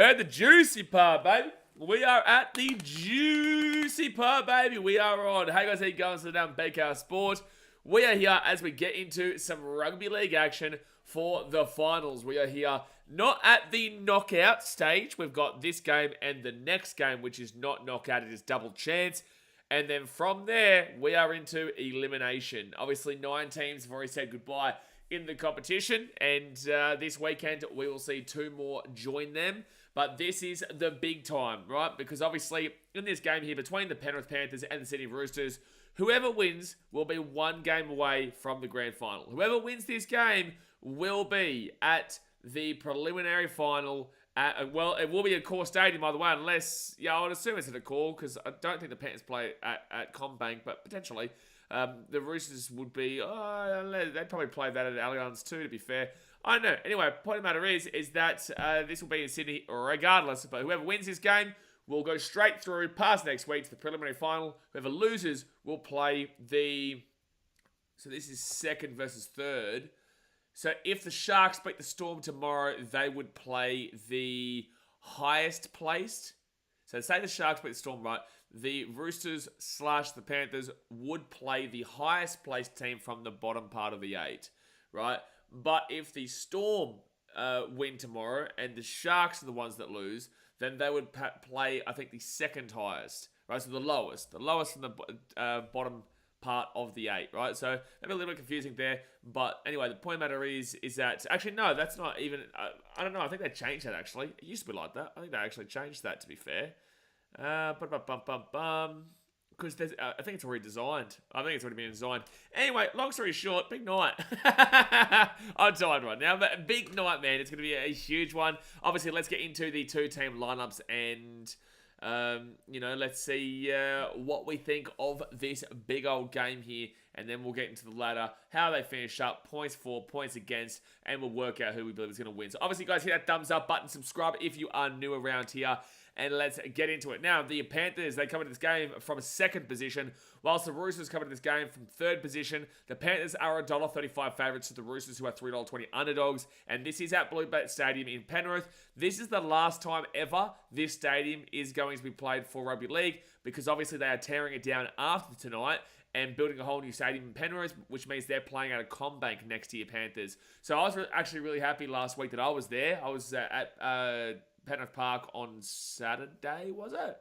At the juicy part, baby. We are at the juicy part, baby. We are on. Hey guys, how you going? So down BKR Sport. We are here as we get into some rugby league action for the finals. We are here not at the knockout stage. We've got this game and the next game, which is not knockout. It is double chance. And then from there, we are into elimination. Obviously, 9 teams have already said goodbye in the competition. And this weekend, we will see 2 more join them. But this is the big time, right? Because obviously, in this game here between the Penrith Panthers and the Sydney Roosters, whoever wins will be 1 game away from the grand final. Whoever wins this game will be at the preliminary final. Well, it will be at Core Stadium, by the way, unless, I would assume it's at a Core, because I don't think the Panthers play at CommBank, but potentially. The Roosters would be, they'd probably play that at Allianz too, to be fair. I don't know. Anyway, point of the matter is that this will be in Sydney regardless, but whoever wins this game will go straight through past next week to the preliminary final. Whoever loses will play so this is second versus third. So if the Sharks beat the Storm tomorrow, they would play the highest placed. So say the Sharks beat the Storm, right? The Roosters / the Panthers would play the highest placed team from the bottom part of the 8, right? But if the Storm win tomorrow and the Sharks are the ones that lose, then they would play, I think, the second highest, right? So the lowest from the bottom part of the 8, right? So maybe a little bit confusing there, but anyway, the point of the matter is that actually no, that's not even. I don't know. I think they changed that actually. It used to be like that. I think they actually changed that. To be fair, because I think it's already designed. I think it's already been designed. Anyway, long story short, big night. I'm tired right now, but big night, man. It's going to be a huge one. Obviously, let's get into the 2-team lineups and. Let's see what we think of this big old game here, and then we'll get into the ladder, how they finish up, points for, points against, and we'll work out who we believe is going to win. So obviously, guys, hit that thumbs up button, subscribe if you are new around here, and let's get into it. Now, the Panthers, they come into this game from a 2nd position, whilst the Roosters come into this game from 3rd position. The Panthers are $1.35 favourites to the Roosters, who are $3.20 underdogs, and this is at Bluebet Stadium in Penrith. This is the last time ever this stadium is going to be played for rugby league, because obviously they are tearing it down after tonight and building a whole new stadium in Penrith, which means they're playing at a CommBank next to your Panthers. So I was actually really happy last week that I was there. I was at Penrith Park on Saturday, was it?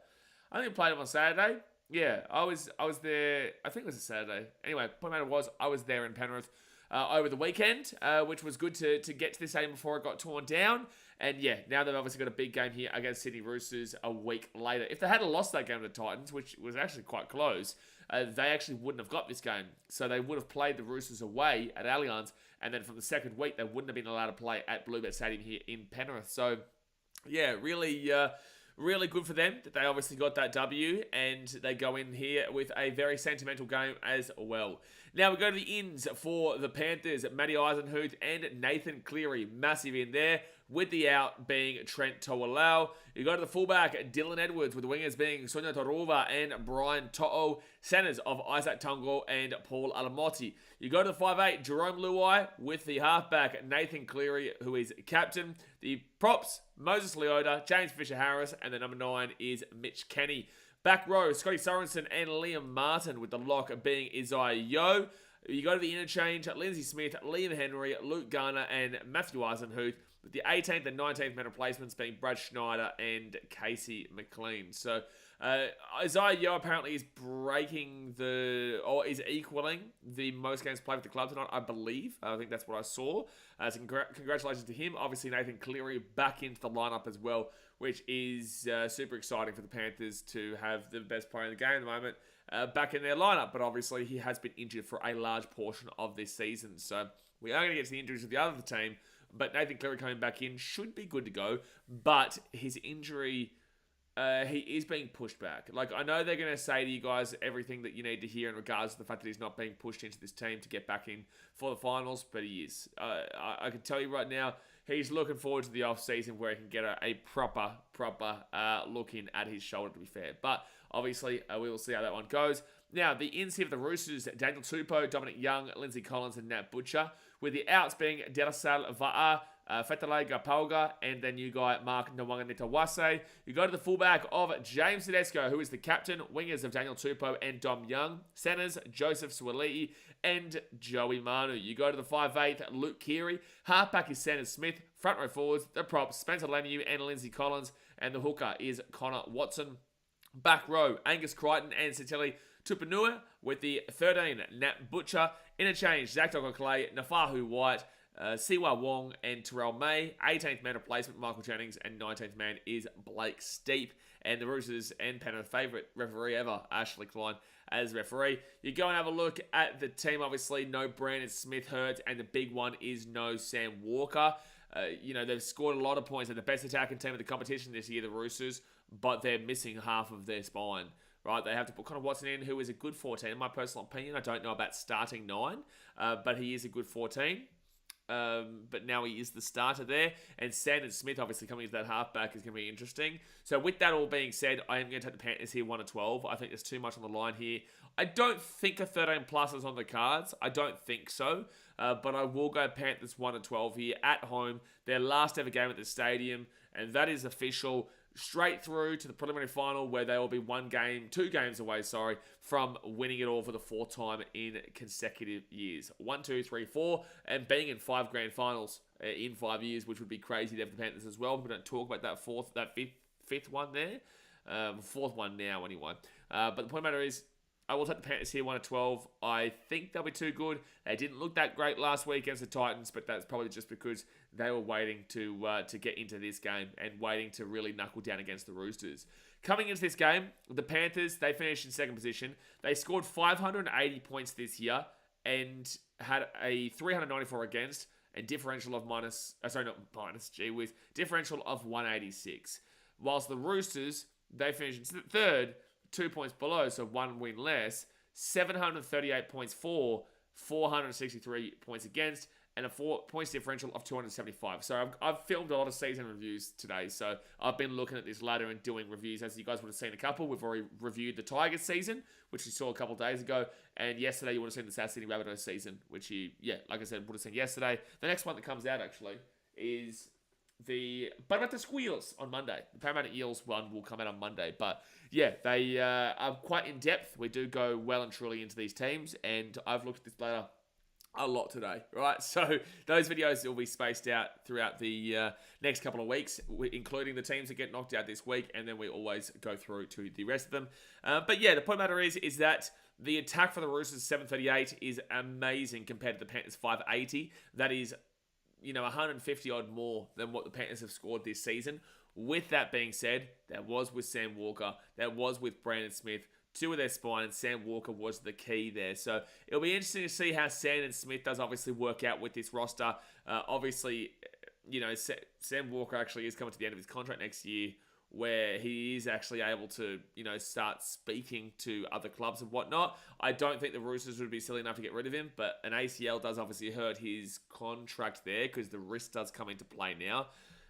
I think we played them on Saturday. Yeah, I was there. I think it was a Saturday. Anyway, point matter was I was there in Penrith over the weekend, which was good to get to this stadium before it got torn down. And yeah, now they've obviously got a big game here against Sydney Roosters a week later. If they had lost that game to the Titans, which was actually quite close, they actually wouldn't have got this game. So they would have played the Roosters away at Allianz, and then from the second week, they wouldn't have been allowed to play at Bluebet Stadium here in Penrith. So yeah, really good for them that they obviously got that W, and they go in here with a very sentimental game as well. Now we go to the ins for the Panthers. Matty Eisenhuth and Nathan Cleary, massive in there, with the out being Trent To'alau. You go to the fullback, Dylan Edwards, with the wingers being Sonia Toruva and Brian To'o. Centers of Isaac Tungo and Paul Alamotti. You go to the 5'8", Jerome Luai, with the halfback, Nathan Cleary, who is captain. The props, Moses Leota, James Fisher-Harris, and the number 9 is Mitch Kenny. Back row, Scotty Sorensen and Liam Martin, with the lock being Isaiah Yeo. You go to the interchange, Lindsay Smith, Liam Henry, Luke Garner, and Matthew Eisenhuth, with the 18th and 19th men replacements being Brad Schneider and Casey McLean. So Isaiah Yeo apparently is is equaling the most games played with the club tonight, I believe. I think that's what I saw. So congratulations to him. Obviously, Nathan Cleary back into the lineup as well, which is super exciting for the Panthers to have the best player in the game at the moment back in their lineup. But obviously, he has been injured for a large portion of this season. So we are going to get to the injuries of the other team. But Nathan Cleary coming back in should be good to go. But his injury, he is being pushed back. Like, I know they're going to say to you guys everything that you need to hear in regards to the fact that he's not being pushed into this team to get back in for the finals, but he is. I can tell you right now, he's looking forward to the off-season where he can get a proper look in at his shoulder, to be fair. But obviously, we will see how that one goes. Now, the ins here for the Roosters, Daniel Tupou, Dominic Young, Lindsay Collins, and Nat Butcher, with the outs being Delasal Va'a, Fetale Gapalga, and then you got Mark Nwanganitawase. You go to the fullback of James Tedesco, who is the captain. Wingers of Daniel Tupou and Dom Young. Centers, Joseph Swali'i and Joey Manu. You go to the 5'8", Luke Keary. Halfback is Sanders Smith. Front row forwards, the props, Spencer Leniu and Lindsay Collins. And the hooker is Connor Watson. Back row, Angus Crichton and Sitili Tupanua with the 13, Nat Butcher. Interchange, Zach Dogger-Clay, Nafahu White, Siwa Wong and Terrell May. 18th man replacement, Michael Jennings. And 19th man is Blake Steep. And the Roosters and Penrith favourite referee ever, Ashley Klein, as referee. You go and have a look at the team. Obviously, no Brandon Smith hurt. And the big one is no Sam Walker. They've scored a lot of points. They're the best attacking team of the competition this year, the Roosters. But they're missing half of their spine. Right, they have to put Connor Watson in, who is a good 14. In my personal opinion, I don't know about starting 9, but he is a good 14. But now he is the starter there. And Sanders Smith, obviously, coming into that halfback is going to be interesting. So with that all being said, I am going to take the Panthers here 1-12. I think there's too much on the line here. I don't think a 13 plus is on the cards. I don't think so. But I will go Panthers 1-12 here at home. Their last ever game at the stadium. And that is official. Straight through to the preliminary final, where they will be 2 games away, from winning it all for the 4th time in consecutive years. 1, 2, 3, 4, and being in 5 grand finals in 5 years, which would be crazy to have the Panthers as well. We don't talk about that fifth one there, 4th one now anyway. But the point of the matter is, I will take the Panthers here 1-12. I think they'll be too good. They didn't look that great last week against the Titans, but that's probably just because they were waiting to get into this game and waiting to really knuckle down against the Roosters. Coming into this game, the Panthers, they finished in 2nd position. They scored 580 points this year and had a 394 against and differential of differential of 186. Whilst the Roosters, they finished in 3rd, 2 points below, so 1 win less, 738 points for, 463 points against, and a 4 points differential of 275. So I've filmed a lot of season reviews today, so I've been looking at this ladder and doing reviews. As you guys would have seen a couple, we've already reviewed the Tigers season, which you saw a couple of days ago, and yesterday you would have seen the South Sydney Rabbitohs season, which like I said, would have seen yesterday. The next one that comes out, actually, is the Parramatta Squeals on Monday. The Parramatta Eels one will come out on Monday. But yeah, they are quite in depth. We do go well and truly into these teams. And I've looked at this ladder a lot today, right? So those videos will be spaced out throughout the next couple of weeks, including the teams that get knocked out this week. And then we always go through to the rest of them. But yeah, the point of the matter is that the attack for the Roosters 738 is amazing compared to the Panthers 580. That is 150 odd more than what the Panthers have scored this season. With that being said, that was with Sam Walker, that was with Brandon Smith, 2 of their spine, and Sam Walker was the key there. So it'll be interesting to see how Sanders Smith does obviously work out with this roster. Obviously, Sam Walker actually is coming to the end of his contract next year, where he is actually able to, start speaking to other clubs and whatnot. I don't think the Roosters would be silly enough to get rid of him, but an ACL does obviously hurt his contract there because the wrist does come into play now.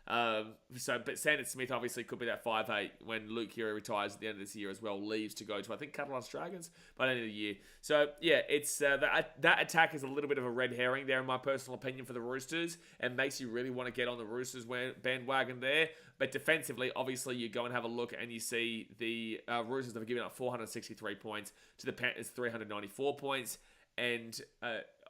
But Sanders Smith obviously could be that 5'8" when Luke Keary retires at the end of this year as well, leaves to go to, I think, Catalans Dragons by the end of the year. So, yeah, it's that attack is a little bit of a red herring there, in my personal opinion, for the Roosters, and makes you really want to get on the Roosters bandwagon there. But defensively, obviously, you go and have a look and you see the Roosters have given up 463 points to the Panthers 394 points, and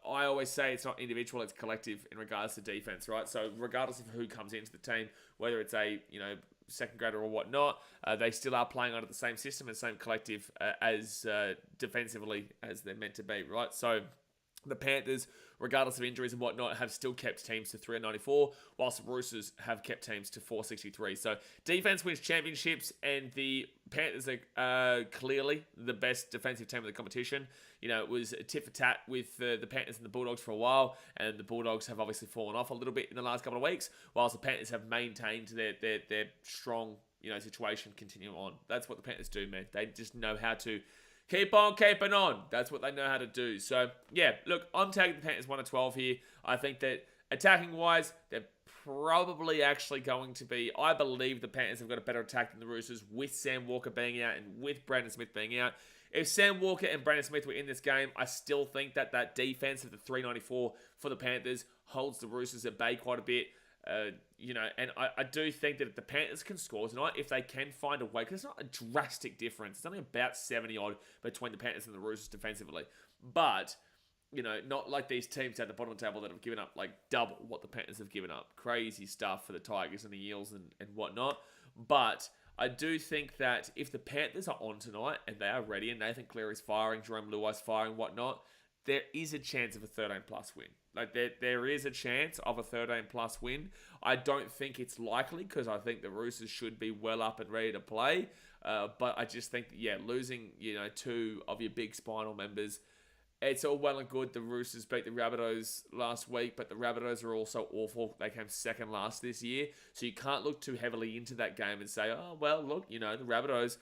I always say it's not individual, it's collective in regards to defense, right? So regardless of who comes into the team, whether it's a, second grader or whatnot, they still are playing under the same system and same collective as defensively as they're meant to be, right? So the Panthers, regardless of injuries and whatnot, have still kept teams to 394, whilst the Roosters have kept teams to 463. So defense wins championships, and the Panthers are clearly the best defensive team in the competition. It was a tit for tat with the Panthers and the Bulldogs for a while, and the Bulldogs have obviously fallen off a little bit in the last couple of weeks, whilst the Panthers have maintained their strong situation continuing on. That's what the Panthers do, man. They just know how to keep on keeping on. That's what they know how to do. So, yeah, look, I'm taking the Panthers 1-12 here. I think that attacking-wise, they're probably actually going to be... I believe the Panthers have got a better attack than the Roosters with Sam Walker being out and with Brandon Smith being out. If Sam Walker and Brandon Smith were in this game, I still think that defense of the 394 for the Panthers holds the Roosters at bay quite a bit. And I do think that if the Panthers can score tonight, if they can find a way, because it's not a drastic difference. It's only about 70 odd between the Panthers and the Roosters defensively. But, not like these teams at the bottom of the table that have given up like double what the Panthers have given up. Crazy stuff for the Tigers and the Eels and whatnot. But I do think that if the Panthers are on tonight and they are ready and Nathan Cleary's firing, Jerome Luai's firing, whatnot, there is a chance of a 13-plus win. Like, there is a chance of a 13-plus win. I don't think it's likely because I think the Roosters should be well up and ready to play. But I just think that, losing, two of your big spinal members, it's all well and good. The Roosters beat the Rabbitohs last week, but the Rabbitohs are also awful. They came second last this year. So you can't look too heavily into that game and say, oh, well, look, the Rabbitohs,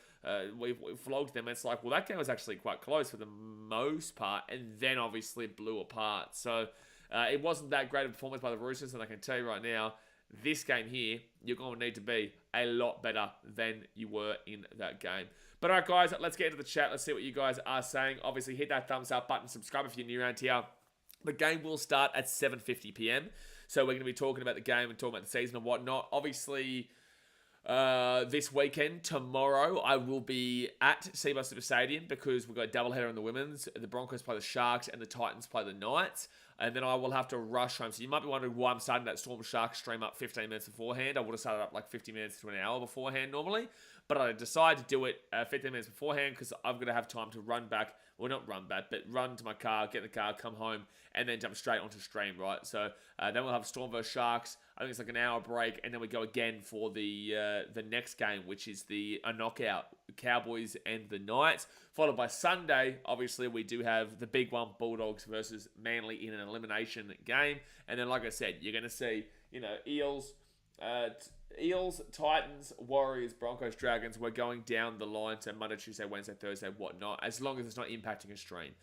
we've flogged them. It's like, well, that game was actually quite close for the most part, and then obviously it blew apart. So it wasn't that great a performance by the Roosters, and I can tell you right now, this game here, you're going to need to be a lot better than you were in that game. But all right, guys, let's get into the chat. Let's see what you guys are saying. Obviously, hit that thumbs up button. Subscribe if you're new around here. The game will start at 7:50 p.m. So we're going to be talking about the game and talking about the season and whatnot. Obviously, this weekend, tomorrow, I will be at Seabus Super Stadium because we've got a doubleheader in the women's. The Broncos play the Sharks and the Titans play the Knights. And then I will have to rush home. So you might be wondering why I'm starting that Storm Sharks stream up 15 minutes beforehand. I would have started up like 50 minutes to an hour beforehand normally. But I decided to do it 15 minutes beforehand because I'm going to have time to run back. Well, not run back, but run to my car, get in the car, come home, and then jump straight onto stream, right? So then we'll have Storm vs Sharks. I think it's like an hour break, and then we go again for the next game, which is a knockout, Cowboys and the Knights. Followed by Sunday, obviously, we do have the big one, Bulldogs versus Manly in an elimination game. And then, like I said, you're going to see, Eels, Titans, Warriors, Broncos, Dragons. We're going down the line to Monday, Tuesday, Wednesday, Thursday, whatnot, as long as it's not impacting a stream.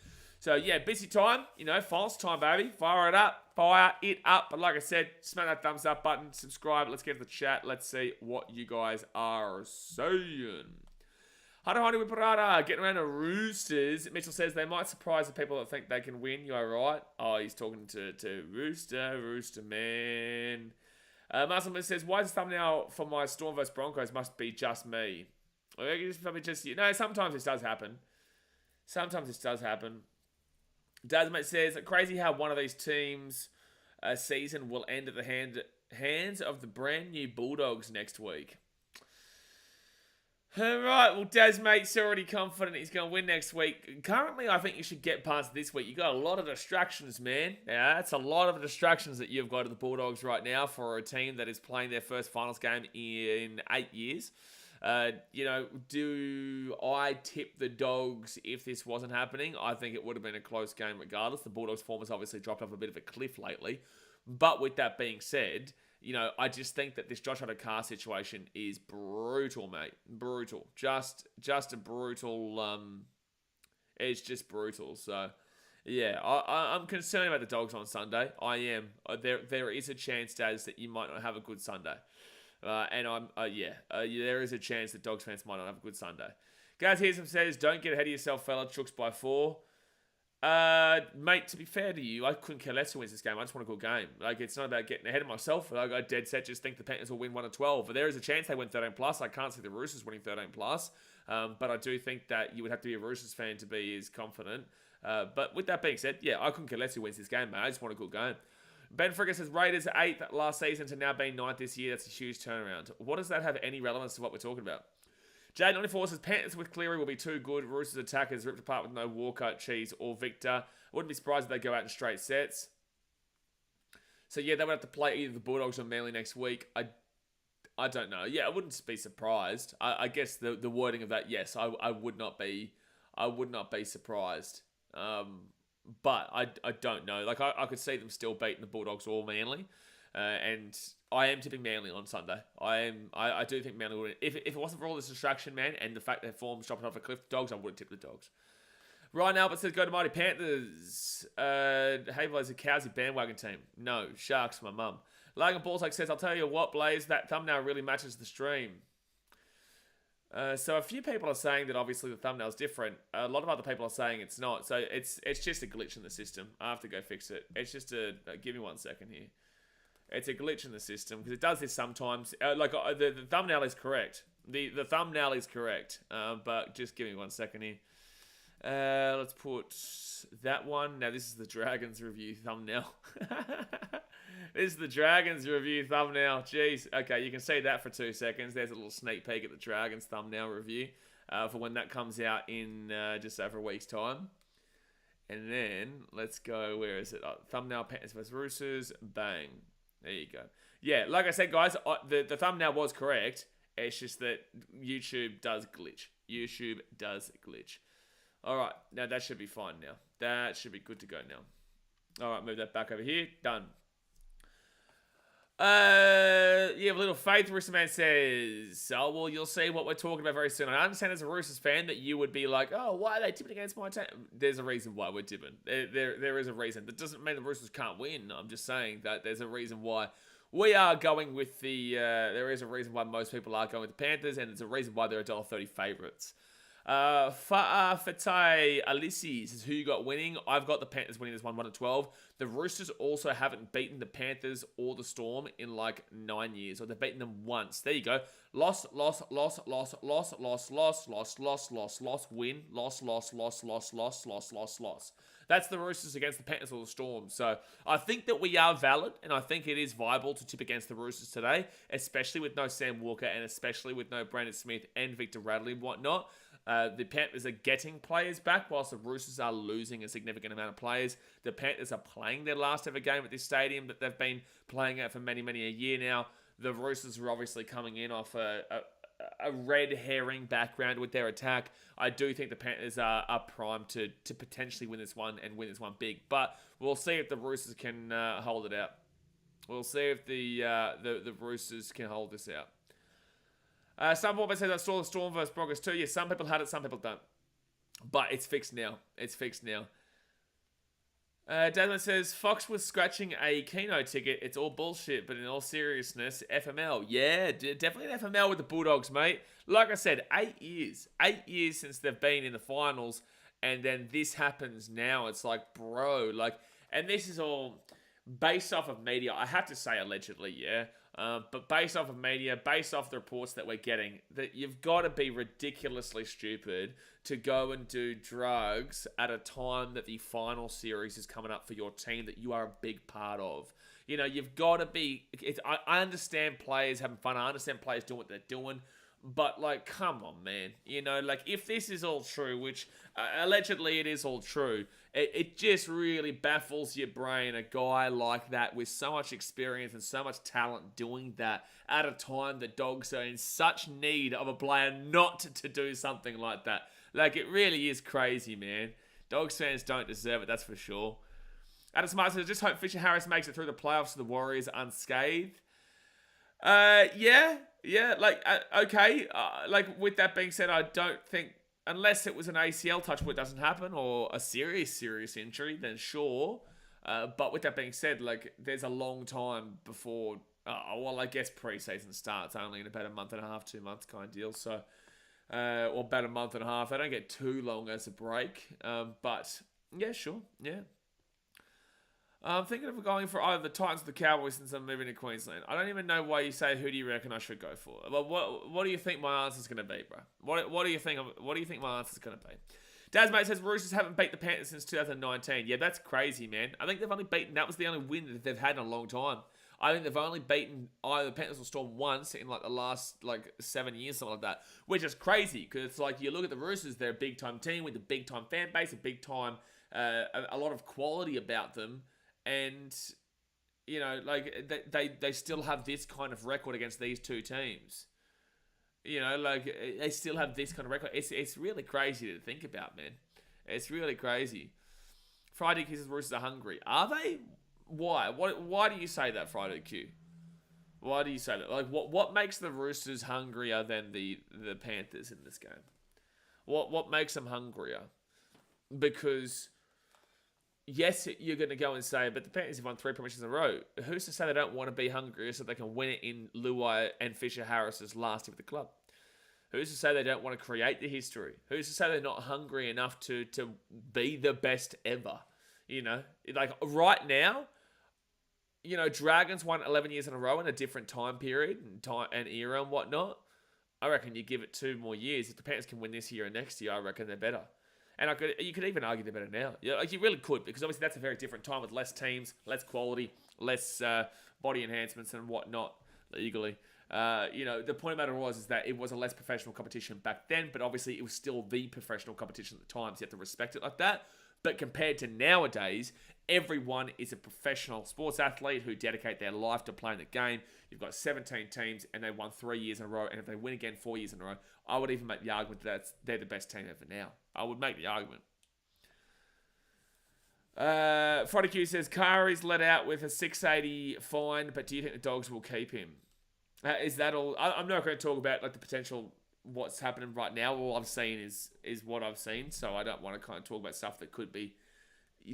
So, busy time, finals time, baby. Fire it up. But like I said, smack that thumbs up button, subscribe. Let's get to the chat. Let's see what you guys are saying. Honey with Parada, getting around the Roosters. Mitchell says they might surprise the people that think they can win. You are right. Oh, he's talking to Rooster man. Muslim says, why is the thumbnail for my Storm vs Broncos must be just me? Well, it's probably just you. No, sometimes this does happen. Dasmate says, crazy how one of these teams' season will end at the hands of the brand new Bulldogs next week. Alright, well, Dasmate's already confident he's going to win next week. Currently, I think you should get past this week. You got a lot of distractions, man. Yeah, that's a lot of distractions that you've got at the Bulldogs right now for a team that is playing their first finals game in 8 years. Do I tip the Dogs if this wasn't happening? I think it would have been a close game regardless. The Bulldogs' form has obviously dropped off a bit of a cliff lately. But with that being said, I just think that this Josh Adokar situation is brutal, mate. Brutal. Just a brutal, it's just brutal. So, yeah, I'm concerned about the Dogs on Sunday. I am. There is a chance, Daz, that you might not have a good Sunday. There is a chance that Dogs fans might not have a good Sunday. Guys, here's some says, don't get ahead of yourself, fella. Chooks by 4. Mate, to be fair to you, I couldn't care less who wins this game. I just want a good game. Like, it's not about getting ahead of myself. I got dead set, just think the Panthers will win 1 of 12. But there is a chance they win 13+. I can't see the Roosters winning 13+. But I do think that you would have to be a Roosters fan to be as confident. But with that being said, I couldn't care less who wins this game, mate. I just want a good game. Ben Frigga says, Raiders 8th last season to now being 9th this year. That's a huge turnaround. What does that have any relevance to what we're talking about? J94 says, Panthers with Cleary will be too good. Roosters attackers ripped apart with no Walker, Cheese, or Victor. I wouldn't be surprised if they go out in straight sets. So, they would have to play either the Bulldogs or Manly next week. I don't know. I wouldn't be surprised. I guess the wording of that, yes, I would not be surprised. But I don't know. Like, I could see them still beating the Bulldogs or Manly. And I am tipping Manly on Sunday. I do think Manly will win. If it wasn't for all this distraction, man, and the fact that form's dropping off a cliff, Dogs, I would tip the Dogs. Ryan Albert says, go to Mighty Panthers. Hey, Blaze, a Cowsy bandwagon team. No, Sharks, my mum. Logan Ballsack says, I'll tell you what, Blaze, that thumbnail really matches the stream. So a few people are saying that obviously the thumbnail's different. A lot of other people are saying it's not. So it's just a glitch in the system. I have to go fix it. It's just give me 1 second here. It's a glitch in the system because it does this sometimes. The thumbnail is correct. The thumbnail is correct. But just give me 1 second here. Let's put that one. Now this is the Dragons review thumbnail. This is the Dragons review thumbnail. Jeez. Okay, you can see that for 2 seconds. There's a little sneak peek at the Dragons thumbnail review for when that comes out in just over a week's time. And then let's go. Where is it? Thumbnail Panthers vs Roosters. Bang. There you go. Yeah, like I said, guys, the thumbnail was correct. It's just that YouTube does glitch. YouTube does glitch. All right, now that should be fine now. That should be good to go now. All right, move that back over here. Done. Yeah, a little faith. Rooster Man says, oh, well, you'll see what we're talking about very soon. I understand as a Roosters fan that you would be like, oh, why are they tipping against my team? There's a reason why we're tipping. There is a reason. That doesn't mean the Roosters can't win. I'm just saying that there's a reason why we are going with the, there is a reason why most people are going with the Panthers, and there's a reason why they're $1.30 favourites. Fatai Alisi says, who you got winning? I've got the Panthers winning this one, 1-12. The Roosters also haven't beaten the Panthers or the Storm in like 9 years, or they've beaten them once. There you go. Loss, win, loss, loss. That's the Roosters against the Panthers or the Storm. So I think that we are valid, and I think it is viable to tip against the Roosters today, especially with no Sam Walker and especially with no Brandon Smith and Victor Radley and whatnot. The Panthers are getting players back whilst the Roosters are losing a significant amount of players. The Panthers are playing their last ever game at this stadium that they've been playing at for many a year now. The Roosters are obviously coming in off a red herring background with their attack. I do think the Panthers are primed to potentially win this one and win this one big. But we'll see if the Roosters can hold it out. We'll see if the Roosters can hold this out. Some people say I saw the Storm versus Broncos too. Yeah, some people had it, some people don't. But it's fixed now. It's fixed now. Desmond says, Fox was scratching a Keno ticket. It's all bullshit, but in all seriousness, FML. Yeah, definitely an FML with the Bulldogs, mate. Like I said, 8 years. 8 years since they've been in the finals, and then this happens now. It's like, bro, like, and this is all based off of media. I have to say allegedly, yeah. But based off of media, based off the reports that we're getting, that you've got to be ridiculously stupid to go and do drugs at a time that the final series is coming up for your team that you are a big part of. You know, you've got to be... I understand players having fun. I understand players doing what they're doing. But, like, come on, man. You know, like, if this is all true, which allegedly it is all true, it just really baffles your brain, a guy like that with so much experience and so much talent doing that at a time the Dogs are in such need of a player not to do something like that. Like, it really is crazy, man. Dogs fans don't deserve it, that's for sure. Adam Smart says, just hope Fisher Harris makes it through the playoffs to the Warriors unscathed. Yeah, okay. Like, with that being said, I don't think, unless it was an ACL touch where it doesn't happen, or a serious injury, then sure. But with that being said, like, there's a long time before, well, I guess pre-season starts, only in about a month and a half, 2 months kind of deal, so, or about a month and a half. They don't get too long as a break, but, yeah, sure, yeah. I'm thinking of going for either the Titans or the Cowboys since I'm moving to Queensland. I don't even know why you say who do you reckon I should go for. Well, what do you think my answer's going to be, bro? What do you think my answer's going to be? Dazmate says Roosters haven't beat the Panthers since 2019. Yeah, that's crazy, man. I think they've only beaten, that was the only win that they've had in a long time. I think they've only beaten either the Panthers or Storm once in like the last 7 years, something like that. Which is crazy because it's like you look at the Roosters, they're a big time team with a big time fan base, a big time, a lot of quality about them. And, you know, like, they still have this kind of record against these two teams. You know, like, they still have this kind of record. It's really crazy to think about, man. It's really crazy. Friday Q says Roosters are hungry. Are they? Why? Why do you say that, Friday Q? Why do you say that? Like, what makes the Roosters hungrier than the Panthers in this game? What makes them hungrier? Because... yes, you're going to go and say, but the Panthers have won 3 promotions in a row. Who's to say they don't want to be hungrier so they can win it in Luai and Fisher Harris's last year with the club? Who's to say they don't want to create the history? Who's to say they're not hungry enough to be the best ever? You know, like right now, Dragons won 11 years in a row in a different time period and era and whatnot. I reckon you give it 2 more years. If the Panthers can win this year and next year, I reckon they're better. And you could even argue they're better now. Yeah, like you really could, because obviously that's a very different time with less teams, less quality, less body enhancements and whatnot legally. The point of the matter is that it was a less professional competition back then, but obviously it was still the professional competition at the time, so you have to respect it like that. But compared to nowadays, everyone is a professional sports athlete who dedicate their life to playing the game. You've got 17 teams, and they won 3 years in a row. And if they win again 4 years in a row, I would even make the argument that they're the best team ever now. I would make the argument. Friday Q says, Kari's let out with a 680 fine, but do you think the Dogs will keep him? Is that all? I'm not going to talk about like the potential what's happening right now. All I've seen is what I've seen, so I don't want to kind of talk about stuff that could be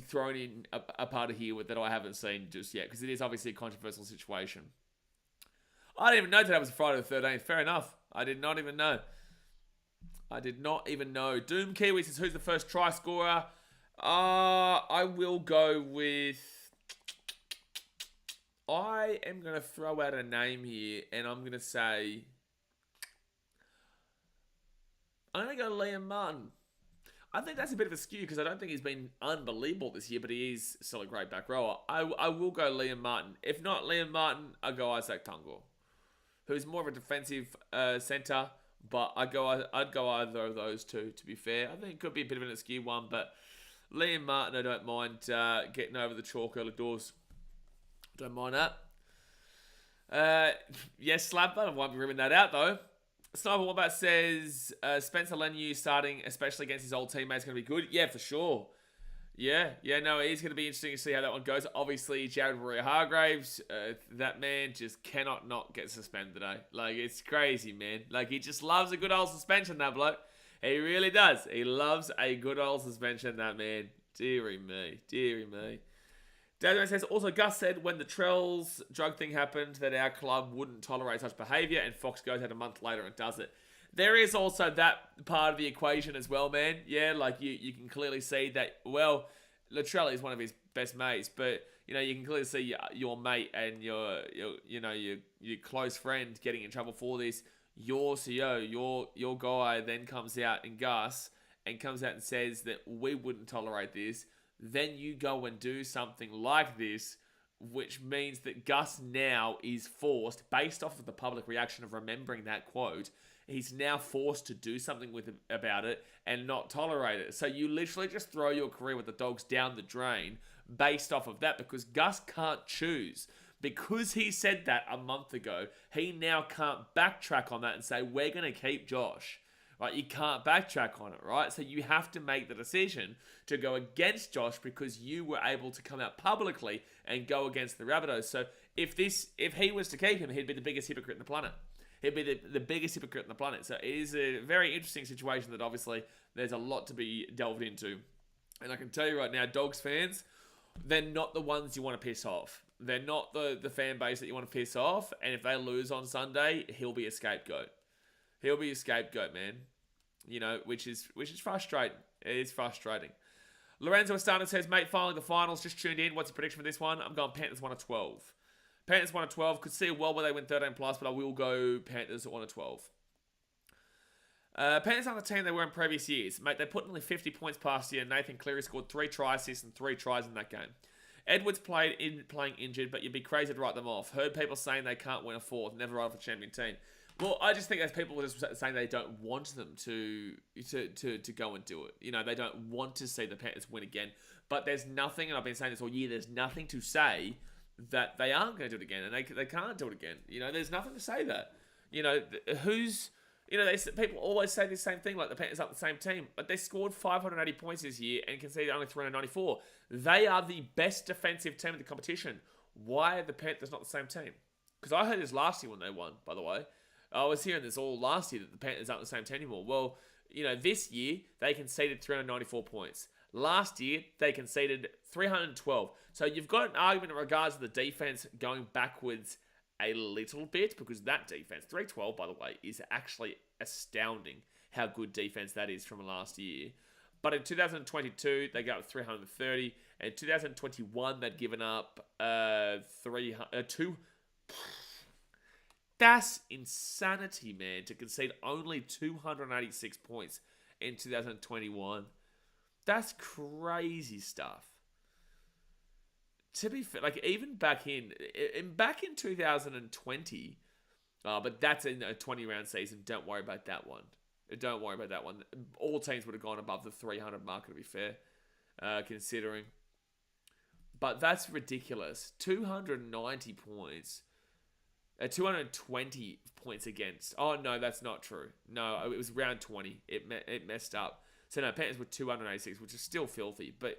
thrown in a part of here that I haven't seen just yet, because it is obviously a controversial situation. I didn't even know that was Friday the 13th. Fair enough. I did not even know. Doom Kiwi says, who's the first try scorer? I will go with... I am going to throw out a name here, and I'm going to say... I'm going to go Liam Martin. I think that's a bit of a skew, because I don't think he's been unbelievable this year, but he is still a great back rower. I will go Liam Martin. If not Liam Martin, I'll go Isaac Tungor, who's more of a defensive centre, but I'd go either of those two, to be fair. I think it could be a bit of an askew one, but Liam Martin, I don't mind getting over the chalk early doors. Don't mind that. Yes, Slapper, I won't be ripping that out, though. Sniper Wombat says, Spencer Leniu starting, especially against his old teammates, going to be good. Yeah, for sure. Yeah, no, it is going to be interesting to see how that one goes. Obviously, Jared Warrior-Hargraves, that man just cannot not get suspended today. Like, it's crazy, man. Like, he just loves a good old suspension, that bloke. He really does. He loves a good old suspension, that man. Deary me. Dad says, also Gus said when the Trells drug thing happened that our club wouldn't tolerate such behaviour, and Fox goes out a month later and does it. There is also that part of the equation as well, man. Yeah, like you can clearly see that, well, Latrell is one of his best mates, but you can clearly see your mate and your close friend getting in trouble for this. Your CEO, your guy then comes out and Gus and comes out and says that we wouldn't tolerate this. Then you go and do something like this, which means that Gus now is forced, based off of the public reaction of remembering that quote, he's now forced to do something about it and not tolerate it. So you literally just throw your career with the Dogs down the drain based off of that, because Gus can't choose. Because he said that a month ago, he now can't backtrack on that and say, we're going to keep Josh. Right, you can't backtrack on it, right? So you have to make the decision to go against Josh because you were able to come out publicly and go against the Rabbitohs. So if he was to keep him, he'd be the biggest hypocrite on the planet. He'd be the biggest hypocrite on the planet. So it is a very interesting situation that obviously there's a lot to be delved into. And I can tell you right now, Dogs fans, they're not the ones you want to piss off. They're not the fan base that you want to piss off. And if they lose on Sunday, he'll be a scapegoat. He'll be a scapegoat, man. Which is frustrating. It is frustrating. Lorenzo Estana says, mate, finally the finals. Just tuned in. What's your prediction for this one? I'm going Panthers 1 of 12. Panthers 1 of 12. Could see a world where they win 13 plus, but I will go Panthers 1 of 12. Panthers aren't the team they were in previous years. Mate, they put nearly 50 points past year. Nathan Cleary scored 3 try assists and 3 tries in that game. Edwards playing injured, but you'd be crazy to write them off. Heard people saying they can't win a fourth. Never write off a champion team. Well, I just think there's people just saying they don't want them to go and do it. They don't want to see the Panthers win again. But there's nothing, and I've been saying this all year, there's nothing to say that they aren't going to do it again, and they can't do it again. There's nothing to say that. People always say the same thing, like the Panthers aren't the same team. But they scored 580 points this year and conceded only 394. They are the best defensive team in the competition. Why are the Panthers not the same team? Because I heard this last year when they won, by the way. I was hearing this all last year that the Panthers aren't the same team anymore. Well, this year they conceded 394 points. Last year they conceded 312. So you've got an argument in regards to the defense going backwards a little bit, because that defense, 312 by the way, is actually astounding how good defense that is from last year. But in 2022, they got up 330. And in 2021, they'd given up 2. That's insanity, man, to concede only 286 points in 2021. That's crazy stuff. To be fair, like even back in 2020, but that's in a 20-round season. Don't worry about that one. Don't worry about that one. All teams would have gone above the 300 mark, to be fair, considering. But that's ridiculous. 290 points. 220 points against. Oh, no, that's not true. No, it was round 20. It messed up. So, no, Panthers were 286, which is still filthy. But,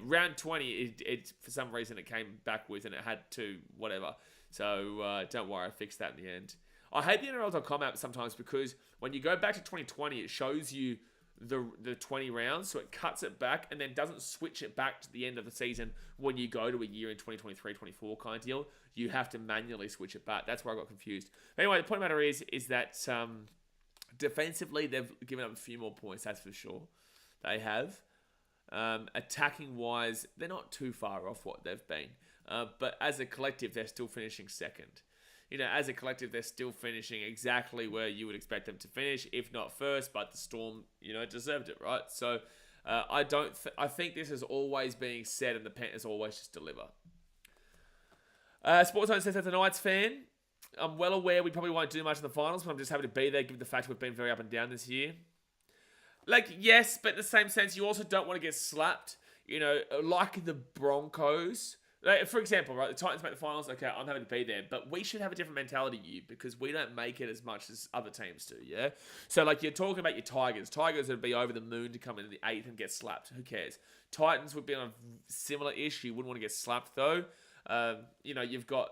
round 20, it for some reason, it came backwards and it had to whatever. So, don't worry, I fixed that in the end. I hate the NRL.com app sometimes because when you go back to 2020, it shows you the 20 rounds, so it cuts it back and then doesn't switch it back to the end of the season when you go to a year in 2023-24 kind of deal. You have to manually switch it back. That's where I got confused. But anyway, the point of the matter is that defensively, they've given up a few more points, that's for sure. They have. Attacking-wise, they're not too far off what they've been. But as a collective, they're still finishing second. As a collective, they're still finishing exactly where you would expect them to finish, if not first, but the Storm, deserved it, right? So, I think this is always being said, and the Panthers always just deliver. Sportzone says, as a Knights fan, I'm well aware we probably won't do much in the finals, but I'm just happy to be there, given the fact we've been very up and down this year. Yes, but in the same sense, you also don't want to get slapped, like the Broncos. For example, right, the Titans make the finals. Okay, I'm happy to be there, but we should have a different mentality, because we don't make it as much as other teams do, yeah? So, you're talking about your Tigers. Tigers would be over the moon to come in the 8th and get slapped. Who cares? Titans would be on a similar issue. You wouldn't want to get slapped, though. You've got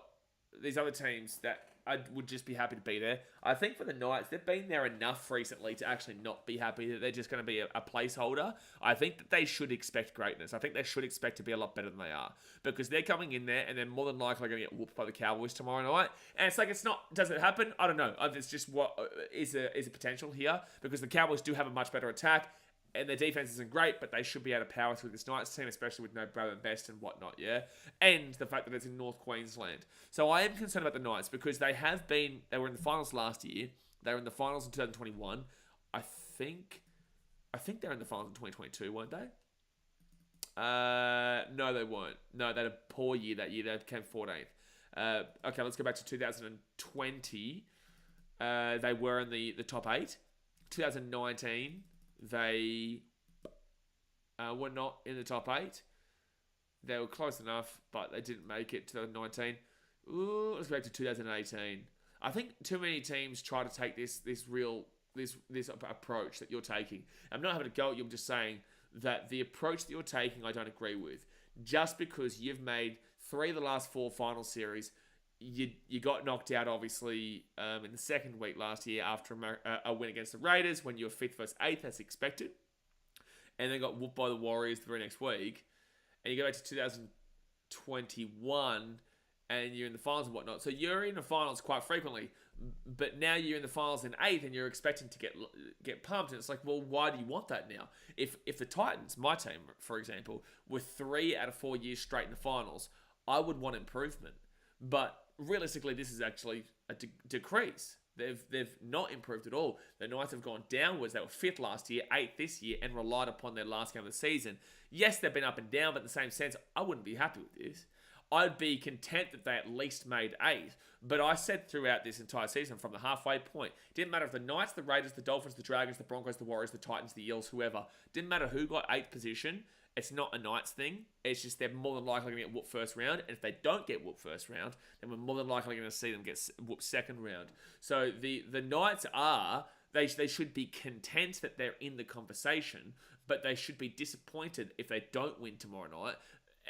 these other teams that I would just be happy to be there. I think for the Knights, they've been there enough recently to actually not be happy that they're just going to be a placeholder. I think that they should expect greatness. I think they should expect to be a lot better than they are, because they're coming in there and they're more than likely going to get whooped by the Cowboys tomorrow night. And it's not, does it happen? I don't know. It's just what is a potential here, because the Cowboys do have a much better attack. And their defense isn't great, but they should be able to power through this Knights team, especially with no Brad and Best and whatnot, yeah? And the fact that it's in North Queensland. So I am concerned about the Knights, because they were in the finals last year. They were in the finals in 2021. I think they were in the finals in 2022, weren't they? No, they weren't. No, they had a poor year that year. They came 14th. Okay, let's go back to 2020. They were in the top 8. 2019... They were not in the top 8. They were close enough, but they didn't make it. 2019. Let's go back to 2018. I think too many teams try to take this approach that you're taking. I'm not having to go at you. I'm just saying that the approach that you're taking, I don't agree with. Just because you've made 3 of the last 4 final series, you got knocked out, obviously, in the second week last year after a win against the Raiders when you were 5th versus 8th as expected. And then got whooped by the Warriors the very next week. And you go back to 2021 and you're in the finals and whatnot. So you're in the finals quite frequently. But now you're in the finals in 8th and you're expecting to get pumped. And it's like, well, why do you want that now? If the Titans, my team, for example, were 3 out of 4 years straight in the finals, I would want improvement. But realistically, this is actually a decrease. They've not improved at all. The Knights have gone downwards. They were 5th last year, 8th this year, and relied upon their last game of the season. Yes, they've been up and down, but in the same sense, I wouldn't be happy with this. I'd be content that they at least made 8. But I said throughout this entire season, from the halfway point, didn't matter if the Knights, the Raiders, the Dolphins, the Dragons, the Broncos, the Warriors, the Titans, the Eels, whoever, didn't matter who got 8th position. It's not a Knights thing. It's just they're more than likely going to get whooped first round. And if they don't get whooped first round, then we're more than likely going to see them get whooped second round. So the Knights they should be content that they're in the conversation, but they should be disappointed if they don't win tomorrow night.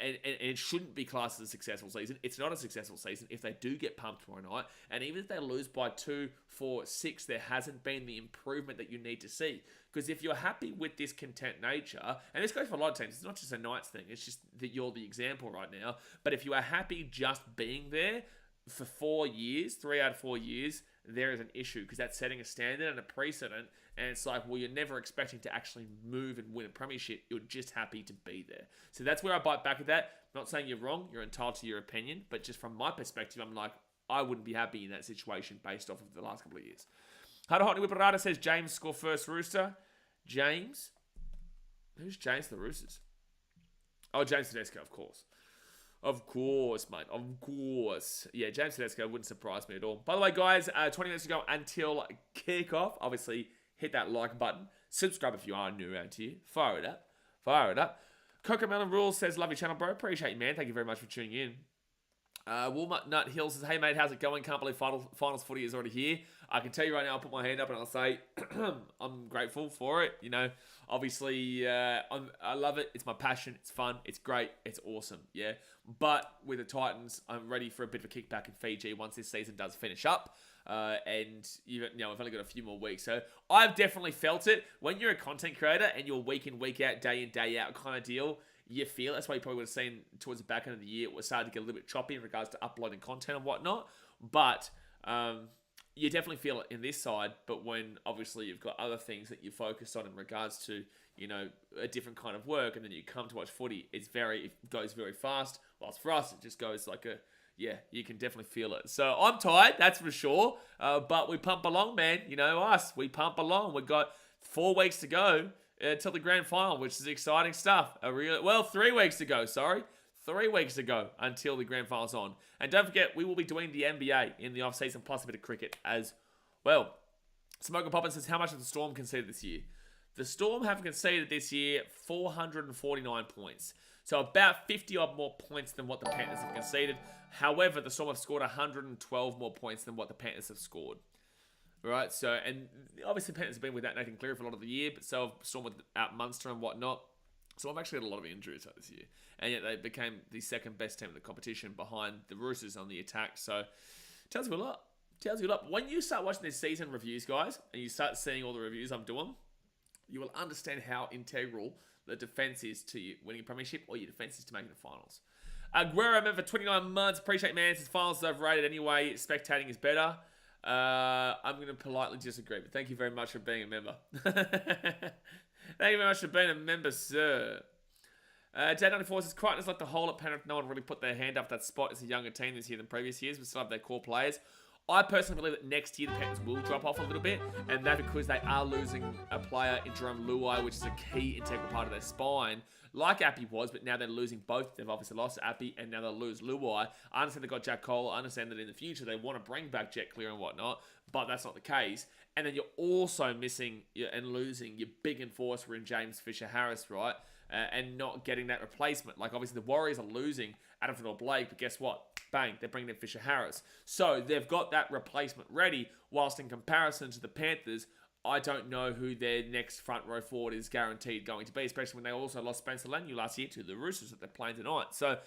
And it shouldn't be classed as a successful season. It's not a successful season if they do get pumped tomorrow night. And even if they lose by 2, 4, 6, there hasn't been the improvement that you need to see. Because if you're happy with this content nature, and this goes for a lot of teams, it's not just a Knights thing, it's just that you're the example right now. But if you are happy just being there for 4 years, 3 out of 4 years, there is an issue because that's setting a standard and a precedent. And it's like, well, you're never expecting to actually move and win a premiership. You're just happy to be there. So that's where I bite back at that. I'm not saying you're wrong. You're entitled to your opinion. But just from my perspective, I'm like, I wouldn't be happy in that situation based off of the last couple of years. Hada Hotney Whipperata says James score first Rooster. James? Who's James the Roosters? Oh, James Tedesco, of course. Of course, mate. Of course. Yeah, James Tedesco wouldn't surprise me at all. By the way, guys, 20 minutes to go until kickoff. Obviously, hit that like button. Subscribe if you are new around here. Fire it up. Fire it up. Coco Melon Rules says, love your channel, bro. Appreciate you, man. Thank you very much for tuning in. Walnut Nut Hill says, hey, mate, how's it going? Can't believe finals footy is already here. I can tell you right now, I'll put my hand up and I'll say, I'm grateful for it. You know, obviously, I love it. It's my passion. It's fun. It's great. It's awesome. Yeah. But with the Titans, I'm ready for a bit of a kickback in Fiji once this season does finish up. And you know, I've only got a few more weeks. So I've definitely felt it. When you're a content creator and you're week in, week out, day in, day out kind of deal, you feel. That's why you probably would have seen towards the back end of the year, it was starting to get a little bit choppy in regards to uploading content and whatnot. But you definitely feel it in this side. But when obviously you've got other things that you focus on in regards to, you know, a different kind of work, and then you come to watch footy, it goes very fast. Whilst for us, it just goes like a, yeah, you can definitely feel it. So I'm tired, that's for sure. But we pump along, man. You know us, we pump along. We've got 4 weeks to go till the grand final, which is exciting stuff. 3 weeks to go, sorry. 3 weeks to go until the grand final's on. And don't forget, we will be doing the NBA in the off-season, plus a bit of cricket as well. Smoker Poppin says, how much have the Storm conceded this year? The Storm have conceded this year 449 points. So about 50 odd more points than what the Panthers have conceded. However, the Storm have scored 112 more points than what the Panthers have scored. Right, so, and obviously Panthers have been without Nathan Cleary for a lot of the year, but so have Storm without Munster and whatnot. So I've actually had a lot of injuries this year. And yet they became the second best team in the competition behind the Roosters on the attack. So tells you a lot. Tells you a lot. When you start watching these season reviews, guys, and you start seeing all the reviews I'm doing, you will understand how integral the defense is to you winning a premiership, or your defense is to making the finals. Guerrero, man, for 29 months. Appreciate, man. Since finals is overrated anyway, spectating is better. I'm going to politely disagree, but thank you very much for being a member. Thank you very much for being a member, sir. J94 says, Crichton is like the hole at Penrith. No one really put their hand up that spot. It's a younger team this year than previous years, but still have their core players. I personally believe that next year the Panthers will drop off a little bit, and that's because they are losing a player in Jerome Luai, which is a key integral part of their spine, like Appy was, but now they're losing both. They've obviously lost Appy, and now they'll lose Luai. I understand they've got Jack Cole. I understand that in the future they want to bring back Jet Clear and whatnot, but that's not the case. And then you're also missing and losing your big enforcer in James Fisher-Harris, right? And not getting that replacement. Like, obviously, the Warriors are losing Adam Blake, but guess what? Bang, they're bringing in Fisher-Harris. So they've got that replacement ready, whilst in comparison to the Panthers, I don't know who their next front row forward is guaranteed going to be, especially when they also lost Spencer Lanu last year to the Roosters that they're playing tonight. So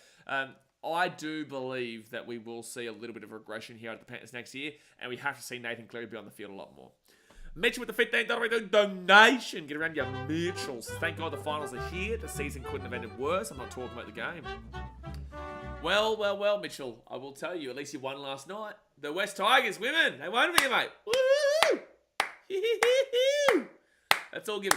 I do believe that we will see a little bit of regression here at the Panthers next year, and we have to see Nathan Cleary be on the field a lot more. Mitchell with the $15 donation. Get around your Mitchells. Thank God the finals are here. The season couldn't have ended worse. I'm not talking about the game. Well, Mitchell. I will tell you, at least you won last night. The West Tigers women. They won for you, mate. Woo! Let's all give a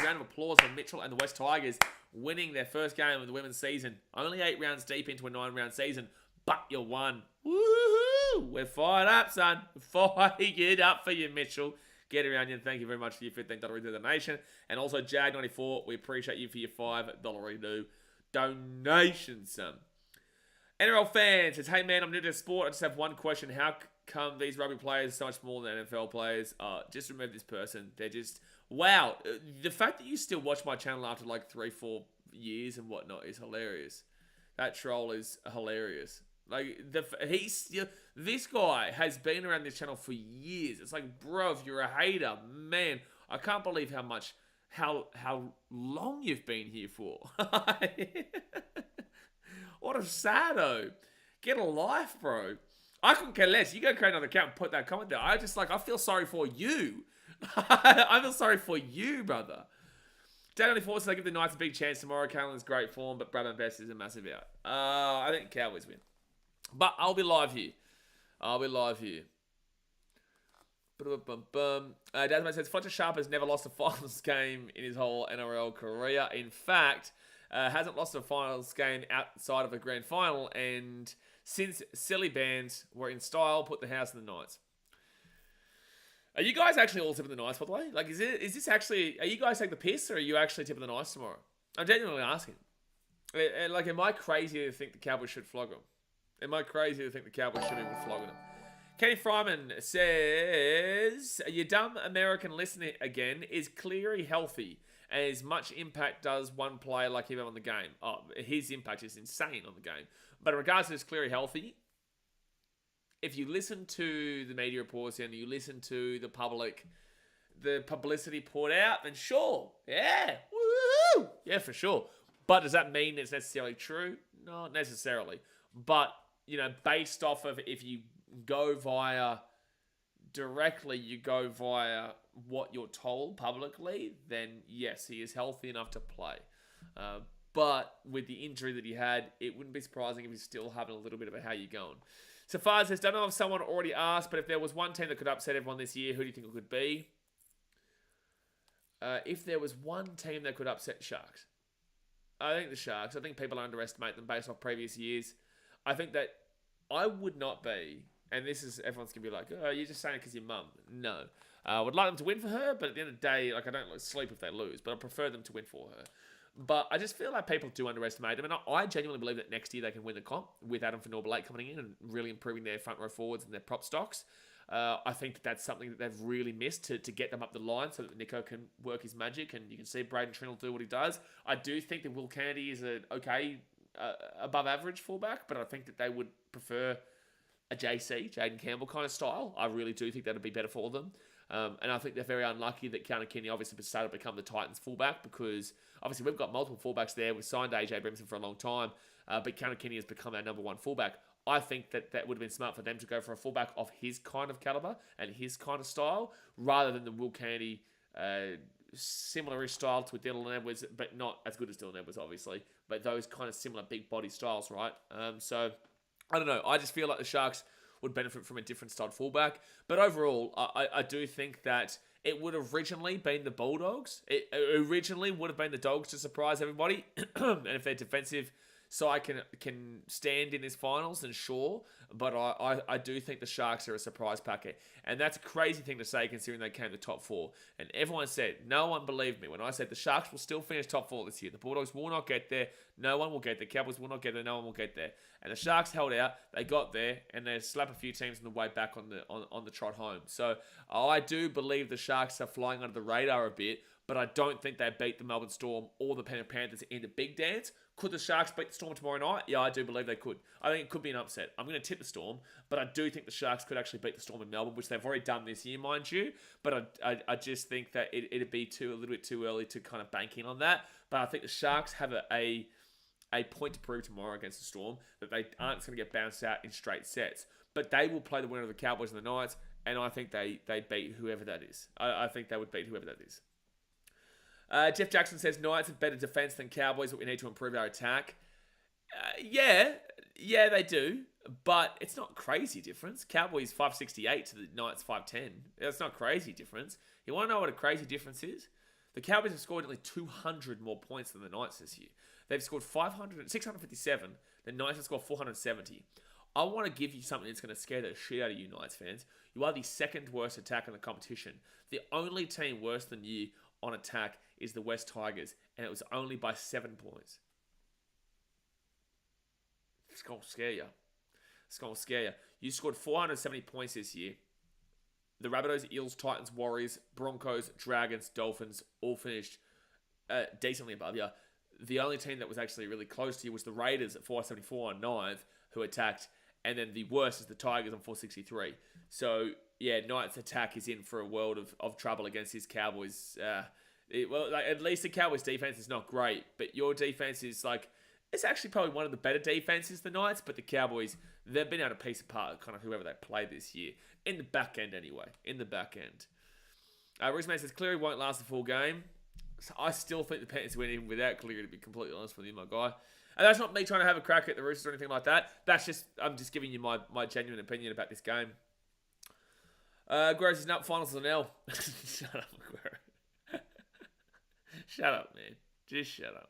round of applause for Mitchell and the West Tigers winning their first game of the women's season. Only 8 rounds deep into a 9-round season, but you won. Woohoo! We're fired up, son. Fired up for you, Mitchell. Get around you, and thank you very much for your $15 donation. And also, Jag94, we appreciate you for your $5 donation, son. NRL fans says, hey man, I'm new to the sport. I just have one question. How come these rugby players are so much more than NFL players? Just remove this person. They're just, wow. The fact that you still watch my channel after like 3-4 years and whatnot is hilarious. That troll is hilarious. Like, this guy has been around this channel for years. It's like, bro, if you're a hater, man, I can't believe how long you've been here for. What a sado. Get a life, bro. I couldn't care less. You go create another account and put that comment there. I feel sorry for you. I feel sorry for you, brother. Day94 says I give the Knights a big chance tomorrow. Carolyn's great form, but Bradman Best is a massive out. I think Cowboys win. But I'll be live here. Dasman says, Fletcher Sharp has never lost a finals game in his whole NRL career. In fact, hasn't lost a finals game outside of a grand final, and since silly bands were in style, put the house in the Knights. Are you guys actually all tipping the Knights, by the way? Like, is this actually... Are you guys taking the piss, or are you actually tipping the Knights tomorrow? I'm genuinely asking. Like, am I crazy to think the Cowboys should flog them? Am I crazy to think the Cowboys should be flogging them? Kenny Fryman says, you dumb American listener again, is Cleary healthy? As much impact does one player like him on the game? Oh, his impact is insane on the game. But in regards to is Cleary healthy, if you listen to the media reports and you listen to the publicity poured out, then sure, yeah, woo, yeah, for sure. But does that mean it's necessarily true? Not necessarily. But, you know, based off of if you go via what you're told publicly, then yes, he is healthy enough to play. But with the injury that he had, it wouldn't be surprising if he's still having a little bit of a how you going. So far says, don't know if someone already asked, but if there was one team that could upset everyone this year, who do you think it could be? If there was one team that could upset Sharks, I think the Sharks. I think people underestimate them based off previous years. I think that I would not be, and this is, everyone's going to be like, oh, you're just saying it because your mum. No. I would like them to win for her, but at the end of the day, like, I don't sleep if they lose, but I prefer them to win for her. But I just feel like people do underestimate them, and I genuinely believe that next year they can win the comp with Adam Fanor-Blake coming in and really improving their front row forwards and their prop stocks. I think that that's something that they've really missed to get them up the line so that Nico can work his magic, and you can see Braden Trent will do what he does. I do think that Will Kennedy is an okay, above average fullback, but I think that they would prefer a JC, Jaden Campbell kind of style. I really do think that would be better for them. And I think they're very unlucky that Counter Kenny obviously started to become the Titans fullback, because obviously we've got multiple fullbacks there. We've signed AJ Brimson for a long time, but Counter Kenny has become our number one fullback. I think that would have been smart for them to go for a fullback of his kind of caliber and his kind of style, rather than the Will Kennedy similar-ish style to Dylan Edwards, but not as good as Dylan Edwards, obviously. But those kind of similar big body styles, right? So I don't know. I just feel like the Sharks would benefit from a different style fullback. But overall, I do think that it would have originally been the Bulldogs. It originally would have been the Dogs to surprise everybody. And if their defensive side can stand in this finals, then sure. But I do think the Sharks are a surprise packet. And that's a crazy thing to say considering they came to top four. And everyone said, no one believed me when I said the Sharks will still finish top four this year. The Bulldogs will not get there. No one will get there. Cowboys will not get there. No one will get there. And the Sharks held out. They got there, and they slapped a few teams on the way back on the trot home. So I do believe the Sharks are flying under the radar a bit, but I don't think they beat the Melbourne Storm or the Penrith Panthers in the big dance. Could the Sharks beat the Storm tomorrow night? Yeah, I do believe they could. I think it could be an upset. I'm going to tip the Storm, but I do think the Sharks could actually beat the Storm in Melbourne, which they've already done this year, mind you. But I just think that it'd be a little bit too early to kind of bank in on that. But I think the Sharks have a point to prove tomorrow against the Storm, that they aren't going to get bounced out in straight sets. But they will play the winner of the Cowboys and the Knights, and I think they beat whoever that is. I think they would beat whoever that is. Jeff Jackson says, Knights have better defense than Cowboys, but we need to improve our attack. Yeah, they do, but it's not crazy difference. Cowboys 568 to the Knights 510. That's not crazy difference. You want to know what a crazy difference is? The Cowboys have scored nearly 200 more points than the Knights this year. They've scored 657. The Knights have scored 470. I want to give you something that's going to scare the shit out of you, Knights fans. You are the second worst attack in the competition. The only team worse than you on attack is the West Tigers, and it was only by 7 points. It's going to scare you. It's going to scare you. You scored 470 points this year. The Rabbitohs, Eels, Titans, Warriors, Broncos, Dragons, Dolphins all finished decently above you. The only team that was actually really close to you was the Raiders at 474 on 9th, who attacked, and then the worst is the Tigers on 463. So, yeah, Knights' attack is in for a world of trouble against his Cowboys. At least the Cowboys' defense is not great, but your defense is it's actually probably one of the better defenses, the Knights, but the Cowboys, they've been able to piece apart kind of whoever they play this year. In the back end, anyway. In the back end. Roosman says, Cleary won't last the full game. So I still think the Panthers win even without Cleary, to be completely honest with you, my guy. And that's not me trying to have a crack at the Roosters or anything like that. I'm just giving you my genuine opinion about this game. Gross is not finals on L. Shut up, Gross. Shut up, man. Just shut up.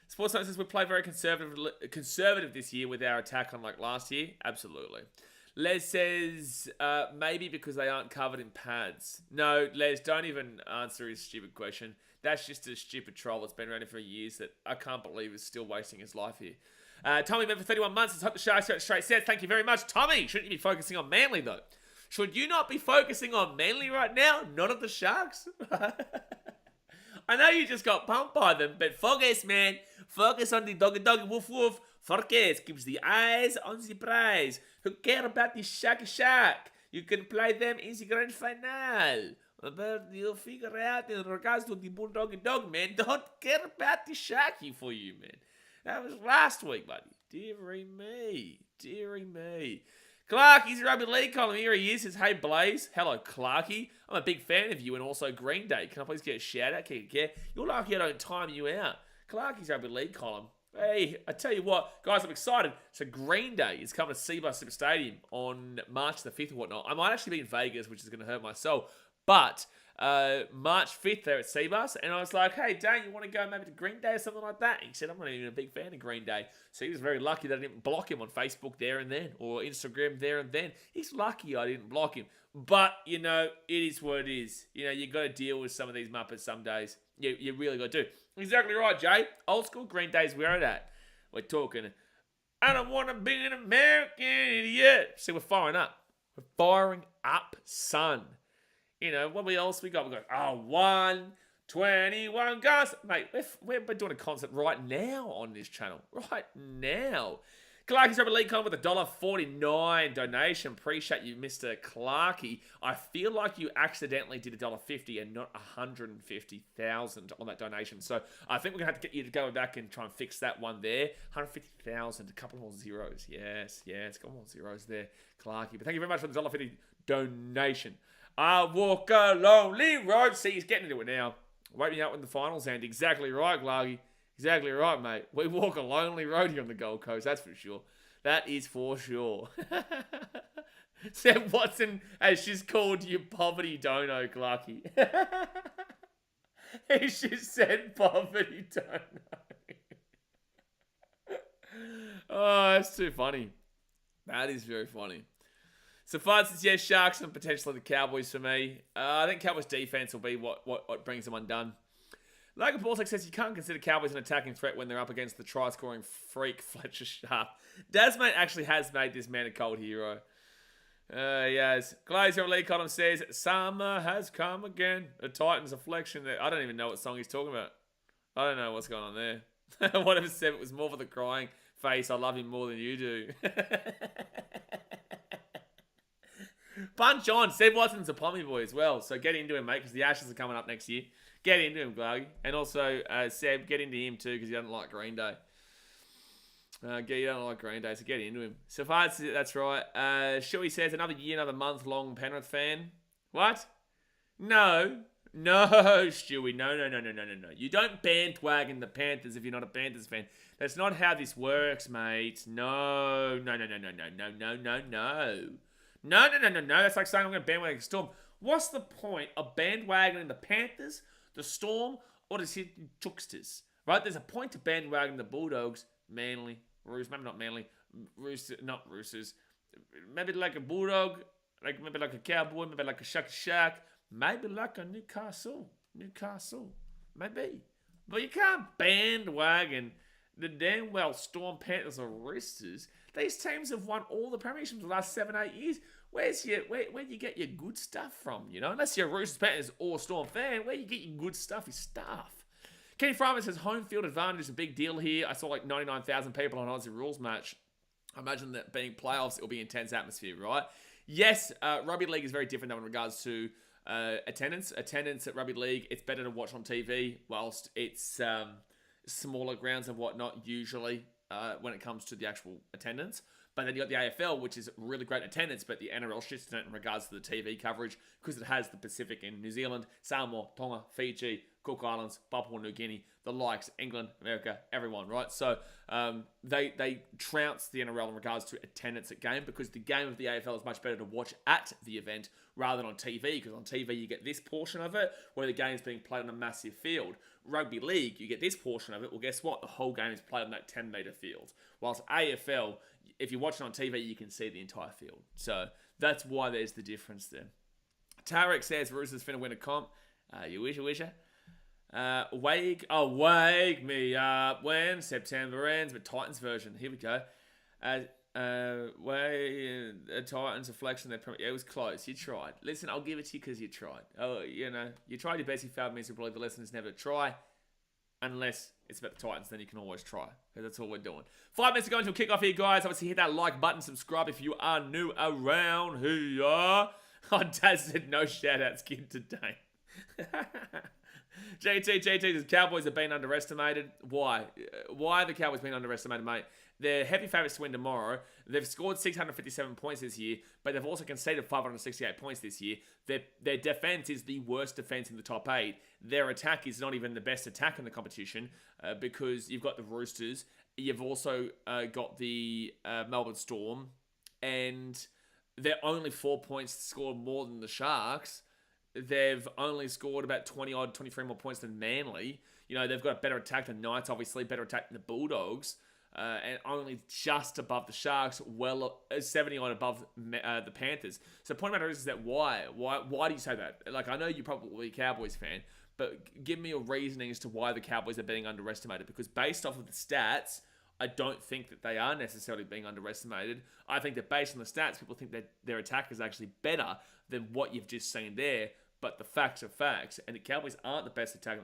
Sports Science says we play very conservative this year with our attack unlike last year. Absolutely. Les says, maybe because they aren't covered in pads. No, Les, don't even answer his stupid question. That's just a stupid troll that's been around here for years that I can't believe is still wasting his life here. Tommy been for 31 months. Let's hope the Sharks get straight sets. Thank you very much. Tommy, shouldn't you be focusing on Manly, though? Should you not be focusing on Manly right now? Not on the Sharks? I know you just got pumped by them, but focus, man. Focus on the doggy woof woof. Focus keeps the eyes on the prize. Who care about the shark? You can play them in the grand final. But you'll figure out in regards to the bulldoggy dog, man. Don't care about the sharky for you, man. That was last week, buddy. Deary me. Deary me. Clarky's rugby league column. Here he is. Says, hey, Blaze. Hello, Clarky. I'm a big fan of you and also Green Day. Can I please get a shout out? You're lucky I don't time you out. Clarky's rugby league column. Hey, I tell you what, guys, I'm excited. So Green Day is coming to Seabus Super Stadium on March the 5th or whatnot. I might actually be in Vegas, which is going to hurt my soul. But March 5th there at Seabus, and I was like, hey, Dan, you want to go maybe to Green Day or something like that? And he said, I'm not even a big fan of Green Day. So he was very lucky that I didn't block him on Facebook there and then, or Instagram there and then. He's lucky I didn't block him. But, you know, it is what it is. You know, you got to deal with some of these Muppets some days. You really got to do. Exactly right, Jay. Old school Green Day's where it at. We're talking, I don't want to be an American idiot. See, we're firing up. We're firing up, son. You know, what else we got? We got, 121 guys. Mate, we're doing a concert right now on this channel. Right now. Clarky's Rugby League column with $1.49 donation. Appreciate you, Mr. Clarky. I feel like you accidentally did $1.50 and not $150,000 on that donation. So I think we're going to have to get you to go back and try and fix that one there. $150,000, a couple more zeros. Yes, a couple more zeros there, Clarky. But thank you very much for the $1.50 donation. I walk a lonely road. See, he's getting into it now. Wait me out when the finals end. Exactly right, Clarky. Exactly right, mate. We walk a lonely road here on the Gold Coast, that's for sure. That is for sure. Sam Watson has just called you poverty dono, Clarky. He just said poverty dono. Oh, that's too funny. That is very funny. So far, since yes, Sharks and potentially the Cowboys for me. I think Cowboys defense will be what brings them undone. Logan Paulsek says you can't consider Cowboys an attacking threat when they're up against the try-scoring freak Fletcher Sharp. Dasmate actually has made this man a cold hero. Yes. Glazer Lee column says, summer has come again. The Titans afflection there. I don't even know what song he's talking about. I don't know what's going on there. Whatever said it was more for the crying face. I love him more than you do. Punch on. Seb Watson's a pommy boy as well. So get into him, mate, because the Ashes are coming up next year. Get into him, Gluggy. And also, Seb, get into him too, because he doesn't like Green Day. You don't like Green Day, so get into him. So far, that's right. Shuey says, another year, another month-long Penrith fan. What? No, Stewie. No. You don't bandwagon the Panthers if you're not a Panthers fan. That's not how this works, mate. No. That's like saying I'm going to bandwagon the Storm. What's the point of bandwagoning the Panthers, the Storm, or the Sydney Roosters? Right? There's a point to bandwagoning the Bulldogs, Manly, Roosters, maybe not Manly, not Roosters. Maybe like a Bulldog, maybe like a Cowboy, maybe like a Shark, maybe like a Newcastle, maybe. But you can't bandwagon the damn well Storm, Panthers, or Roosters. These teams have won all the premierships in the last 7-8 years. Where do you get your good stuff from, you know? Unless you're a Roosters, Panthers, or Storm fan, where you get your good stuff is stuff. Kenny Fryman says home field advantage is a big deal here. I saw like 99,000 people on Aussie Rules match. I imagine that being playoffs, it'll be intense atmosphere, right? Yes, rugby league is very different though in regards to attendance. Attendance at rugby league, it's better to watch on TV, whilst it's smaller grounds and whatnot usually when it comes to the actual attendance. But then you got the AFL, which is really great attendance, but the NRL shits in it in regards to the TV coverage because it has the Pacific in New Zealand, Samoa, Tonga, Fiji, Cook Islands, Papua New Guinea, the likes, England, America, everyone, right? So they trounce the NRL in regards to attendance at game, because the game of the AFL is much better to watch at the event rather than on TV, because on TV you get this portion of it where the game is being played on a massive field. Rugby league, you get this portion of it. Well, guess what? The whole game is played on that 10-metre field. Whilst AFL, if you watch it on TV, you can see the entire field. So that's why there's the difference there. Tarek says Roosters finna win a comp. You wish, wake me up when September ends. But Titans version, here we go. Titans reflection. It was close. You tried. Listen, I'll give it to you because you tried. Oh, you tried your best. You failed miserably. The lesson is never to try, unless it's about the Titans. Then you can always try, because that's all we're doing. 5 minutes to go until kickoff here, guys. Obviously, hit that like button, subscribe if you are new around here. Oh, Dad said no shout-outs, kid, today. JT says Cowboys have been underestimated. Why? Why are the Cowboys being underestimated, mate? They're heavy favourites to win tomorrow. They've scored 657 points this year, but they've also conceded 568 points this year. Their defence is the worst defence in the top 8. Their attack is not even the best attack in the competition, because you've got the Roosters. You've also got the Melbourne Storm, and they're only 4 points scored more than the Sharks. They've only scored about 23 more points than Manly. They've got a better attack than Knights, obviously, better attack than the Bulldogs, and only just above the Sharks, 70 on above the Panthers. So the point about it is that why do you say that? Like, I know you're probably a Cowboys fan, but give me a reasoning as to why the Cowboys are being underestimated, because based off of the stats, I don't think that they are necessarily being underestimated. I think that based on the stats, people think that their attack is actually better than what you've just seen there. But the facts are facts, and the Cowboys aren't the best attacking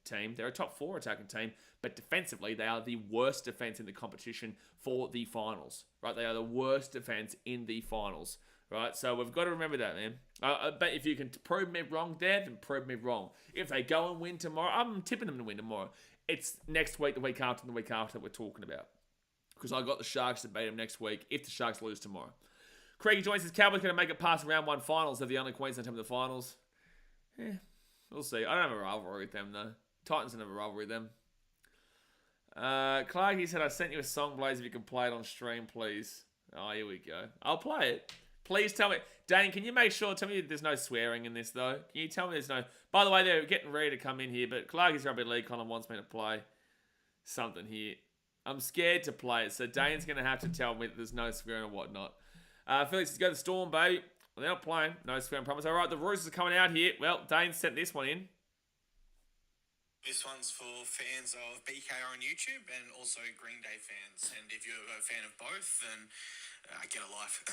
team. They're a top 4 attacking team, but defensively, they are the worst defense in the competition for the finals, right? They are the worst defense in the finals, right? So we've got to remember that, man. But if you can prove me wrong, Dad, then prove me wrong. If they go and win tomorrow, I'm tipping them to win tomorrow. It's next week, the week after, and the week after that we're talking about, because I got the Sharks to beat them next week if the Sharks lose tomorrow. Craigie joins says Cowboys going to make it past round 1 finals. They're the only Queensland team in the finals. Yeah, we'll see. I don't have a rivalry with them, though. Titans don't have a rivalry with them. Clarky said, I sent you a song, Blaze, if you can play it on stream, please. Oh, here we go. I'll play it. Please tell me. Dane, can you make sure, tell me there's no swearing in this, though? Can you tell me there's no... By the way, they're getting ready to come in here, but Clarky's Rugby League column wants me to play something here. I'm scared to play it, so Dane's going to have to tell me that there's no swearing or whatnot. Felix says, go to Storm, baby. Well, they're not playing. No swearing promise. All right, the Roosters are coming out here. Well, Dane sent this one in. This one's for fans of BKR on YouTube and also Green Day fans. And if you're a fan of both, then get a life.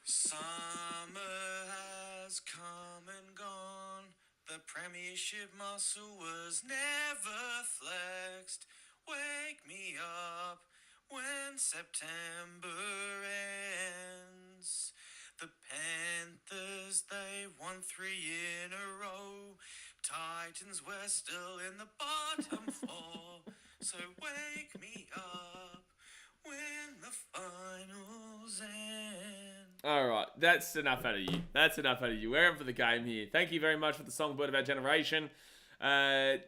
Summer has come and gone. The premiership muscle was never flexed. Wake me up when September ends. The Panthers, they won 3 in a row. Titans, we're still in the bottom 4. So wake me up when the finals end. All right, that's enough out of you. That's enough out of you. We're in for the game here. Thank you very much for the songbird of our generation. A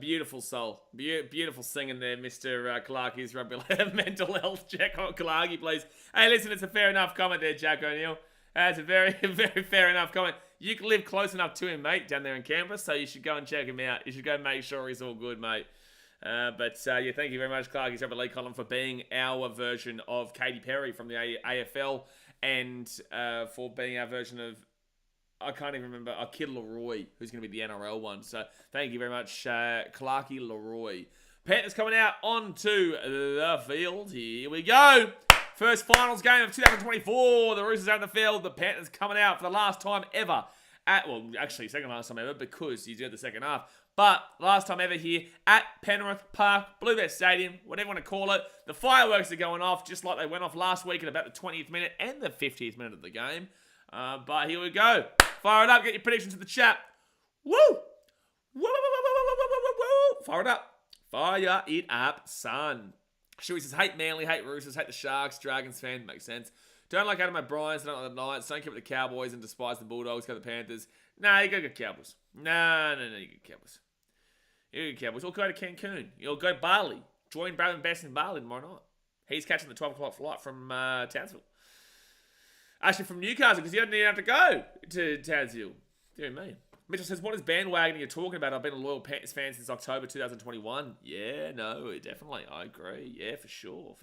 beautiful soul. Beautiful singing there, Mr. Clarkie's Rugby mental health check on Clarkie, please. Hey, listen, it's a fair enough comment there, Jack O'Neill. It's a very, very fair enough comment. You can live close enough to him, mate, down there in Canberra, so you should go and check him out. You should go make sure he's all good, mate. Yeah, thank you very much, Clarkie's Rugby League column, for being our version of Katy Perry from the AFL, and for being our version of, I can't even remember, Kid Leroy, who's going to be the NRL one. So thank you very much, Clarkie Leroy. Panthers coming out onto the field. Here we go. First finals game of 2024. The Roosters out in the field. The Panthers coming out for the last time ever. Actually, second last time ever, because you did the second half. But last time ever here at Penrith Park, Bluebet Stadium, whatever you want to call it. The fireworks are going off just like they went off last week at about the 20th minute and the 50th minute of the game. But here we go. Fire it up. Get your predictions in the chat. Woo! Woo! Woo! Woo! Woo! Fire it up. Fire it up, son. Shuey says, hate Manly, hate Roosters, hate the Sharks, Dragons fan. Makes sense. Don't like Adam O'Brien, don't like the Knights, don't keep it the Cowboys and despise the Bulldogs, go the Panthers. Nah, you go get Cowboys. No, you get Cowboys. You get Cowboys. Or go to Cancun. You'll go Bali. Join Braylon Best in Bali tomorrow night. He's catching the 12 o'clock flight from Townsville. Actually, from Newcastle, because he doesn't even have to go to Townsville. Dear me. Mitchell says, what is bandwagoning you're talking about? I've been a loyal Panthers fan since October 2021. Yeah, no, definitely. I agree. Yeah, for sure.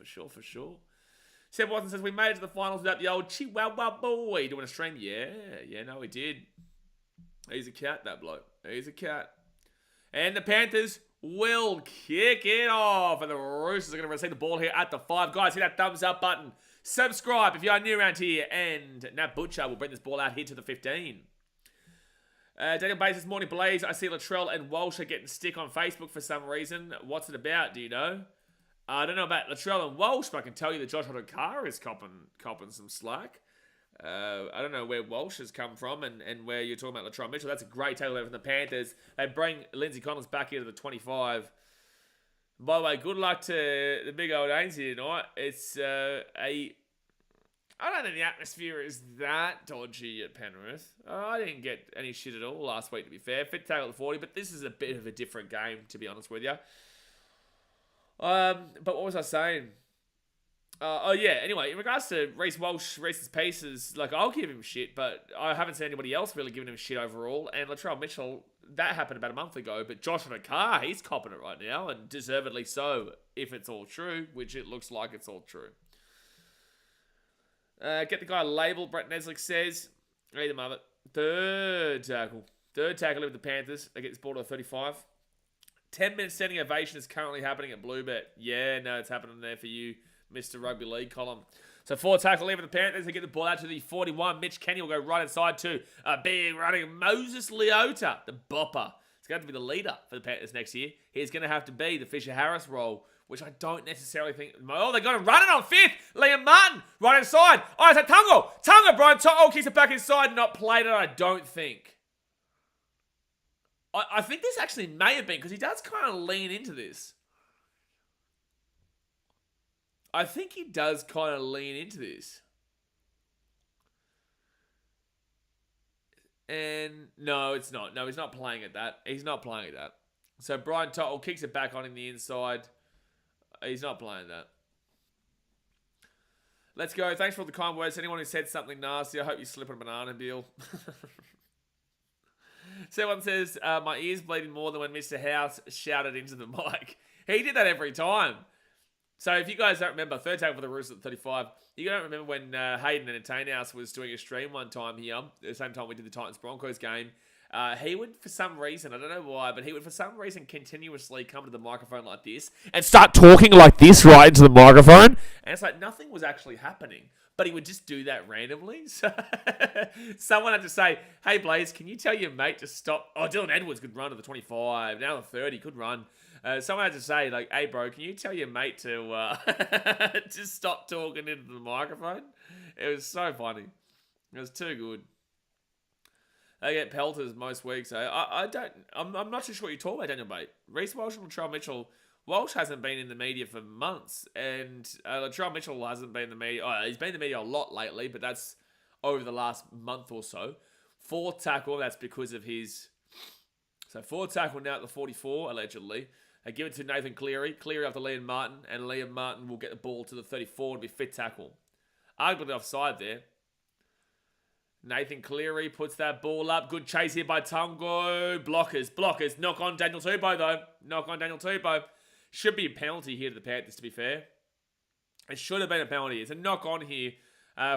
Seb Watson says, we made it to the finals without the old Chihuahua boy doing a stream. Yeah, no, he did. He's a cat, that bloke. He's a cat. And the Panthers will kick it off. And the Roosters are going to receive the ball here at the 5. Guys, hit that thumbs up button. Subscribe if you are new around here. And Nat Butcher will bring this ball out here to the 15. Daniel Bates says, morning Blaze. I see Latrell and Walsh are getting stick on Facebook for some reason. What's it about? Do you know? I don't know about Latrell and Walsh, but I can tell you that Josh Hodokar is copping some slack. I don't know where Walsh has come from and where you're talking about Latrell Mitchell. That's a great takeaway from the Panthers. They bring Lindsay Collins back here to the 25. By the way, good luck to the big old Ainsley tonight. It's I don't think the atmosphere is that dodgy at Penrith. I didn't get any shit at all last week, to be fair. Fit tackle at 40, but this is a bit of a different game, to be honest with you. But what was I saying? Anyway, in regards to Reece's pieces, like, I'll give him shit, but I haven't seen anybody else really giving him shit overall. And Latrell Mitchell, that happened about a month ago, but Josh Hodokar, he's copping it right now, and deservedly so, if it's all true, which it looks like it's all true. Get the guy labeled, Brett Neslick says. Read them of it. Third tackle with the Panthers. They get this ball to 35. 10-minute standing ovation is currently happening at Bluebet. Yeah, no, it's happening there for you, Mr. Rugby League column. So 4 tackle leave with the Panthers. They get the ball out to the 41. Mitch Kenny will go right inside to a big running Moses Leota, the bopper. It's going to be the leader for the Panthers next year. He's going to have to be the Fisher Harris role, which I don't necessarily think... Oh, they're going to run it on 5th. Liam Martin, right inside. Oh, it's a Tungo, Brian Toto kicks it back inside. Not played it, I don't think. I think this actually may have been, because he does kind of lean into this. I think he does kind of lean into this. And no, it's not. No, he's not playing at that. So Brian Toto kicks it back on in the inside. He's not playing that. Let's go. Thanks for all the kind words. Anyone who said something nasty, I hope you slip on a banana deal. Someone says, my ears bleeding more than when Mr. House shouted into the mic. He did that every time. So if you guys don't remember, third tackle for the Roosters at 35. You don't remember when Hayden and House was doing a stream one time here, at the same time we did the Titans-Broncos game. He would, for some reason, I don't know why, but he would, for some reason, continuously come to the microphone like this and start talking like this right into the microphone. And it's like nothing was actually happening, but he would just do that randomly. So someone had to say, hey, Blaze, can you tell your mate to stop? Oh, Dylan Edwards could run to the 25. Now the 30 could run. Someone had to say, like, hey, bro, can you tell your mate to just stop talking into the microphone? It was so funny. It was too good. They get pelters most weeks. So I'm not too sure what you're talking about, Daniel Bate. Reece Walsh and Latrell Mitchell. Walsh hasn't been in the media for months, and Latrell Mitchell hasn't been in the media. Oh, he's been in the media a lot lately, but that's over the last month or so. 4th tackle, that's because of his... So 4th tackle now at the 44, allegedly. They give it to Nathan Cleary. Cleary after Liam Martin, and Liam Martin will get the ball to the 34 to be 5th tackle. Arguably offside there. Nathan Cleary puts that ball up. Good chase here by Tungo. Blockers. Knock on Daniel Tupou, though. Should be a penalty here to the Panthers, to be fair. It should have been a penalty. It's a knock on here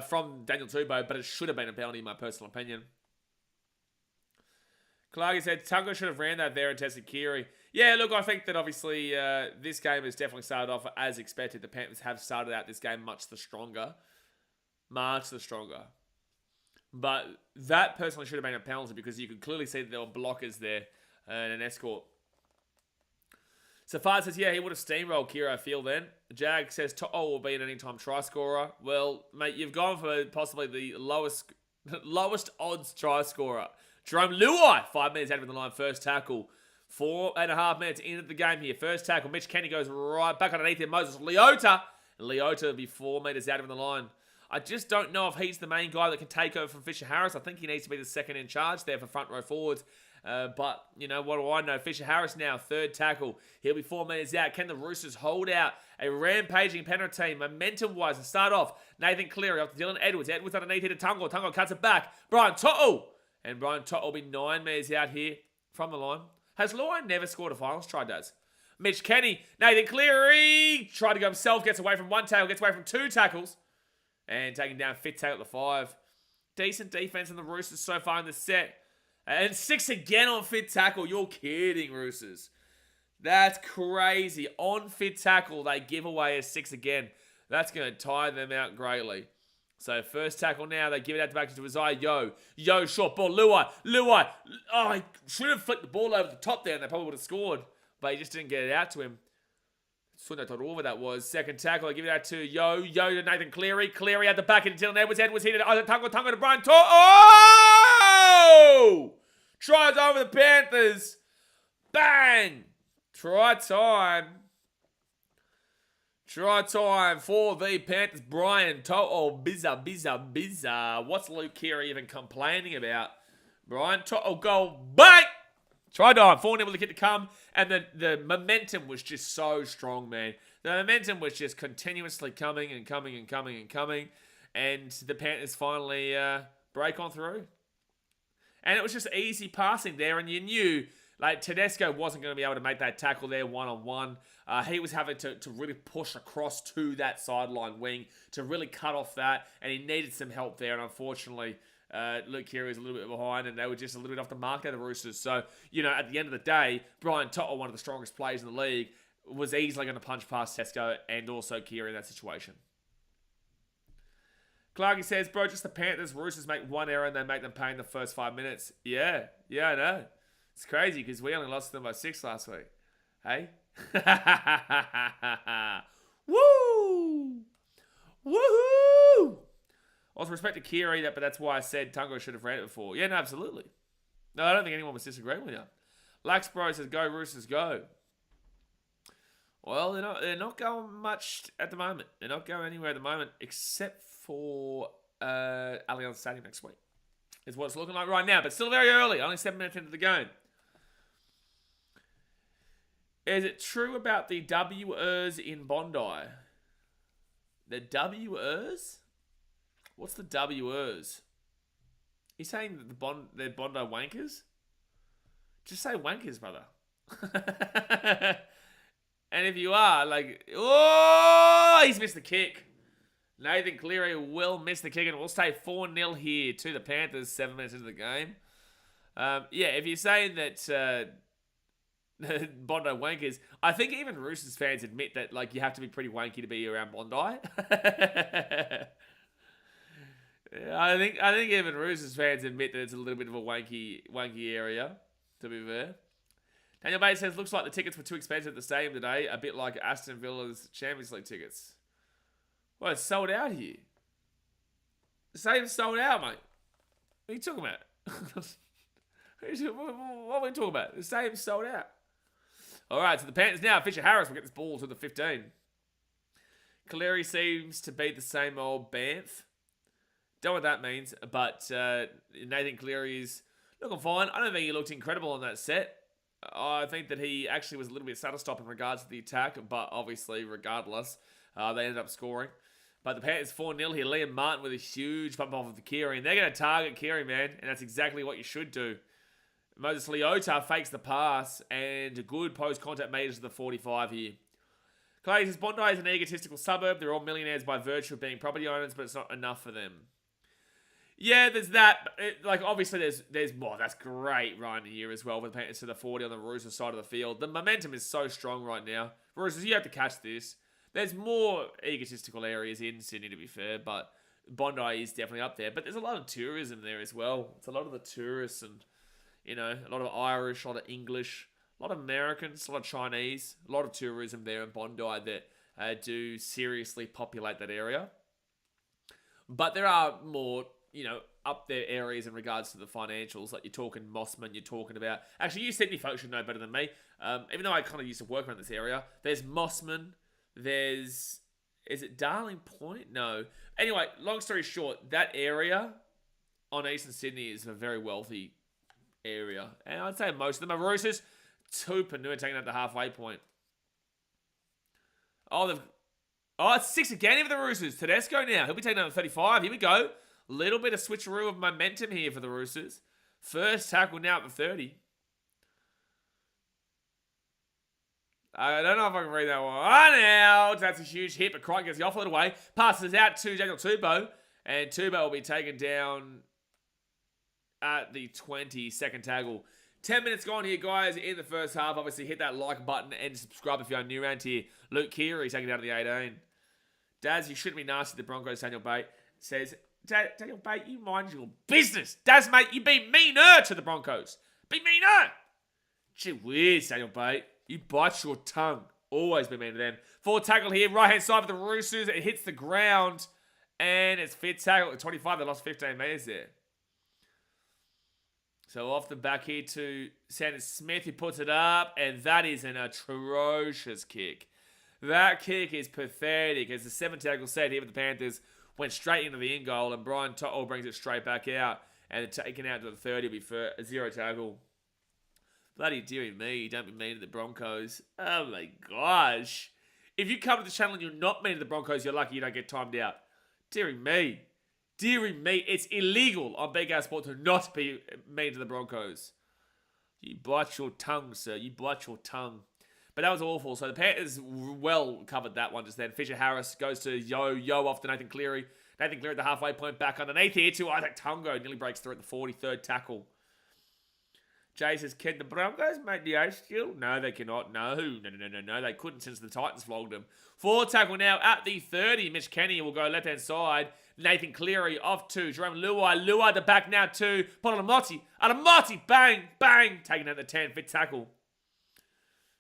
from Daniel Tupou, but it should have been a penalty in my personal opinion. Clarky said, Tungo should have ran that there and tested Keary. Yeah, look, I think that obviously this game has definitely started off as expected. The Panthers have started out this game much the stronger. But that personally should have been a penalty because you could clearly see that there were blockers there and an escort. Safard says, yeah, he would have steamrolled Kira, I feel then. Jag says, To'o will be an anytime try scorer. Well, mate, you've gone for possibly the lowest odds try scorer. Jerome Luai, 5 minutes out of the line, first tackle. 4.5 minutes into the game here. First tackle, Mitch Kenny goes right back underneath him. Moses Leota. Leota will be 4 meters out of the line. I just don't know if he's the main guy that can take over from Fisher Harris. I think he needs to be the second in charge there for front row forwards. But, you know, what do I know? Fisher Harris now, third tackle. He'll be 4 minutes out. Can the Roosters hold out a rampaging Penrith team? Momentum-wise, to start off, Nathan Cleary off to Dylan Edwards. Edwards underneath here to Tungo. Tungo cuts it back. Brian To'o. And Brian To'o will be 9 minutes out here from the line. Has Lyon never scored a finals try, does? Mitch Kenny, Nathan Cleary, tried to go himself, gets away from one tackle, gets away from 2 tackles, and taking down fifth tackle at the 5. Decent defense in the Roosters so far in the set. And 6 again on fifth tackle. You're kidding, Roosters. That's crazy. On fifth tackle, they give away a 6 again. That's going to tire them out greatly. So first tackle now, they give it out back to Isaiah. Yo, short ball, Luai. Oh, he should have flicked the ball over the top there and they probably would have scored. But he just didn't get it out to him. Suno Todorova that was. Second tackle, I give it out to Yo to Nathan Cleary. Cleary at the back into Dylan Edwards. Edwards hit it. Tungo to Brian Oh! Tries over the Panthers. Bang! Try time. Try time for the Panthers. Brian To'o. Bizza. What's Luke Keary even complaining about? Brian To'o goal. Bang! Try time. 4-0 with the kick to come. And the momentum was just so strong, man. The momentum was just continuously coming. And the Panthers finally break on through. And it was just easy passing there. And you knew, like, Tedesco wasn't going to be able to make that tackle there one-on-one. He was having to really push across to that sideline wing to really cut off that. And he needed some help there. And unfortunately, Luke Keary was a little bit behind. And they were just a little bit off the mark there, the Roosters. So, you know, at the end of the day, Brian To'o, one of the strongest players in the league, was easily going to punch past Tedesco and also Keary in that situation. Clarky says, bro, just the Panthers. Roosters make one error and they make them pay in the first 5 minutes. Yeah, I know. It's crazy because we only lost them by 6 last week. Hey? Woo! Woohoo! Also, respect to Keary, but that's why I said Tungo should have ran it before. Yeah, no, absolutely. No, I don't think anyone was disagreeing with you. Lax Bro says, go Roosters, go. Well, they're not going much at the moment. They're not going anywhere at the moment except for Allianz Stadium next week. Is what it's looking like right now, but still very early. Only 7 minutes into the game. Is it true about the W-ers in Bondi? The W-ers? What's the W-ers? You saying that they're Bondi wankers? Just say wankers, brother. And if you are, like, oh, he's missed the kick. Nathan Cleary will miss the kick and we'll stay 4-0 here to the Panthers 7 minutes into the game. Yeah, if you're saying that Bondi wankers, I think even Roosters fans admit that, like, you have to be pretty wanky to be around Bondi. I think even Roosters fans admit that it's a little bit of a wanky area, to be fair. Daniel Bates says, looks like the tickets were too expensive at the stadium today, a bit like Aston Villa's Champions League tickets. Well, it's sold out here. The stadium's sold out, mate. What are you talking about? What are we talking about? The stadium's sold out. All right, so the Panthers now. Fisher Harris will get this ball to the 15. Cleary seems to be the same old Banff. Don't know what that means, but Nathan Cleary is looking fine. I don't think he looked incredible on that set. I think that he actually was a little bit saddle-stop in regards to the attack, but obviously, regardless, they ended up scoring. But the Panthers 4-0 here. Liam Martin with a huge bump off of the Keary, and they're going to target Keary, man, and that's exactly what you should do. Moses Leota fakes the pass, and a good post-contact meters to the 45 here. Clay says, Bondi is an egotistical suburb. They're all millionaires by virtue of being property owners, but it's not enough for them. Yeah, there's that. Obviously, there's more. That's great right here as well with the Panthers to the 40 on the Roosters side of the field. The momentum is so strong right now. Roosters, you have to catch this. There's more egotistical areas in Sydney, to be fair, but Bondi is definitely up there. But there's a lot of tourism there as well. It's a lot of the tourists and, a lot of Irish, a lot of English, a lot of Americans, a lot of Chinese, a lot of tourism there in Bondi that do seriously populate that area. But there are more, up there areas in regards to the financials. Like you're talking Mossman, you're talking about... Actually, you Sydney folks should know better than me. Even though I kind of used to work around this area. There's Mossman. There's Is it Darling Point? No. Anyway, long story short, that area on Eastern Sydney is a very wealthy area. And I'd say most of them are Roosters. Tupanua taking out the halfway point. Oh, it's 6 again for the Roosters. Tedesco now. He'll be taking out 35. Here we go. Little bit of switcheroo of momentum here for the Roosters. First tackle now at the 30. I don't know if I can read that one out. That's a huge hit, but Crichton gets the offload away. Passes out to Daniel Tupou. And Tupou will be taken down at the 20. Second tackle. 10 minutes gone here, guys, in the first half. Obviously, hit that like button and subscribe if you're new around here. Luke Keary taking it out of the 18. Daz, you shouldn't be nasty to the Broncos. Daniel Bate says, Daniel Bate, you mind your business. Daz, mate, you be meaner to the Broncos. Be meaner. Gee whiz, Daniel Bate. You bite your tongue. Always be mean to them. Forward tackle here, right-hand side for the Roosters. It hits the ground, and it's fifth tackle at 25. They lost 15 metres there. So off the back here to Sanders Smith. He puts it up, and that is an atrocious kick. That kick is pathetic. As the 7 tackle set here with the Panthers went straight into the in goal, and Brian To'o brings it straight back out, and taken out to the 30 will be for a 0 tackle. Bloody dearie me, don't be mean to the Broncos. Oh my gosh. If you come to the channel and you're not mean to the Broncos, you're lucky you don't get timed out. Dearie me. Dearie me, it's illegal on BKR Sport to not be mean to the Broncos. You bite your tongue, sir. You bite your tongue. But that was awful. So the Panthers well covered that one just then. Fisher Harris goes to Yo off to Nathan Cleary. Nathan Cleary at the halfway point back underneath here to Isaac Tungo. Nearly breaks through at the 43rd tackle. Jay says, can the Broncos make the 8 still? No, they cannot. No. They couldn't since the Titans flogged them. Forward tackle now at the 30. Mitch Kenny will go left-hand side. Nathan Cleary off to Jerome Luai. Luai the back now to Ponalamotti. Alamotti, bang, bang. Taking out the 10. Fifth tackle.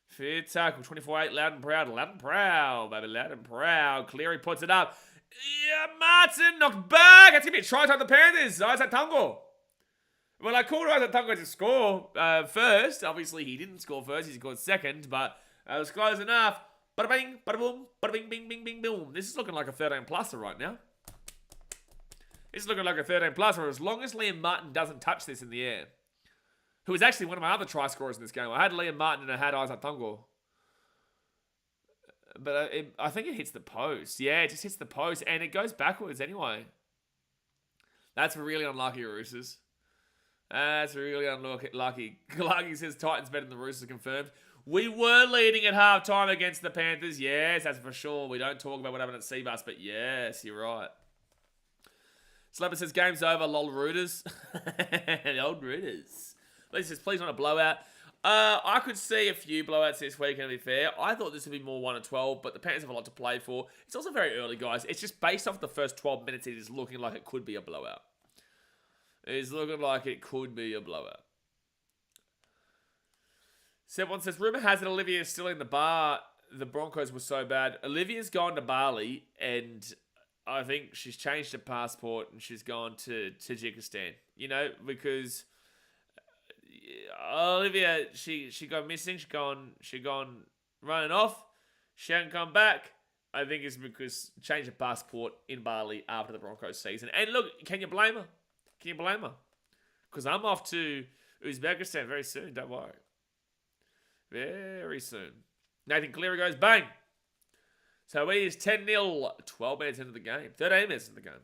Fifth tackle. 24-8. Loud and proud. Loud and proud, baby. Loud and proud. Cleary puts it up. Yeah, Martin knocked back. That's going to be a try time the Panthers. Isaac Tungo. Well, I called Isaac Tungo to score first. Obviously, he didn't score first. He scored second, but it was close enough. Bada bing, bada boom, bada bing, bing, bing, bing, boom. This is looking like a 13-pluser right now. It's looking like a 13-pluser as long as Liam Martin doesn't touch this in the air. Who was actually one of my other try scorers in this game. I had Liam Martin and I had Isaac Tungo. But I think it hits the post. Yeah, it just hits the post and it goes backwards anyway. That's really unlucky, Roosters. That's really unlucky. Clarky says Titans better than the Roosters confirmed. We were leading at halftime against the Panthers. Yes, that's for sure. We don't talk about what happened at Seabus, but yes, you're right. Slapper says game's over. Lol Rooters. The old Rooters. Lisa says please not a blowout. I could see a few blowouts this week, and to be fair, I thought this would be more 1-12, but the Panthers have a lot to play for. It's also very early, guys. It's just based off the first 12 minutes, it is looking like it could be a blowout. It's looking like it could be a blowout. Someone says, rumour has it Olivia is still in the bar. The Broncos were so bad. Olivia's gone to Bali, and I think she's changed her passport, and she's gone to Tajikistan. You know, because Olivia, she got missing. She gone running off. She hasn't come back. I think it's because she changed her passport in Bali after the Broncos season. And look, can you blame her? Can you blame her? Because I'm off to Uzbekistan very soon. Don't worry. Very soon. Nathan Cleary goes bang. So it is 10-0. 12 minutes into the game. 13 minutes into the game.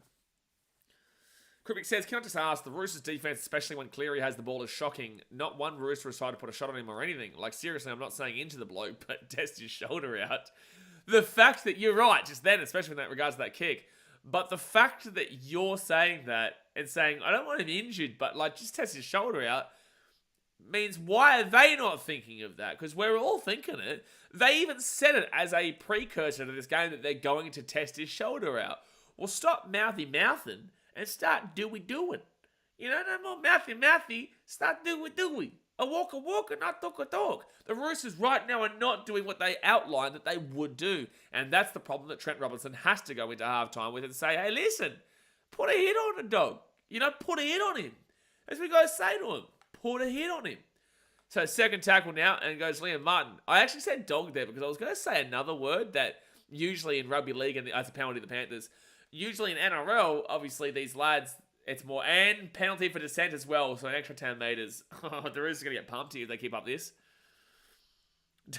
Kripik says, can I just ask, the Roosters defense, especially when Cleary has the ball, is shocking. Not one Rooster has tried to put a shot on him or anything. Like, seriously, I'm not saying into the bloke, but test his shoulder out. The fact that you're right, just then, especially in that regards to that kick, but the fact that you're saying that and saying, I don't want him injured, but like just test his shoulder out, means why are they not thinking of that? Because we're all thinking it. They even said it as a precursor to this game that they're going to test his shoulder out. Well, stop mouthing and start doing. You know, no more mouthy, start doing. A walk, and not talk. The Roosters right now are not doing what they outlined that they would do. And that's the problem that Trent Robinson has to go into halftime with and say, hey, listen, put a hit on the dog. You know, put a hit on him. As we guys say to him, put a hit on him. So second tackle now, and goes Liam Martin. I actually said dog there because I was going to say another word that usually in rugby league, and as a penalty to the Panthers. Usually in NRL, obviously these lads, it's more, and penalty for descent as well, so an extra 10 metres. The Roosters are going to get pumped here if they keep up this.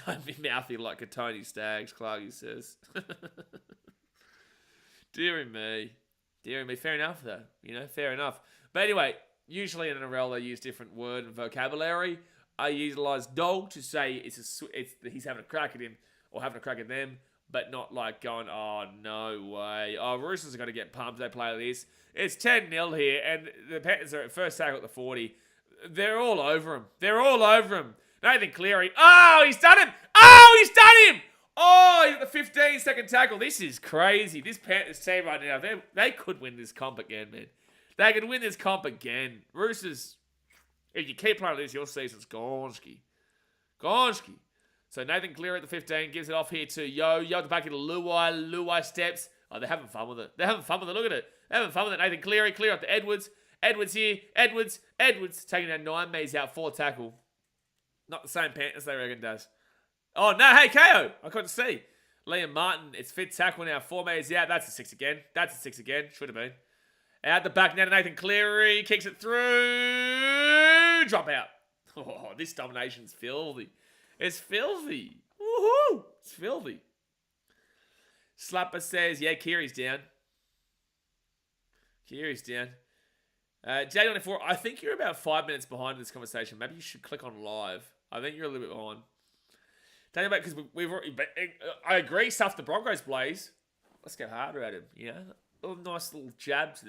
Don't be mouthy like a Tony Staggs, Clarky says. Deary me. Fair enough, though. Fair enough. But anyway, usually in NRL they use different word and vocabulary. I utilise dog to say he's having a crack at him or having a crack at them, but not like going, oh, no way. Oh, Roosters are going to get pumped if they play this. It's 10-0 here, and the Panthers are at first tackle at the 40. They're all over him. Nathan Cleary. Oh, he's done him. Oh, he's at the 15-second tackle. This is crazy. This Panthers team right now, they could win this comp again, man. They could win this comp again. Roosters, if you keep playing this, your season's gonski. So Nathan Cleary at the 15 gives it off here to Yo at the back of the Luai. Luai steps. Oh, they're having fun with it. Look at it. They're having fun with it. Nathan Cleary up to Edwards. Edwards here. Edwards taking down 9 metres out, 4 tackle. Not the same Panthers they reckon does. Oh, no, hey, KO. I couldn't see. Liam Martin, it's 5th tackle now, 4 metres out. That's a 6 again. Should have been. Out the back now to Nathan Cleary. Kicks it through. Drop out. Oh, this domination's filthy. It's filthy. Woohoo. It's filthy. Slapper says, yeah, Kiri's down. J94, I think you're about 5 minutes behind this conversation. Maybe you should click on live. I think you're a little bit behind. Tell you about, because we've already, I agree, stuff the Broncos Blaze. Let's go harder at him, A nice little jabs,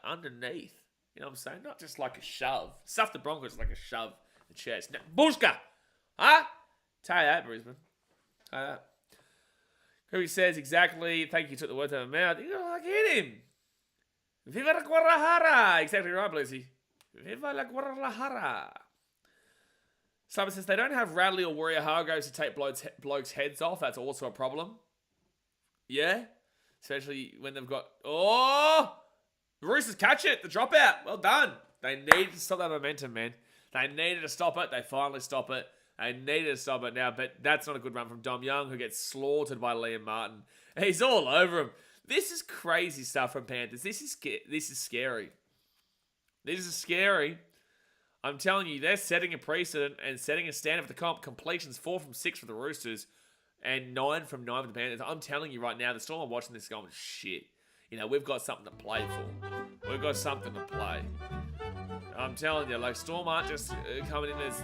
underneath. You know what I'm saying? Not just like a shove. Stuff the Broncos like a shove in the chest. Now, Bushka! Huh? Tell you that, Brisbane. Who he says exactly, thank you, took the words out of my mouth. Hit him. Viva la Guadalajara! Exactly right, Blizzy. Viva la Guadalajara. Simon says they don't have Radley or Warrior Hargreaves to take blokes' heads off. That's also a problem. Yeah? Especially when they've got... Oh! The Roosters catch it. The dropout. Well done. They needed to stop that momentum, man. They needed to stop it. They finally stop it. They needed to stop it now, but that's not a good run from Dom Young, who gets slaughtered by Liam Martin. He's all over him. This is crazy stuff from Panthers. This is scary. This is scary. I'm telling you, they're setting a precedent and setting a standard for the comp. Completions 4 from 6 for the Roosters and 9 from 9 for the Panthers. I'm telling you right now, the Storm are watching this going, shit. We've got something to play for. We've got something to play. I'm telling you, like, Storm aren't just coming in as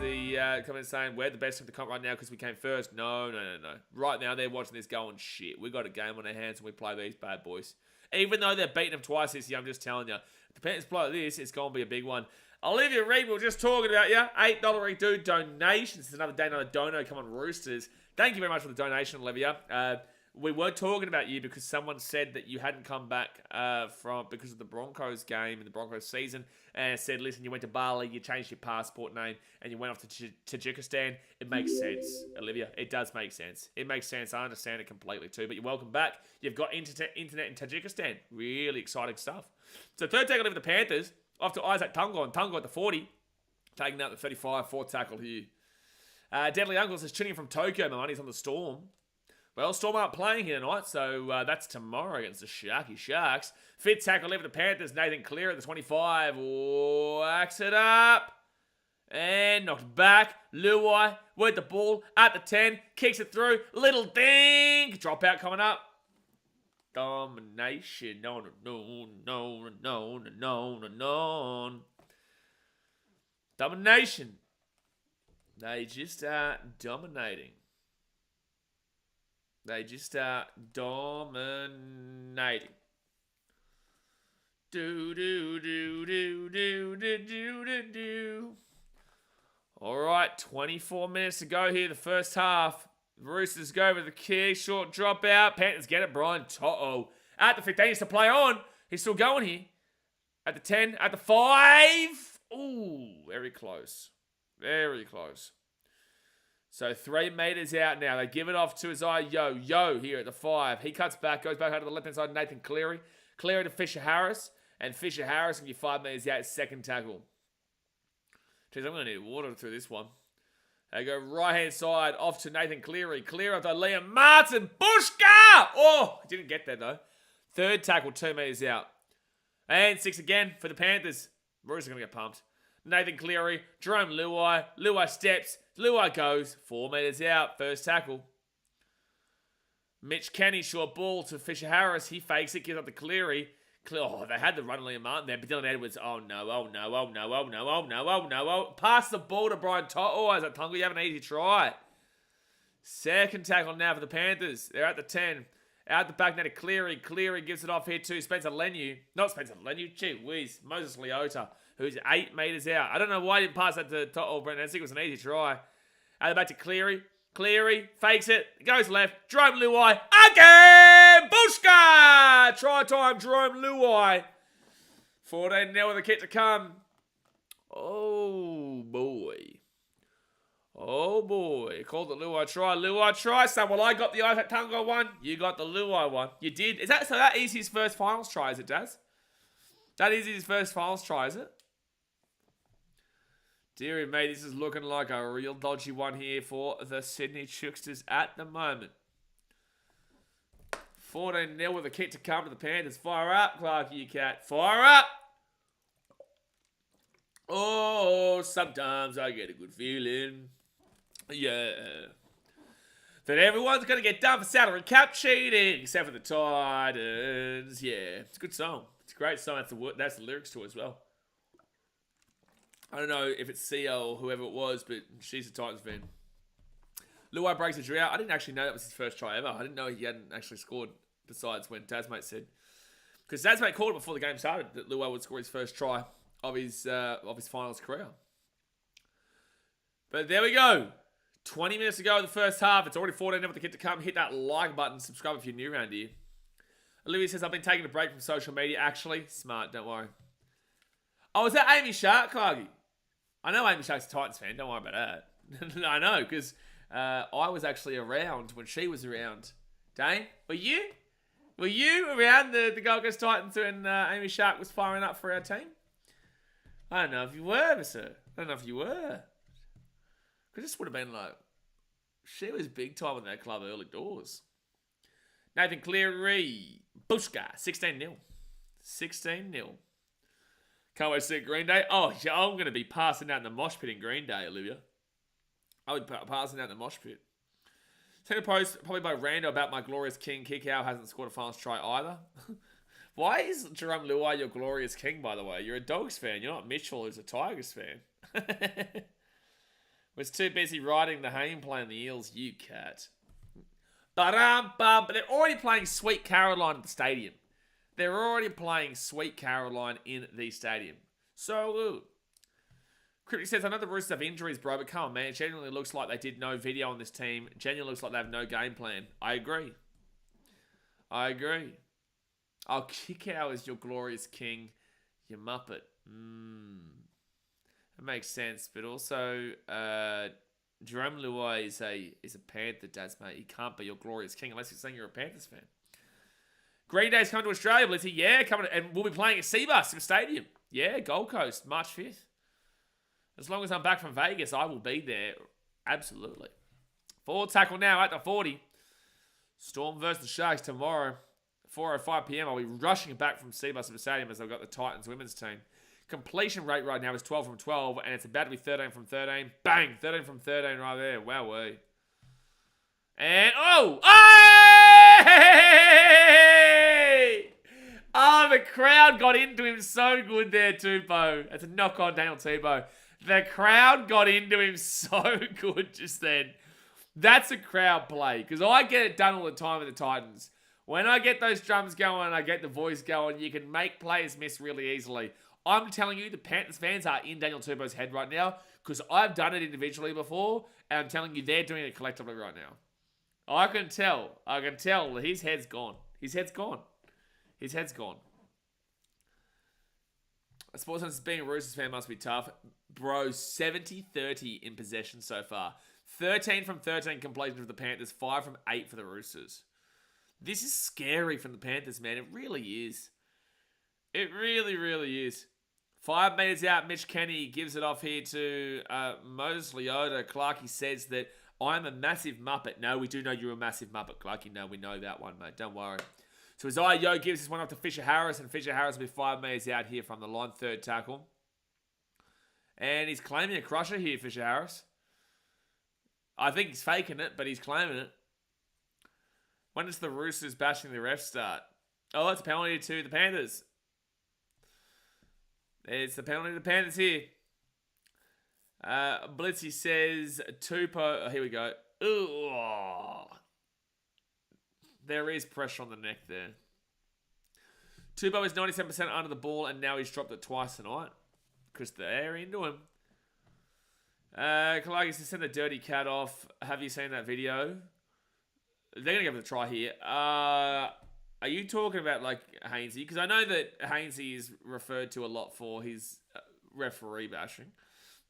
coming in saying we're the best of the comp right now because we came first. No. Right now, they're watching this going, shit, we got a game on our hands and we play these bad boys. Even though they're beating them twice this year, I'm just telling you, if the Panthers play like this, it's going to be a big one. Olivia Reed, we were just talking about you. $8 do donations. It's another day, another dono. Come on, Roosters. Thank you very much for the donation, Olivia. We were talking about you because someone said that you hadn't come back because of the Broncos game and the Broncos season, and said, listen, you went to Bali, you changed your passport name, and you went off to Tajikistan. It makes sense, Olivia. It does make sense. It makes sense. I understand it completely too, but you're welcome back. You've got internet in Tajikistan. Really exciting stuff. So third tackle over the Panthers, off to Isaac Tungo, and Tungo at the 40, taking out the 35, fourth tackle here. Deadly Uncles is tuning in from Tokyo. My money's on the Storm. Well, Storm aren't playing here tonight, so that's tomorrow against the Sharks. Fifth tackle over the Panthers. Nathan Clear at the 25. Whacks it up. And knocked back. Luai with the ball at the 10. Kicks it through. Little dink. Dropout coming up. Domination. No. Domination. They just are dominating. They just are dominating. Do. All right, 24 minutes to go here, the first half. Roosters go with the kick, short dropout. Panthers get it, Brian Toto. At the 15, he's to play on. He's still going here. At the 10, at the 5. Ooh, very close. Very close. So 3 meters out now. They give it off to his eye. Yo here at the 5. He cuts back, goes back out to the left-hand side. Nathan Cleary. Cleary to Fisher Harris. And Fisher Harris can get 5 meters out. Second tackle. Jeez, I'm going to need water through this one. They go right-hand side off to Nathan Cleary. Clear up to Liam Martin. Bushka! Oh, didn't get there though. Third tackle, 2 metres out. And 6 again for the Panthers. Roosters are going to get pumped. Nathan Cleary, Jerome Luai. Luai steps. Luai goes 4 metres out. First tackle. Mitch Kenny, short ball to Fisher Harris. He fakes it, gives up to Cleary. Oh, they had the run Liam Martin there, but Dylan Edwards, oh no. Pass the ball to Brian Toto. As a Tonga, you have an easy try. Second tackle now for the Panthers. They're at the 10. Out the back now to Cleary. Cleary gives it off here to Spencer Leniu. Not Spencer Leniu, gee whiz. Moses Leota, who's 8 metres out. I don't know why he didn't pass that to Toto. Brendan, I think it was an easy try. Out the back to Cleary. Cleary fakes it, goes left. Jerome Luai again! Bushka! Try time, Jerome Luai. 14 now with a kick to come. Oh boy. Oh boy. Called the Luai try. Luai try. So, well, I got the Isaac Tungo one. You got the Luai one. You did. Is that so? That is his first finals try, is it, Daz? That is his first finals try, is it? Deary me, this is looking like a real dodgy one here for the Sydney Roosters at the moment. 14-0 with a kick to come to the Panthers. Fire up, Clark, you cat. Fire up! Oh, sometimes I get a good feeling. Yeah. That everyone's going to get done for salary cap cheating, except for the Titans. Yeah, it's a good song. It's a great song. That's the lyrics to it as well. I don't know if it's Sia or whoever it was, but she's a Titans fan. Luai breaks a drought. I didn't actually know that was his first try ever. I didn't know he hadn't actually scored besides when Tasmate said. Because Tasmate called it before the game started that Luai would score his first try of his finals career. But there we go. 20 minutes to go in the first half. It's already 14 with the kid to come. Hit that like button. Subscribe if you're new around here. Olivia says, I've been taking a break from social media. Actually, smart. Don't worry. Oh, is that Amy Shark, Clarky? I know Amy Shark's a Titans fan. Don't worry about that. I know, because I was actually around when she was around. Dane, were you? Were you around the Gold Coast Titans when Amy Shark was firing up for our team? I don't know if you were, sir. I don't know if you were. Because this would have been like, she was big time in that club early doors. Nathan Cleary, Bushka, 16-0. 16-0. Can't wait to see Green Day. Oh, yeah, I'm going to be passing out in the mosh pit in Green Day, Olivia. I'll be passing out in the mosh pit. Send a post probably by Rando about my glorious king. Kickoff hasn't scored a finals try either. Why is Jerome Luai your glorious king, by the way? You're a Dogs fan. You're not Mitchell, who's a Tigers fan. Was too busy riding the Hain playing the Eels, you cat. But they're already playing Sweet Caroline at the stadium. They're already playing Sweet Caroline in the stadium. So, Cryptic says, I know the Roosters have injuries, bro, but come on, man. It genuinely looks like they did no video on this team. It genuinely looks like they have no game plan. I agree. I'll kick out as your glorious king, you muppet. That makes sense. But also, Jerome Luai is a Panther, Daz, mate. He can't be your glorious king unless you're saying you're a Panthers fan. Green Day's coming to Australia, Blitzy. Yeah, coming, and we'll be playing at Seabus in the stadium. Yeah, Gold Coast, March 5th. As long as I'm back from Vegas, I will be there. Absolutely. Forward tackle now at the 40. Storm versus the Sharks tomorrow. 4:05 p.m. I'll be rushing back from Seabus to the stadium as I've got the Titans women's team. Completion rate right now is 12 from 12, and it's about to be 13 from 13. Bang! 13 from 13 right there. Wowee. And, oh, the crowd got into him so good there too, Bo. That's a knock on Daniel Tebow. The crowd got into him so good just then. That's a crowd play, because I get it done all the time with the Titans. When I get those drums going and I get the voice going, you can make players miss really easily. I'm telling you, the Panthers fans are in Daniel Tebow's head right now, because I've done it individually before, and I'm telling you, they're doing it collectively right now. I can tell that his head's gone. His head's gone. I suppose since being a Roosters fan must be tough. Bro, 70-30 in possession so far. 13 from 13 completion for the Panthers, 5 from 8 for the Roosters. This is scary from the Panthers, man. It really is. It really, really is. 5 metres out, Mitch Kenny gives it off here to Moses Leota. Clarkey says that I'm a massive Muppet. No, we do know you're a massive Muppet, Clarkey. No, we know that one, mate. Don't worry. So Isaiah Yo gives this one up to Fisher Harris, and Fisher Harris will be 5 metres out here from the line, third tackle. And he's claiming a crusher here, Fisher Harris. I think he's faking it, but he's claiming it. When does the Roosters bashing the ref start? Oh, it's a penalty to the Panthers. It's the penalty to the Panthers here. Blitzy says, Tupou. Oh, here we go. Ooh. There is pressure on the neck there. Tupou is 97% under the ball, and now he's dropped it twice tonight. Because they're into him. Kalagi says, send the dirty cat off. Have you seen that video? They're going to give it a try here. Are you talking about, like, Hainsey? Because I know that Hainsey is referred to a lot for his referee bashing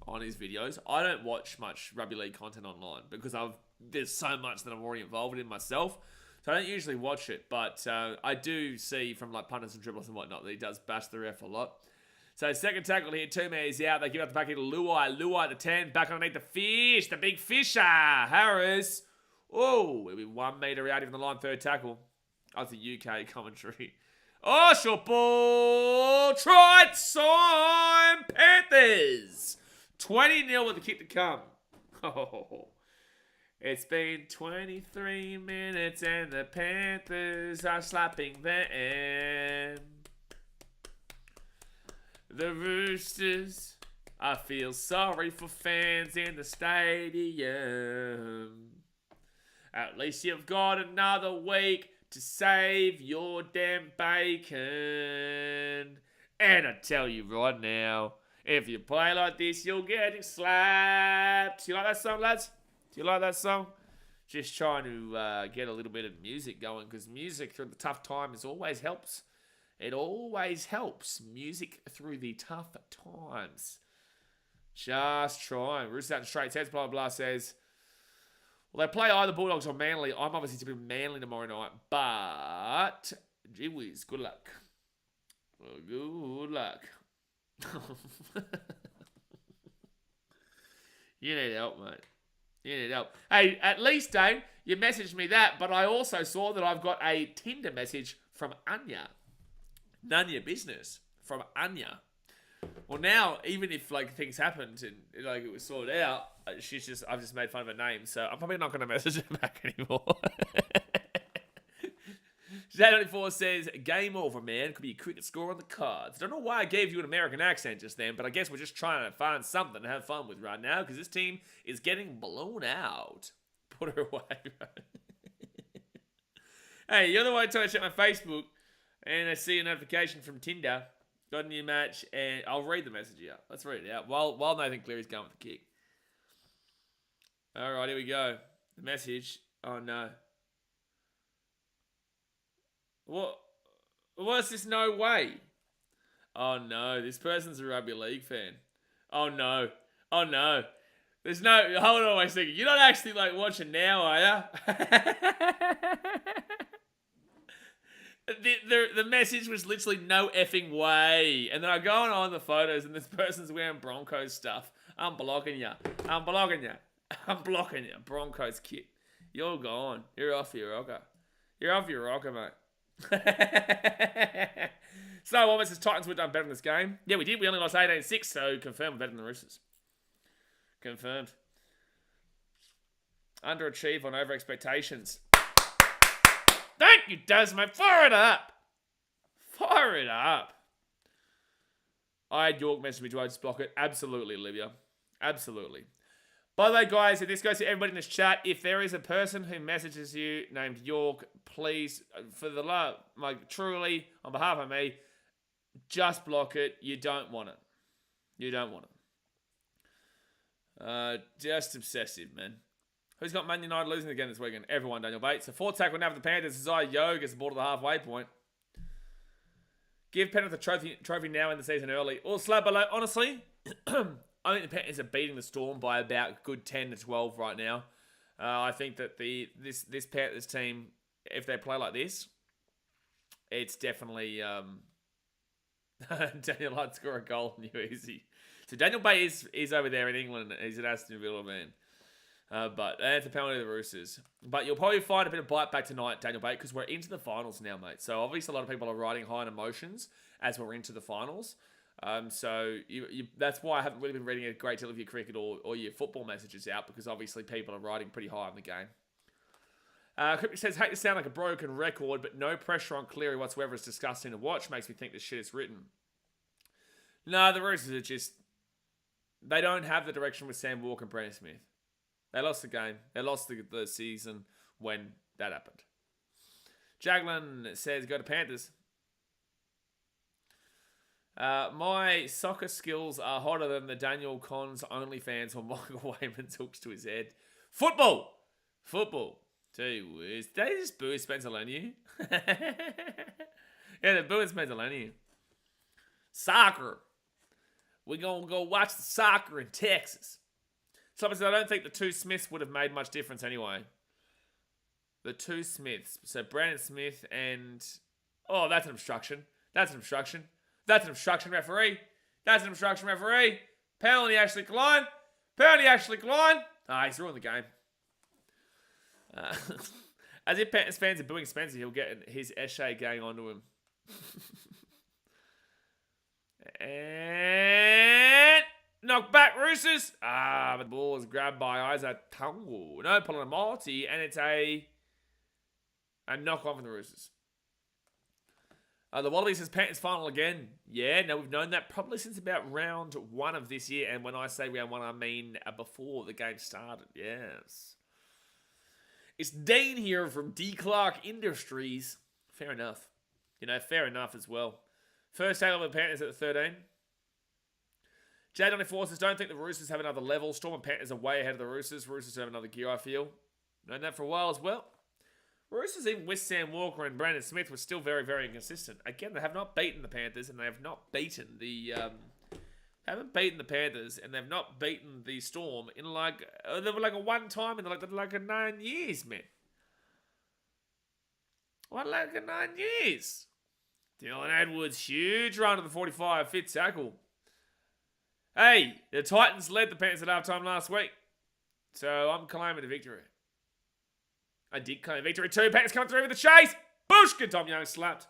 on his videos. I don't watch much rugby league content online because there's so much that I'm already involved in myself. So I don't usually watch it, but I do see from like punters and dribblers and whatnot that he does bash the ref a lot. So second tackle here, 2 metres out. They give out the back here to Luai. Luai the 10, back underneath the fish, the big fisher, Harris. Oh, it'll be 1 metre out even the line, third tackle. That's the UK commentary. Oh, short ball. Try time, Panthers. 20-0 with the kick to come. Oh. It's been 23 minutes and the Panthers are slapping them. The Roosters, I feel sorry for fans in the stadium. At least you've got another week to save your damn bacon. And I tell you right now, if you play like this, you'll get slapped. You like that song, lads? Do you like that song? Just trying to get a little bit of music going, because music through the tough times always helps. It always helps. Music through the tough times. Just trying. Roosters out in straight sets, blah, blah, says, well, they play either Bulldogs or Manly. I'm obviously tipping Manly tomorrow night, but gee whiz, good luck. Well, good luck. You need help, mate. You need help. Hey, at least, Dane, you messaged me that, but I also saw that I've got a Tinder message from Anya. None of your business. From Anya. Well, now, even if like things happened and like it was sorted out, I've just made fun of her name, so I'm probably not going to message her back anymore. J94 says, game over, man. Could be a cricket score on the cards. Don't know why I gave you an American accent just then, but I guess we're just trying to find something to have fun with right now, because this team is getting blown out. Put her away, bro. Hey, you're the one trying to check my Facebook, and I see a notification from Tinder. Got a new match, and I'll read the message out. Let's read it out while Nathan Cleary's going with the kick. All right, here we go. The message. Oh, no. What? What's this? No way. Oh, no. This person's a rugby league fan. Oh, no. Oh, no. There's no... Hold on a second. You're not actually, like, watching now, are you? The message was literally no effing way. And then I go on the photos and this person's wearing Broncos stuff. I'm blocking you. I'm blocking you. I'm blocking you. Broncos kit. You're gone. You're off your rocker. You're off your rocker, mate. Snow Woman says Titans would have done better in this game. Yeah, we did. We only lost 18-6, so confirmed we're better than the Roosters. Confirmed. Underachieve on over expectations. Thank you, Daz, mate. Fire it up. Fire it up. I had York message me. Do I just block it? Absolutely, Olivia. Absolutely. By the way, guys, if this goes to everybody in this chat, if there is a person who messages you named York, please, for the love, like truly, on behalf of me, just block it. You don't want it. You don't want it. Just obsessive, man. Who's got Man United losing again this weekend? Everyone, Daniel Bates. So fourth tackle now for the Panthers. Isaiah Yo gets the ball to the halfway point. Give Penrith a trophy now in the season early. Or slab below. Honestly, I think the Panthers are beating the Storm by about good 10 to 12 right now. I think that this Panthers team, if they play like this, it's definitely Daniel Hunt score a goal on you easy. So Daniel Bay is over there in England. He's at Aston Villa, man. But that's a penalty to the Roosters. But you'll probably find a bit of bite back tonight, Daniel Bay, because we're into the finals now, mate. So obviously a lot of people are riding high on emotions as we're into the finals. So that's why I haven't really been reading a great deal of your cricket or your football messages out, because obviously people are riding pretty high on the game. Cryptic says, hate to sound like a broken record, but no pressure on Cleary whatsoever is disgusting to watch. Makes me think this shit is written. No, the Roosters are just... They don't have the direction with Sam Walker and Brandon Smith. They lost the game. They lost the season when that happened. Jaglan says, go to Panthers. My soccer skills are hotter than the Daniel Cons OnlyFans or Michael Wayman's hooks to his head. Football! Tell you what, did they just boo Spencer Leniu? Yeah, they're booing Spencer Leniu. Soccer. We're going to go watch the soccer in Texas. Someone said, I don't think the two Smiths would have made much difference anyway. The two Smiths. So Brandon Smith and... Oh, that's an obstruction. That's an obstruction, referee. Penalty, Ashley Klein. He's ruined the game. As if Panthers fans are booing Spencer, he'll get his Eshe gang onto him. And knock back Roosters. But the ball is grabbed by Isaac Tungu. No, Polonamalti, and it's a knock on from the Roosters. The Wallabies says Panthers final again. Yeah, no, we've known that probably since about round 1 of this year. And when I say round 1, I mean before the game started. Yes. It's Dean here from D. Clark Industries. Fair enough. Fair enough as well. First tackle of the Panthers at the 13. J94 says, don't think the Roosters have another level. Storm and Panthers are way ahead of the Roosters. Roosters have another gear, I feel. Known that for a while as well. Roosters, even with Sam Walker and Brandon Smith, were still very, very inconsistent. Again, they have not beaten the Panthers, and they have not beaten the... Panthers, and they've not beaten the Storm in they were a one time in like 9 years, man. 9 years. Dylan Edwards, huge run to the 45, fit tackle. Hey, the Titans led the Panthers at halftime last week, so I'm claiming a victory. I did claim a victory too. Panthers coming through with the chase. Bushka, Tom Young slapped.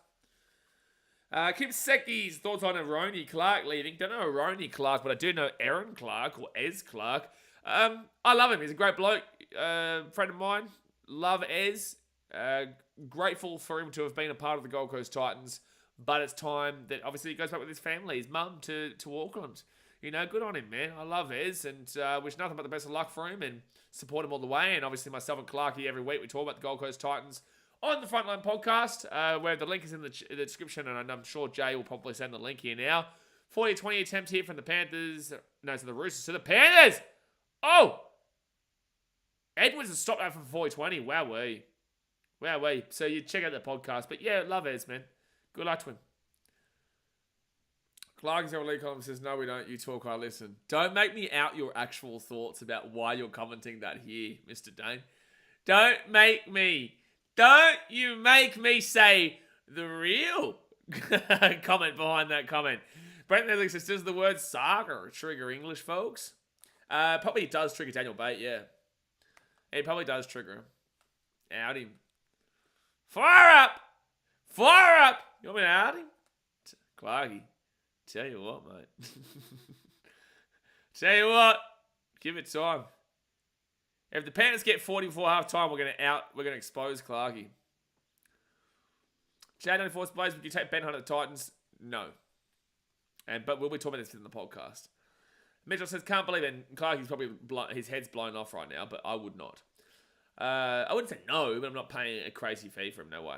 Kim Seki's thoughts on Aroni Clark leaving. Don't know Aroni Clark, but I do know Aaron Clark or Ez Clark. I love him. He's a great bloke. Friend of mine. Love Ez. Grateful for him to have been a part of the Gold Coast Titans. But it's time that obviously he goes back with his family, his mum, to Auckland. Good on him, man. I love Ez and wish nothing but the best of luck for him and support him all the way. And obviously myself and Clarky every week we talk about the Gold Coast Titans on the Frontline podcast, where the link is in the description, and I'm sure Jay will probably send the link here now. 40-20 attempt here from the Panthers. No, to the Roosters. To the Panthers! Oh! Edwards has stopped that from 40-20. Wowee. So you check out the podcast. But yeah, love Ez, man. Good luck to him. Clark's our lead column says, no, we don't. You talk, I listen. Don't make me out your actual thoughts about why you're commenting that here, Mr. Dane. Don't you make me say the real comment behind that comment. Brent Netherly says, does the word soccer trigger English folks? Probably does trigger Daniel Bate, yeah. It probably does trigger him. Out him. Fire up! You want me to out him? Clarky, tell you what, mate. Tell you what, give it time. If the Panthers get 40 before half time, we're gonna expose Clarky. Chad 94 Blaze, would you take Ben Hunt at the Titans? No. But we'll be talking about this in the podcast. Mitchell says, can't believe it. And Clarky's probably his head's blown off right now, but I would not. I wouldn't say no, but I'm not paying a crazy fee for him, no way.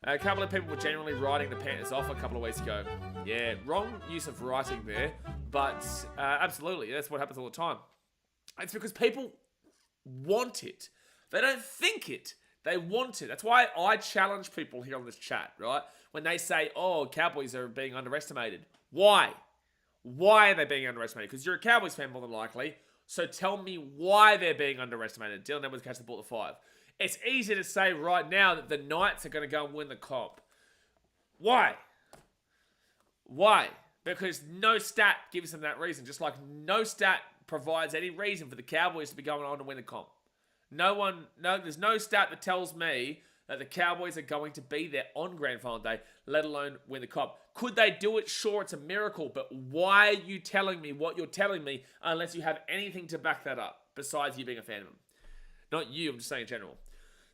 A couple of people were generally writing the Panthers off a couple of weeks ago. Yeah, wrong use of writing there, but absolutely, that's what happens all the time. It's because people want it. They don't think it. They want it. That's why I challenge people here on this chat, right? When they say, oh, Cowboys are being underestimated. Why? Why are they being underestimated? Because you're a Cowboys fan more than likely. So tell me why they're being underestimated. Dylan Edwards catch the ball at 5. It's easy to say right now that the Knights are going to go and win the comp. Why? Why? Because no stat gives them that reason. Just like no stat provides any reason for the Cowboys to be going on to win the comp. There's no stat that tells me that the Cowboys are going to be there on Grand Final Day, let alone win the comp. Could they do it? Sure, it's a miracle. But why are you telling me what you're telling me unless you have anything to back that up besides you being a fan of them? Not you, I'm just saying in general.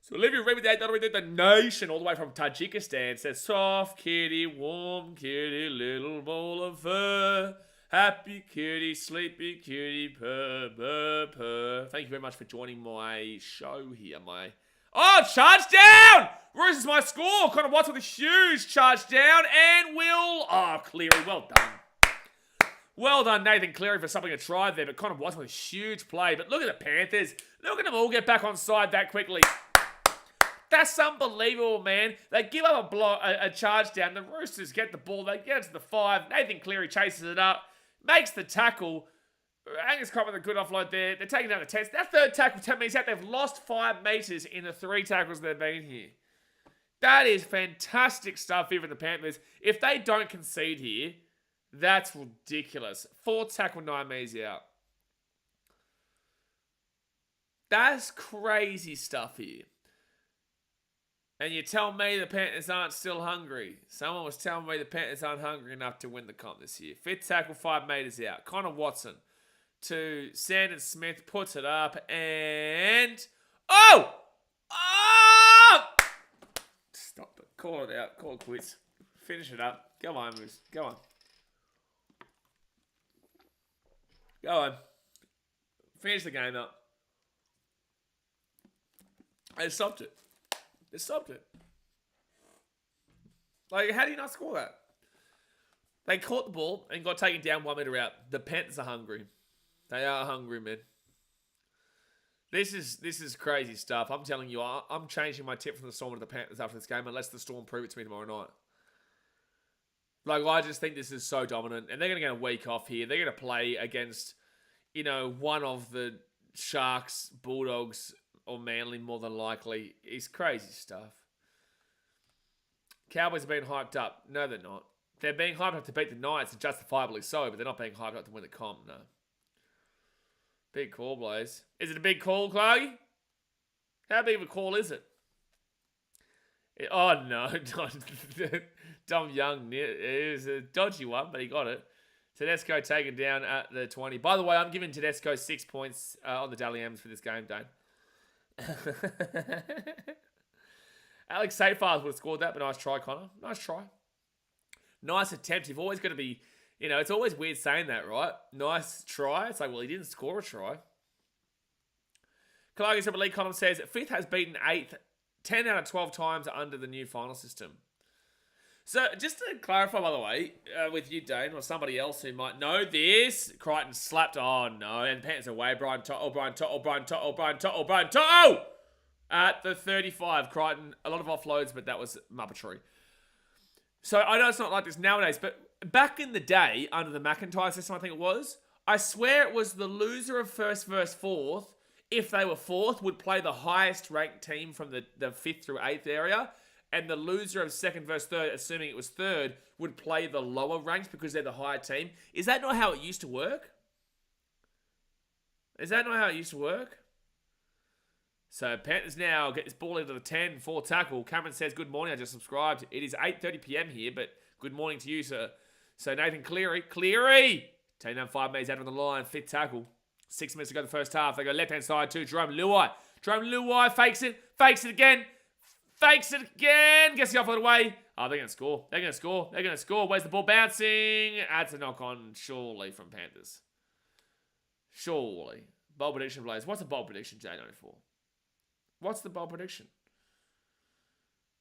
So Olivia read with the nation all the way from Tajikistan says, soft kitty, warm kitty, little ball of fur. Happy kitty, sleepy kitty, purr, purr, purr. Thank you very much for joining my show here. Oh, charge down! Roosters my score. Connor Watts with a huge charge down. And Cleary, well done. Well done, Nathan Cleary, for something to try there. But Connor Watts with a huge play. But look at the Panthers. Look at them all get back on side that quickly. That's unbelievable, man. They give up a charge down. The Roosters get the ball. They get it to the 5. Nathan Cleary chases it up. Makes the tackle. Angus Cobb with a good offload there. They're taking down the 10. That third tackle means that they've lost 5 metres in the 3 tackles they've been here. That is fantastic stuff here for the Panthers. If they don't concede here, that's ridiculous. 4 tackle, 9 metres out. That's crazy stuff here. And you tell me the Panthers aren't still hungry. Someone was telling me the Panthers aren't hungry enough to win the comp this year. 5th tackle, 5 metres out. Connor Watson to Sandon Smith, puts it up, and... Oh! Stop it. Call it out. Call it quits. Finish it up. Go on, Moose. Go on. Go on. Finish the game up. They stopped it. They stopped it. Like, how do you not score that? They caught the ball and got taken down 1 metre out. The Panthers are hungry. They are hungry, man. This is crazy stuff. I'm telling you, I'm changing my tip from the Storm to the Panthers after this game unless the Storm prove it to me tomorrow night. Like, I just think this is so dominant. And they're going to get a week off here. They're going to play against, one of the Sharks, Bulldogs, or Manly more than likely. It's crazy stuff. Cowboys are being hyped up. No, they're not. They're being hyped up to beat the Knights, and justifiably so, but they're not being hyped up to win the comp, no. Big call, Blaze. Is it a big call, Clarky? How big of a call is it? Oh, no. Dom Young. It was a dodgy one, but he got it. Tedesco taken down at the 20. By the way, I'm giving Tedesco 6 points on the Dally M's for this game, Dane. Alex Seyfarth would have scored that, but nice try, Connor. Nice try. Nice attempt. You've always got to be... it's always weird saying that, right? Nice try. It's like, well, he didn't score a try. Kalagi Super League column says, 5th has beaten 8th 10 out of 12 times under the new final system. So, just to clarify, by the way, with you, Dane, or somebody else who might know this, Crichton slapped, oh no, and Panthers away, Brian Toto at the 35. Crichton, a lot of offloads, but that was muppetry. So, I know it's not like this nowadays, but back in the day, under the McIntyre system, I think it was, I swear it was the loser of first versus 4th, if they were 4th, would play the highest ranked team from the 5th through 8th area, and the loser of 2nd versus 3rd, assuming it was 3rd, would play the lower ranks because they're the higher team. Is that not how it used to work? Is that not how it used to work? So Panthers now get this ball into the 10, 4 tackle. Cameron says, good morning, I just subscribed. It is 8:30 p.m. here, but good morning to you, sir. So Nathan Cleary, taking down 5 metres out of the line, 5th tackle. 6 minutes to go the first half. They go left-hand side to Jerome Luai fakes it again. Gets the offload away. Oh, they're going to score. Where's the ball bouncing? That's a knock-on, surely, from Panthers. Surely. Bold prediction, Blaze. What's a bold prediction, J94? What's the bold prediction?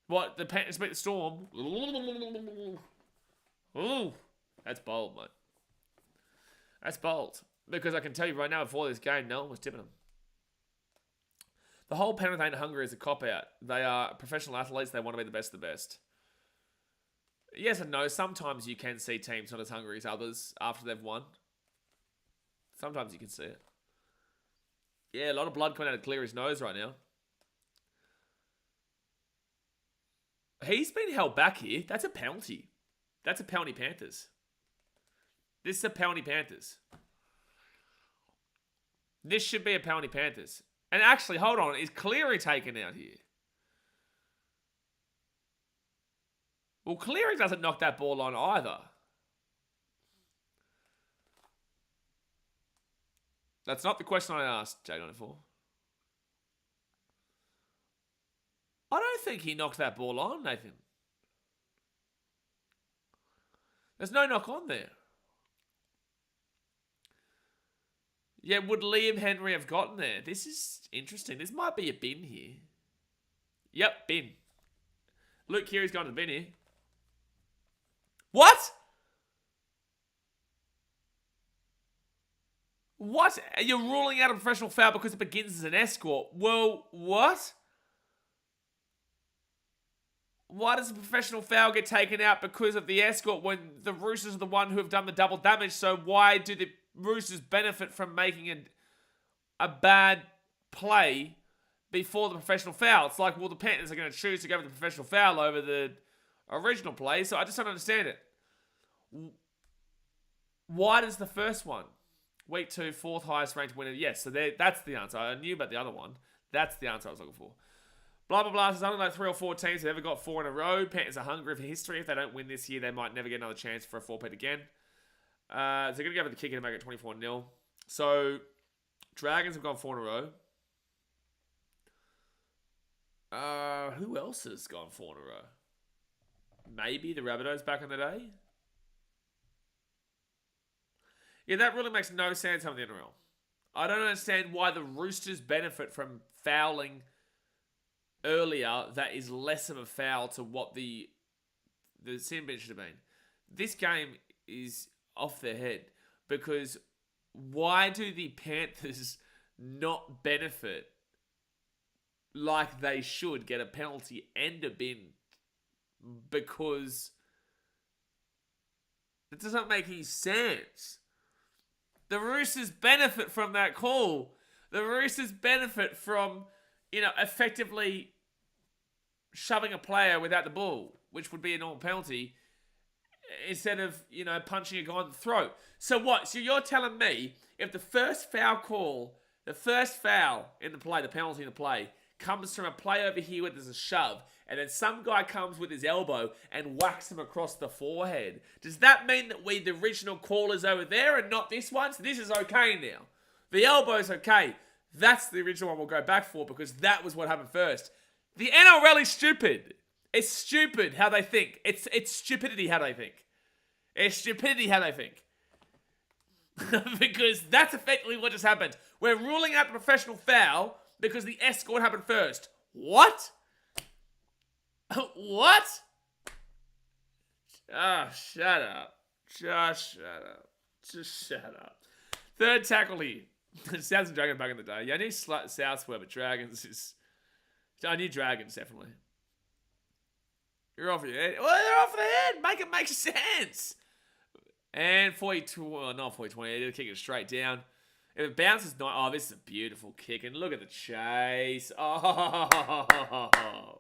What? The Panthers beat the Storm? Ooh. That's bold, mate. That's bold. Because I can tell you right now, before this game, no one was tipping them. The whole Penrith ain't hungry is a cop-out. They are professional athletes. They want to be the best of the best. Yes and no. Sometimes you can see teams not as hungry as others after they've won. Sometimes you can see it. Yeah, a lot of blood coming out of Cleary's nose right now. He's been held back here. That's a penalty. That's a penalty Panthers. This is a penalty Panthers. This should be a penalty Panthers. And actually, hold on. Is Cleary taken out here? Well, Cleary doesn't knock that ball on either. That's not the question I asked, J94. I don't think he knocked that ball on, Nathan. There's no knock on there. Yeah, would Liam Henry have gotten there? This is interesting. This might be a bin here. Yep, bin. Luke Keary's gone to the bin here. What? What? You're ruling out a professional foul because it begins as an escort. Well, what? Why does a professional foul get taken out because of the escort when the Roosters are the one who have done the double damage? So why do the Roosters benefit from making a bad play before the professional foul? It's like, well, the Panthers are going to choose to go with the professional foul over the original play, so I just don't understand it. Why does the first one? Week 2, 4th highest ranked winner. Yes, so that's the answer. I knew about the other one. That's the answer I was looking for. Blah, blah, blah. There's only like 3 or 4 teams that have ever got 4 in a row. Panthers are hungry for history. If they don't win this year, they might never get another chance for a 4-peat again. So they're going to go for the kick and make it 24-0. So, Dragons have gone 4 in a row. Who else has gone 4 in a row? Maybe the Rabbitohs back in the day? Yeah, that really makes no sense on the NRL. I don't understand why the Roosters benefit from fouling earlier that is less of a foul to what the sin bin should have been. This game is off their head because why do the Panthers not benefit like they should get a penalty and a bin? Because it doesn't make any sense. The Roosters benefit from that call. The Roosters benefit from, effectively shoving a player without the ball, which would be a normal penalty, instead of, punching a guy in the throat. So what? So you're telling me if the first foul in the play, the penalty in the play, comes from a play over here where there's a shove, and then some guy comes with his elbow and whacks him across the forehead, does that mean that the original call is over there and not this one? So this is okay now. The elbow's okay. That's the original one we'll go back for because that was what happened first. The NRL is stupid. It's stupid how they think. It's stupidity how they think. It's stupidity how they think. Because that's effectively what just happened. We're ruling out the professional foul because the escort happened first. What? What? Shut up. Just shut up. Just shut up. Third tackle here. Souths and Dragons back in the day. Yeah, I knew Souths were, but Dragons is... I knew Dragons, definitely. You're off your head. Well, they're off their head. Make it make sense. And 42... Well, not 40-20. They're kicking it straight down. If it bounces... Oh, this is a beautiful kick. And look at the chase. Oh...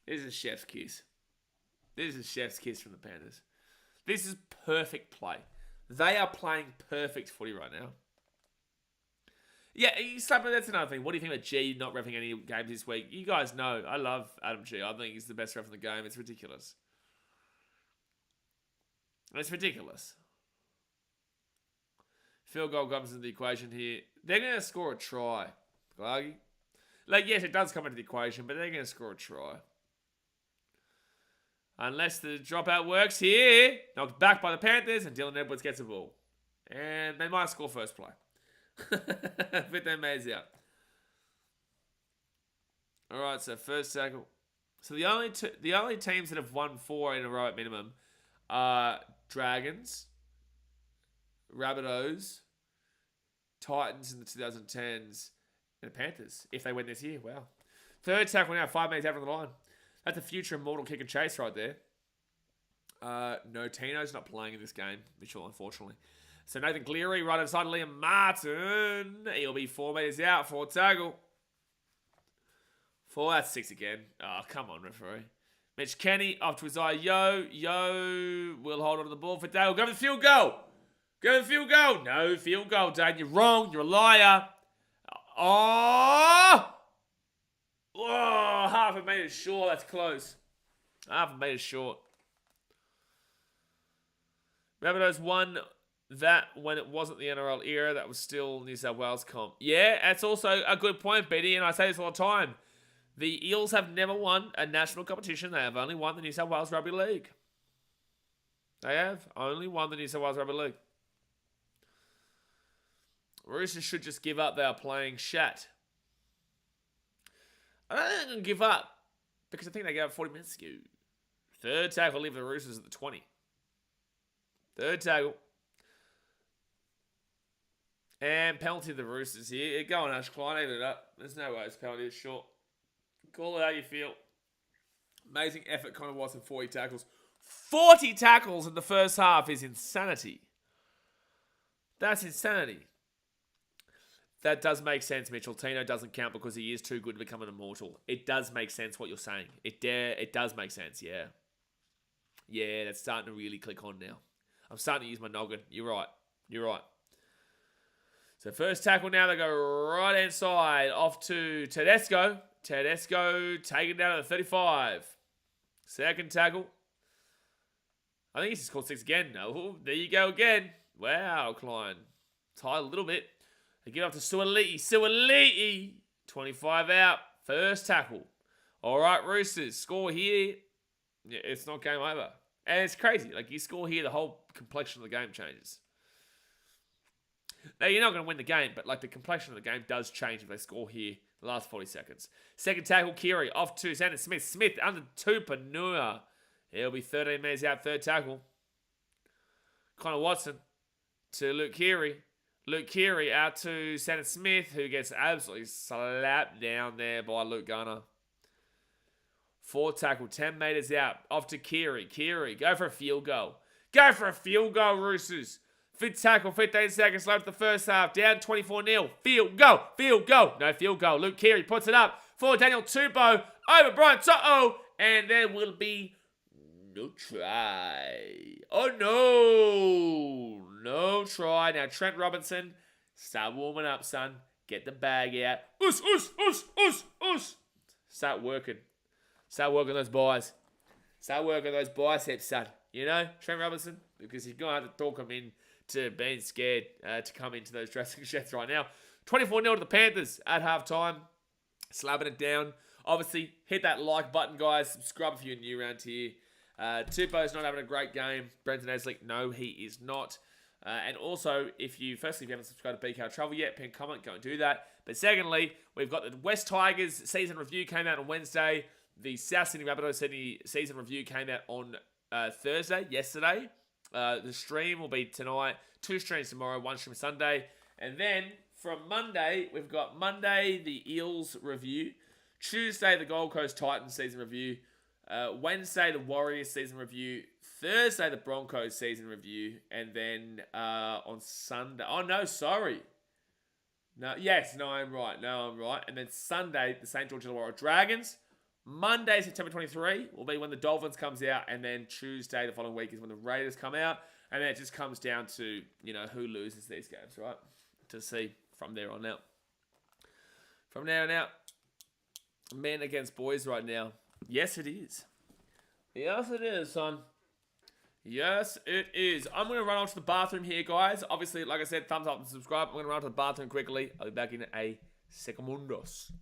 This is chef's kiss. This is chef's kiss from the Panthers. This is perfect play. They are playing perfect footy right now. Yeah, that's another thing. What do you think about G not reffing any games this week? You guys know, I love Adam G. I think he's the best ref in the game. It's ridiculous. It's ridiculous. Field goal comes into the equation here. They're going to score a try. Yes, it does come into the equation, but they're going to score a try. Unless the dropout works here. Knocked back by the Panthers and Dylan Edwards gets the ball. And they might score first play. Fit their mates out. Alright, so first tackle. So the only teams that have won 4 in a row at minimum are Dragons, Rabbitohs, Titans in the 2010s, and the Panthers. If they win this year, wow. Third tackle now, 5 minutes out from the line. That's a future immortal kick and chase right there. No, Tino's not playing in this game, Mitchell, unfortunately. So Nathan Cleary right inside Liam Martin. He'll be 4 meters out for tackle. 4, that's 6 again. Oh, come on, referee. Mitch Kenny off to Isaiah Yo. Yo will hold on to the ball for Dale. Go for the field goal. Go for the field goal. No field goal, Dane. You're wrong. You're a liar. Oh! Oh, half a metre short. That's close. Half a metre short. Rabbitohs won that when it wasn't the NRL era. That was still New South Wales comp. Yeah, that's also a good point, Betty, and I say this all the time. The Eels have never won a national competition. They have only won the New South Wales Rugby League. They have only won the New South Wales Rugby League. Roosters should just give up. They are playing shat. I don't think they're going to give up because I think they gave up 40 minutes ago. Third tackle, leave the Roosters at the 20. Third tackle. And penalty to the Roosters here. Go on, Ash Klein, even it up. There's no way it's penalty, it's short. Call it how you feel. Amazing effort, Connor Watson, 40 tackles. 40 tackles in the first half is insanity. That's insanity. That does make sense, Mitchell. Tino doesn't count because he is too good to become an immortal. It does make sense what you're saying. It does make sense, yeah. Yeah, that's starting to really click on now. I'm starting to use my noggin. You're right. So first tackle now, they go right inside. Off to Tedesco. Tedesco taken down to the 35. Second tackle. I think he's just called 6 again. Oh, there you go again. Wow, Klein. Tied a little bit. They get off to Suoliti. Suoliti. 25 out. First tackle. All right, Roosters. Score here. Yeah, it's not game over. And it's crazy. Like, you score here, the whole complexion of the game changes. Now, you're not going to win the game, but, like, the complexion of the game does change if they score here the last 40 seconds. Second tackle, Keary. Off to Sandon Smith. Smith under Tupanua. He'll be 13 metres out. Third tackle. Connor Watson to Luke Keary. Luke Keary out to Sandon Smith, who gets absolutely slapped down there by Luke Garner. Fourth tackle, 10 metres out. Off to Keary. Keary, go for a field goal. Go for a field goal, Roosters. Fifth tackle, 15 seconds left the first half. Down 24-0. Field goal. Field goal. No field goal. Luke Keary puts it up for Daniel Tupou. Over Brian To'o. And there will be no try. Oh, no. No try. Now, Trent Robinson, start warming up, son. Get the bag out. Us. Start working. Start working those buys. Start working those biceps, son. You know, Trent Robinson, because you're going to have to talk him in to being scared to come into those dressing sheds right now. 24-0 to the Panthers at halftime. Slapping it down. Obviously, hit that like button, guys. Subscribe if you're new around here. Tupou's not having a great game. Brenton Eslick, no, he is not. And also, if you haven't subscribed to BKRtravel yet, pin comment, go and do that. But secondly, we've got the West Tigers season review came out on Wednesday. The South Sydney Rabbitohs Sydney season review came out on Thursday, yesterday. The stream will be tonight. 2 streams tomorrow, 1 stream Sunday. And then from Monday, we've got Monday, the Eels review. Tuesday, the Gold Coast Titans season review. Wednesday, the Warriors season review. Thursday, the Broncos season review. And then on Sunday... Oh, no, sorry. No, I'm right. And then Sunday, the St. George Illawarra Dragons. Monday, September 23, will be when the Dolphins comes out. And then Tuesday, the following week, is when the Raiders come out. And then it just comes down to, who loses these games, right? To see from there on out. From there on out. Men against boys right now. Yes, it is. Yes, it is, son. Yes, it is. I'm going to run off to the bathroom here, guys. Obviously, like I said, thumbs up and subscribe. I'm going to run to the bathroom quickly. I'll be back in a secondos.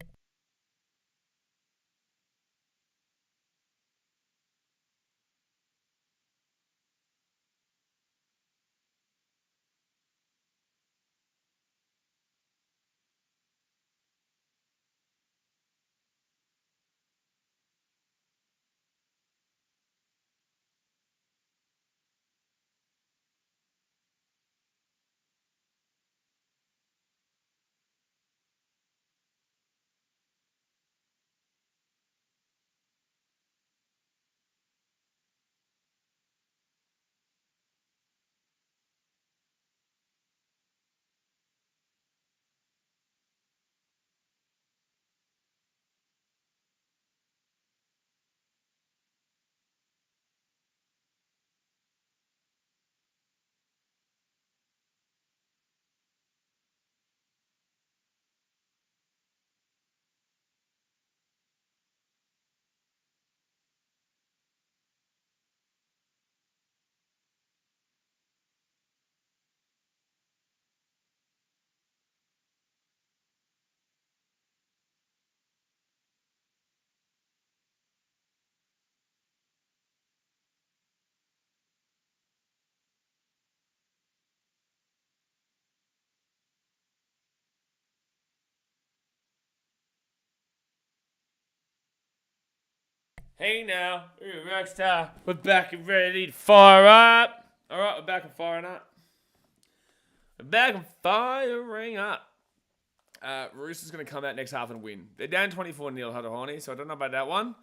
Hey now, we're a rock star. We're back and ready to fire up. All right, we're back and firing up. We're back and firing up. Roosters going to come out next half and win. They're down 24-0, Hudahoni, so I don't know about that one.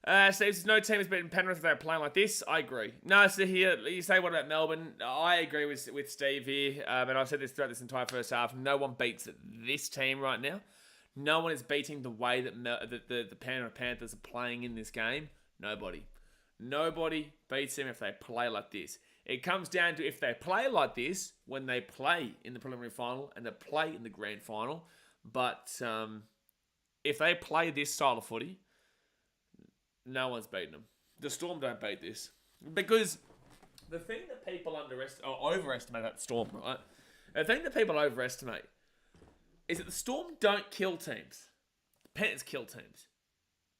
Steve says, no team has beaten Penrith if they're playing like this. I agree. No, so here, you say, what about Melbourne? I agree with Steve here, and I've said this throughout this entire first half. No one beats this team right now. No one is beating the way that the Penrith Panthers are playing in this game. Nobody. Nobody beats them if they play like this. It comes down to if they play like this when they play in the preliminary final and they play in the grand final. But if they play this style of footy, no one's beating them. The Storm don't beat this. Because the thing that people overestimate about the Storm, right? The thing that people overestimate is that the Storm don't kill teams. The Panthers kill teams.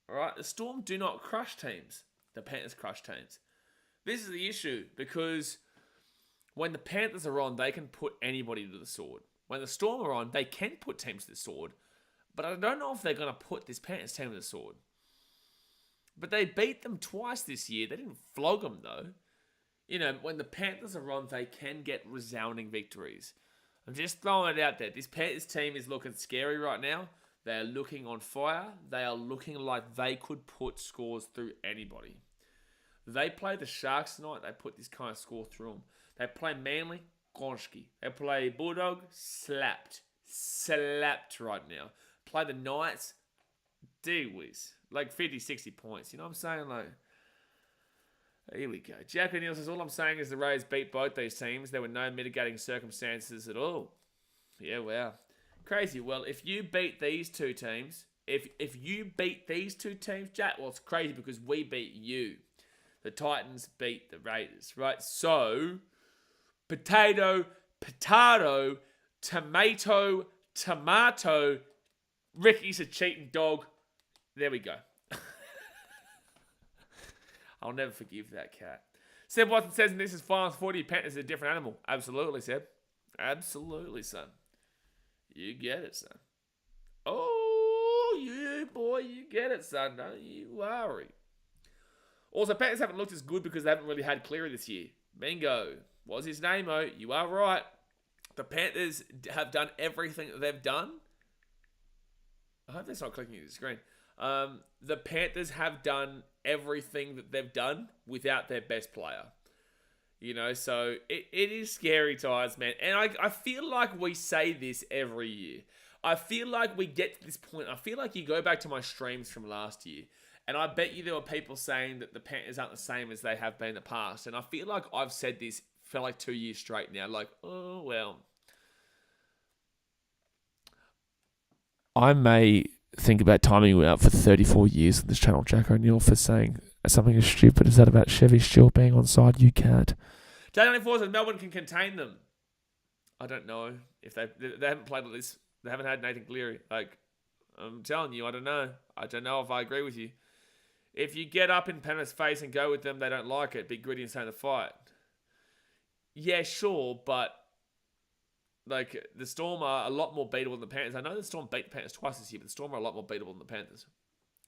Alright? The Storm do not crush teams. The Panthers crush teams. This is the issue because when the Panthers are on, they can put anybody to the sword. When the Storm are on, they can put teams to the sword. But I don't know if they're going to put this Panthers team to the sword. But they beat them twice this year. They didn't flog them though. You know, when the Panthers are on, they can get resounding victories. I'm just throwing it out there. This Panthers team is looking scary right now. They are looking on fire. They are looking like they could put scores through anybody. They play the Sharks tonight. They put this kind of score through them. They play Manly, Gonski. They play Bulldog, slapped right now. Play the Knights, D-whiz. Like 50, 60 points. You know what I'm saying? Like, here we go. Jack O'Neill says, all I'm saying is the Rays beat both these teams. There were no mitigating circumstances at all. Yeah, wow. Crazy. Well, if you beat these two teams, if you beat these two teams, Jack, well, it's crazy because we beat you. The Titans beat the Raiders, right? So, potato, tomato, Ricky's a cheating dog. There we go. I'll never forgive that cat. Seb Watson says, this is finals 40. Panthers are a different animal. Absolutely, Seb. Absolutely, son. You get it, son. Oh, you boy, you get it, son. Don't you worry. Also, Panthers haven't looked as good because they haven't really had Cleary this year. Bingo. What's his name, oh? You are right. The Panthers have done everything that they've done. I hope that's not clicking at the screen. The Panthers have done everything that they've done without their best player. You know, so it is scary times, man. And I feel like we say this every year. I feel like we get to this point. I feel like you go back to my streams from last year, and I bet you there were people saying that the Panthers aren't the same as they have been in the past. And I feel like I've said this for like 2 years straight now. Like, oh, well. I may think about timing you out for 34 years on this channel, Jack O'Neill, for saying something as stupid as that about Chevy Stewart being on side. You can't. J94 says Melbourne can contain them. I don't know if they haven't played like this. They haven't had Nathan Cleary. Like, I'm telling you, I don't know. I don't know if I agree with you. If you get up in Penrith's face and go with them, they don't like it. Be gritty and stay in the fight. Yeah, sure, but like, the Storm are a lot more beatable than the Panthers. I know the Storm beat the Panthers twice this year, but the Storm are a lot more beatable than the Panthers.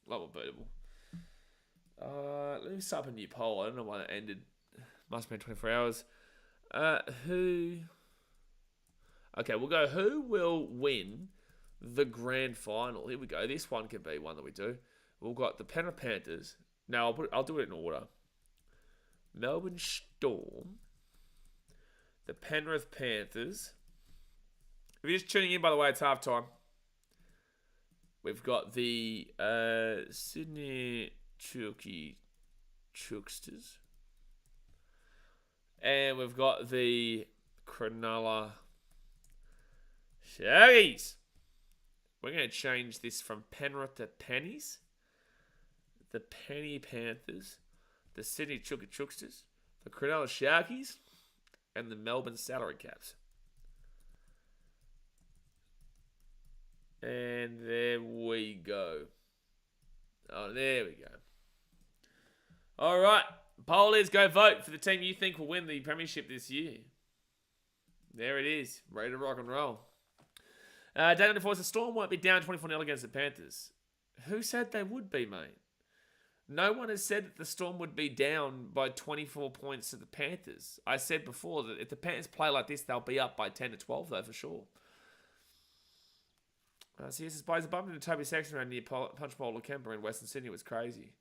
A lot more beatable. Let me start up a new poll. I don't know why that ended. Must have been 24 hours. Okay, we'll go. Who will win the grand final? Here we go. This one could be one that we do. We've got the Penrith Panthers. Now, I'll do it in order. Melbourne Storm. The Penrith Panthers. If you're just tuning in, by the way, it's halftime. We've got the Sydney Roosters. And we've got the Cronulla Sharkies. We're going to change this from Penrith to Pennies. The Penny Panthers. The Sydney Roosters. The Cronulla Sharkies. And the Melbourne Salary Caps. And there we go. Oh, there we go. All right. Poll is go vote for the team you think will win the premiership this year. There it is. Ready to rock and roll. Daniel DeForce, the Storm won't be down 24-0 against the Panthers. Who said they would be, mate? No one has said that the Storm would be down by 24 points to the Panthers. I said before that if the Panthers play like this, they'll be up by 10 to 12, though, for sure. So yes, it's a bump into Toby Sexton around near Punchbowl Kemper in Western Sydney. It was crazy.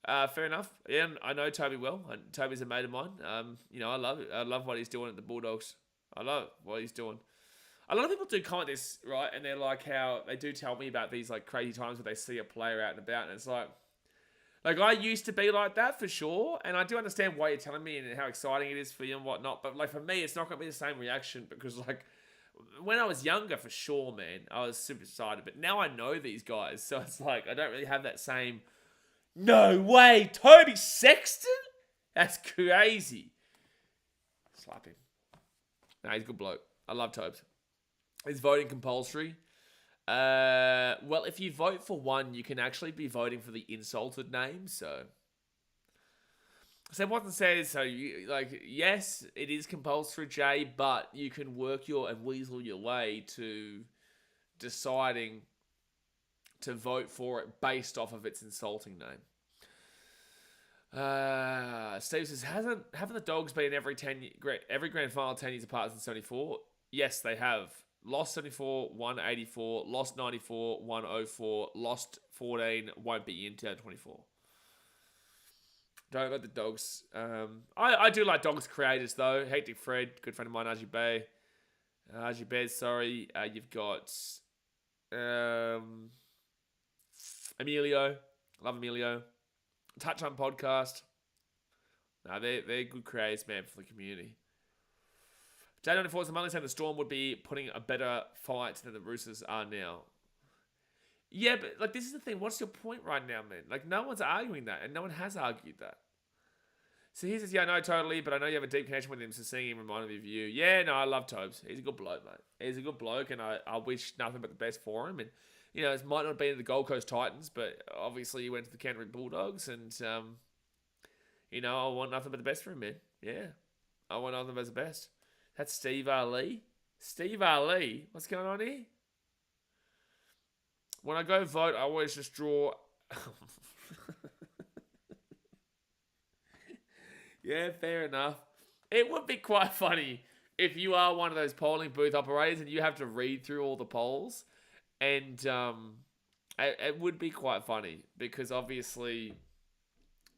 Fair enough. Yeah, I know Toby well. Toby's a mate of mine. I love it. I love what he's doing at the Bulldogs. I love what he's doing. A lot of people do comment this, right? And they're like how they do tell me about these like crazy times where they see a player out and about, and it's like I used to be like that for sure, and I do understand why you're telling me and how exciting it is for you and whatnot. But like for me, it's not gonna be the same reaction because like when I was younger, for sure, man, I was super excited. But now I know these guys, so it's like I don't really have that same. No way, Toby Sexton? That's crazy. Slap him. Nah, he's a good bloke. I love Tobes. Is voting compulsory? Well, if you vote for one, you can actually be voting for the insulted name. So Watson says, yes, it is compulsory, Jay, but you can work and weasel your way to deciding to vote for it based off of its insulting name. Steve says, haven't the Dogs been every grand final 10 years apart since 74? Yes, they have. Lost 74, won 84, lost 94, won 04, lost 14, won't be in 2024. Don't let the Dogs. I do like Dogs creators though. Hectic Fred, good friend of mine, Archie Bay. Archie Bez, sorry. You've got Emilio. Love Emilio. Touch on podcast. No, they're good creators, man, for the community. J94 is the money saying the Storm would be putting a better fight than the Roosters are now. Yeah, but like this is the thing. What's your point right now, man? Like no one's arguing that, and no one has argued that. So he says, yeah, no, totally, but I know you have a deep connection with him, so seeing him reminded me of you. Yeah, no, I love Tobes. He's a good bloke, mate. He's a good bloke, and I wish nothing but the best for him. And it might not be the Gold Coast Titans, but obviously he went to the Canterbury Bulldogs, and I want nothing but the best for him, man. Yeah, I want nothing but the best. That's Steve Ali. Steve Ali? What's going on here? When I go vote, I always just draw... Yeah, fair enough. It would be quite funny if you are one of those polling booth operators and you have to read through all the polls. And it would be quite funny because obviously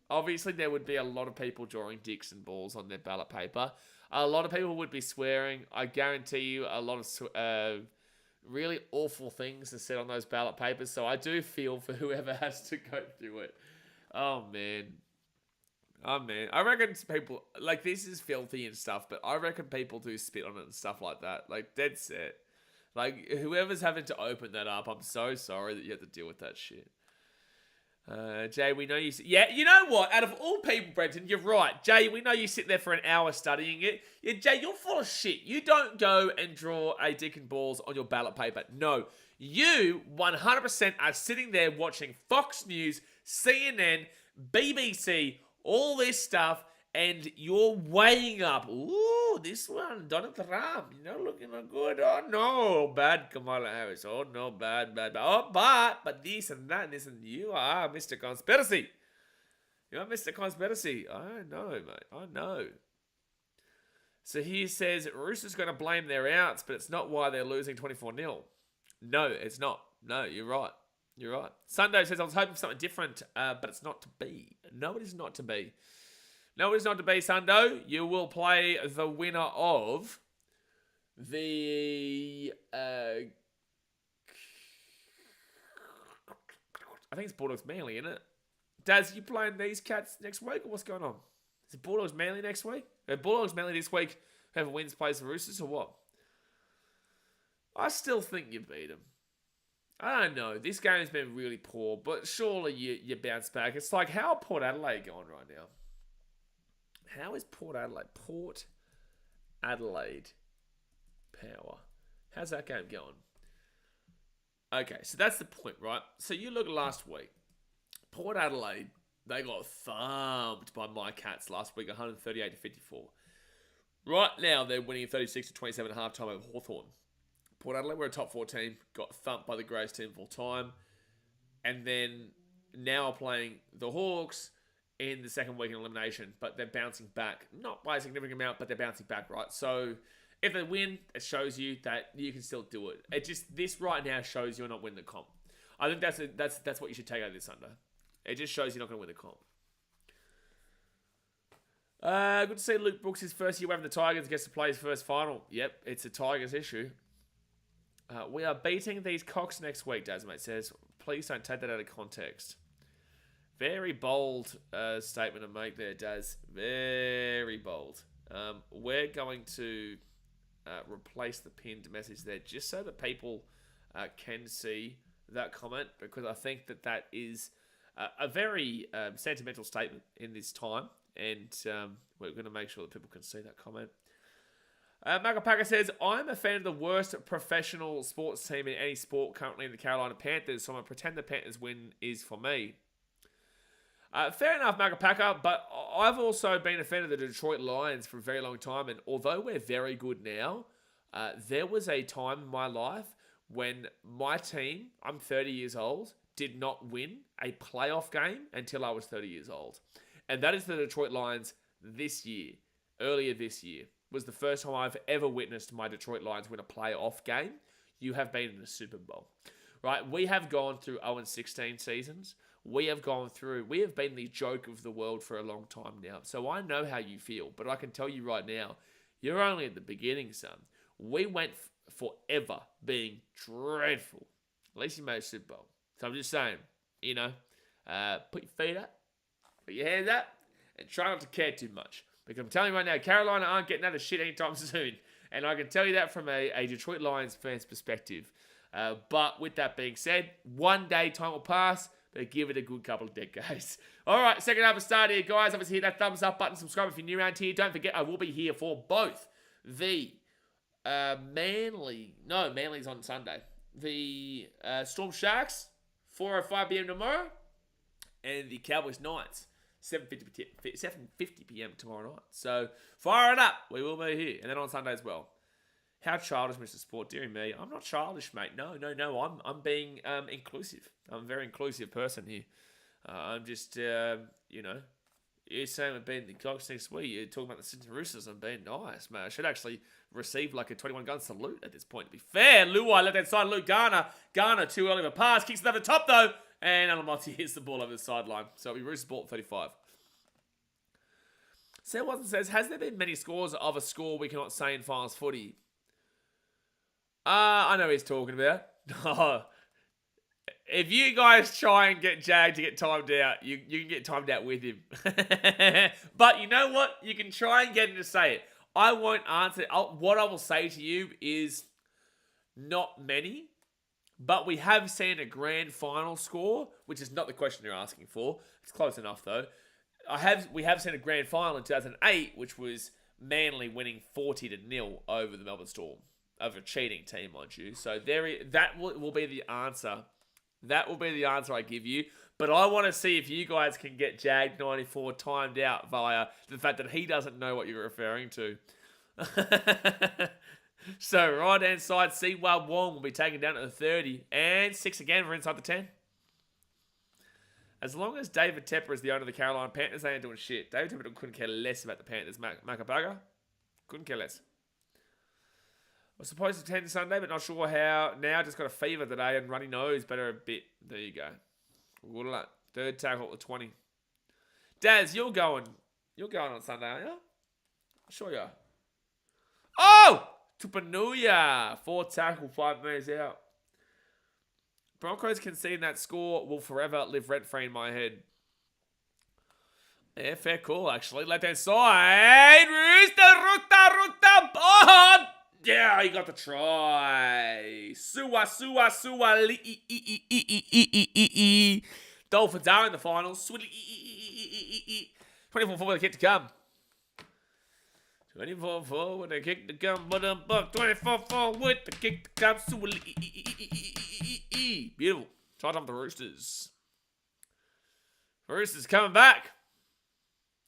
there would be a lot of people drawing dicks and balls on their ballot paper. A lot of people would be swearing. I guarantee you a lot of really awful things are said on those ballot papers. So I do feel for whoever has to go through it. Oh, man. I reckon people, like, this is filthy and stuff, but I reckon people do spit on it and stuff like that. Like, dead set. Like, whoever's having to open that up, I'm so sorry that you have to deal with that shit. Jay, we know you... Yeah, you know what? Out of all people, Brenton, you're right. Jay, we know you sit there for an hour studying it. Yeah, Jay, you're full of shit. You don't go and draw a dick and balls on your ballot paper. No. You 100% are sitting there watching Fox News, CNN, BBC, all this stuff, and you're weighing up. Ooh, this one, Donald Trump, looking good. Oh, no, bad Kamala Harris. Oh, no, bad. Oh, but this and that and this and you are Mr. Conspiracy. You're Mr. Conspiracy. I know, mate. I know. So he says, Roosters going to blame their outs, but it's not why they're losing 24-0. No, it's not. No, you're right. You're right. Sunday says, I was hoping for something different, but it's not to be. No, it is not to be. No, it is not to be, Sundo. You will play the winner of the... I think it's Bulldogs Manly, isn't it? Daz, you playing these cats next week, or what's going on? Is it Bulldogs Manly next week? Bulldogs Manly this week, whoever wins plays the Roosters, or what? I still think you beat them. I don't know. This game has been really poor, but surely you bounce back. It's like, how are Port Adelaide going right now? How is Port Adelaide? Port Adelaide Power. How's that game going? Okay, so that's the point, right? So you look last week. Port Adelaide, they got thumped by my Cats last week, 138-54. Right now, they're winning 36-27 at halftime over Hawthorn. Port Adelaide were a top 4 team, got thumped by the Greys team full time. And then now are playing the Hawks in the second week in elimination, but they're bouncing back. Not by a significant amount, but they're bouncing back, right? So if they win, it shows you that you can still do it. It just, this right now shows you're not winning the comp. I think that's what you should take out of this Sunday. It just shows you're not going to win the comp. Good to see Luke Brooks, his first year having the Tigers, gets to play his first final. Yep, it's a Tigers issue. We are beating these cocks next week, Dasmate says. Please don't take that out of context. Very bold statement to make there, Daz. Very bold. We're going to replace the pinned message there just so that people can see that comment, because I think that is a very sentimental statement in this time, and we're going to make sure that people can see that comment. Makapaka says, I'm a fan of the worst professional sports team in any sport currently in the Carolina Panthers, so I'm going to pretend the Panthers win is for me. Fair enough, Makapaka, but I've also been a fan of the Detroit Lions for a very long time, and although we're very good now, there was a time in my life when my team, I'm 30 years old, did not win a playoff game until I was 30 years old. And that is the Detroit Lions this year, earlier this year. Was the first time I've ever witnessed my Detroit Lions win a playoff game. You have been in a Super Bowl, right? We have gone through 0-16 seasons. We have been the joke of the world for a long time now. So I know how you feel, but I can tell you right now, you're only at the beginning, son. We went forever being dreadful. At least you made a Super Bowl. So I'm just saying, put your feet up, put your hands up, and try not to care too much. Because I'm telling you right now, Carolina aren't getting out of shit anytime soon. And I can tell you that from a Detroit Lions fan's perspective. But with that being said, one day time will pass, but give it a good couple of decades. All right, second half of start here, guys. Obviously, hit that thumbs up button, subscribe if you're new around here. Don't forget, I will be here for both the Manly's on Sunday. The Storm Sharks, 4:05 p.m. tomorrow. And the Cowboys Knights, 7:50 p.m. tomorrow night. So, fire it up. We will be here. And then on Sunday as well. How childish, Mr. Sport? Dear me. I'm not childish, mate. No. I'm being inclusive. I'm a very inclusive person here. I'm just, you're saying we're beating the Cocks next week. You're talking about the Sydney Roosters and being nice, man. I should actually receive like a 21-gun salute at this point, to be fair. Luai left that side. Luke Garner. Garner too early of a pass. Kicks it over the top, though. And Alamotti hits the ball over the sideline. So we Roosters ball at 35. Sam Watson says, has there been many scores of a score we cannot say in finals footy? I know what he's talking about. If you guys try and get Jag to get timed out, you can get timed out with him. But you know what? You can try and get him to say it. I won't answer. What I will say to you is not many. But we have seen a grand final score, which is not the question you're asking for. It's close enough, though. We have seen a grand final in 2008, which was Manly winning 40-0 over the Melbourne Storm, over a cheating team, mind you. So that will be the answer. That will be the answer I give you. But I want to see if you guys can get Jag94 timed out via the fact that he doesn't know what you're referring to. So, right-hand side, Siwa Wong will be taken down to the 30. And 6 again for inside the 10. As long as David Tepper is the owner of the Carolina Panthers, they ain't doing shit. David Tepper couldn't care less about the Panthers. Makabaga couldn't care less. I was supposed to attend Sunday, but not sure how. Now just got a fever today and runny nose. Better a bit. There you go. Good luck. Third tackle at the 20. Daz, you're going on Sunday, aren't you? Sure you are. Oh! Tupanuya, 4 tackle, 5 meters out. Broncos conceding that score will forever live rent-free in my head. Yeah, fair call, actually. Left-hand side. Rooster. Oh! Yeah, he got the try. Sua. Dolphins are in the finals. 24-4 with a kick to come. 24-4 with a kick to come, but 24-4 with the kick to come. Beautiful. Try to the Roosters. The Roosters coming back.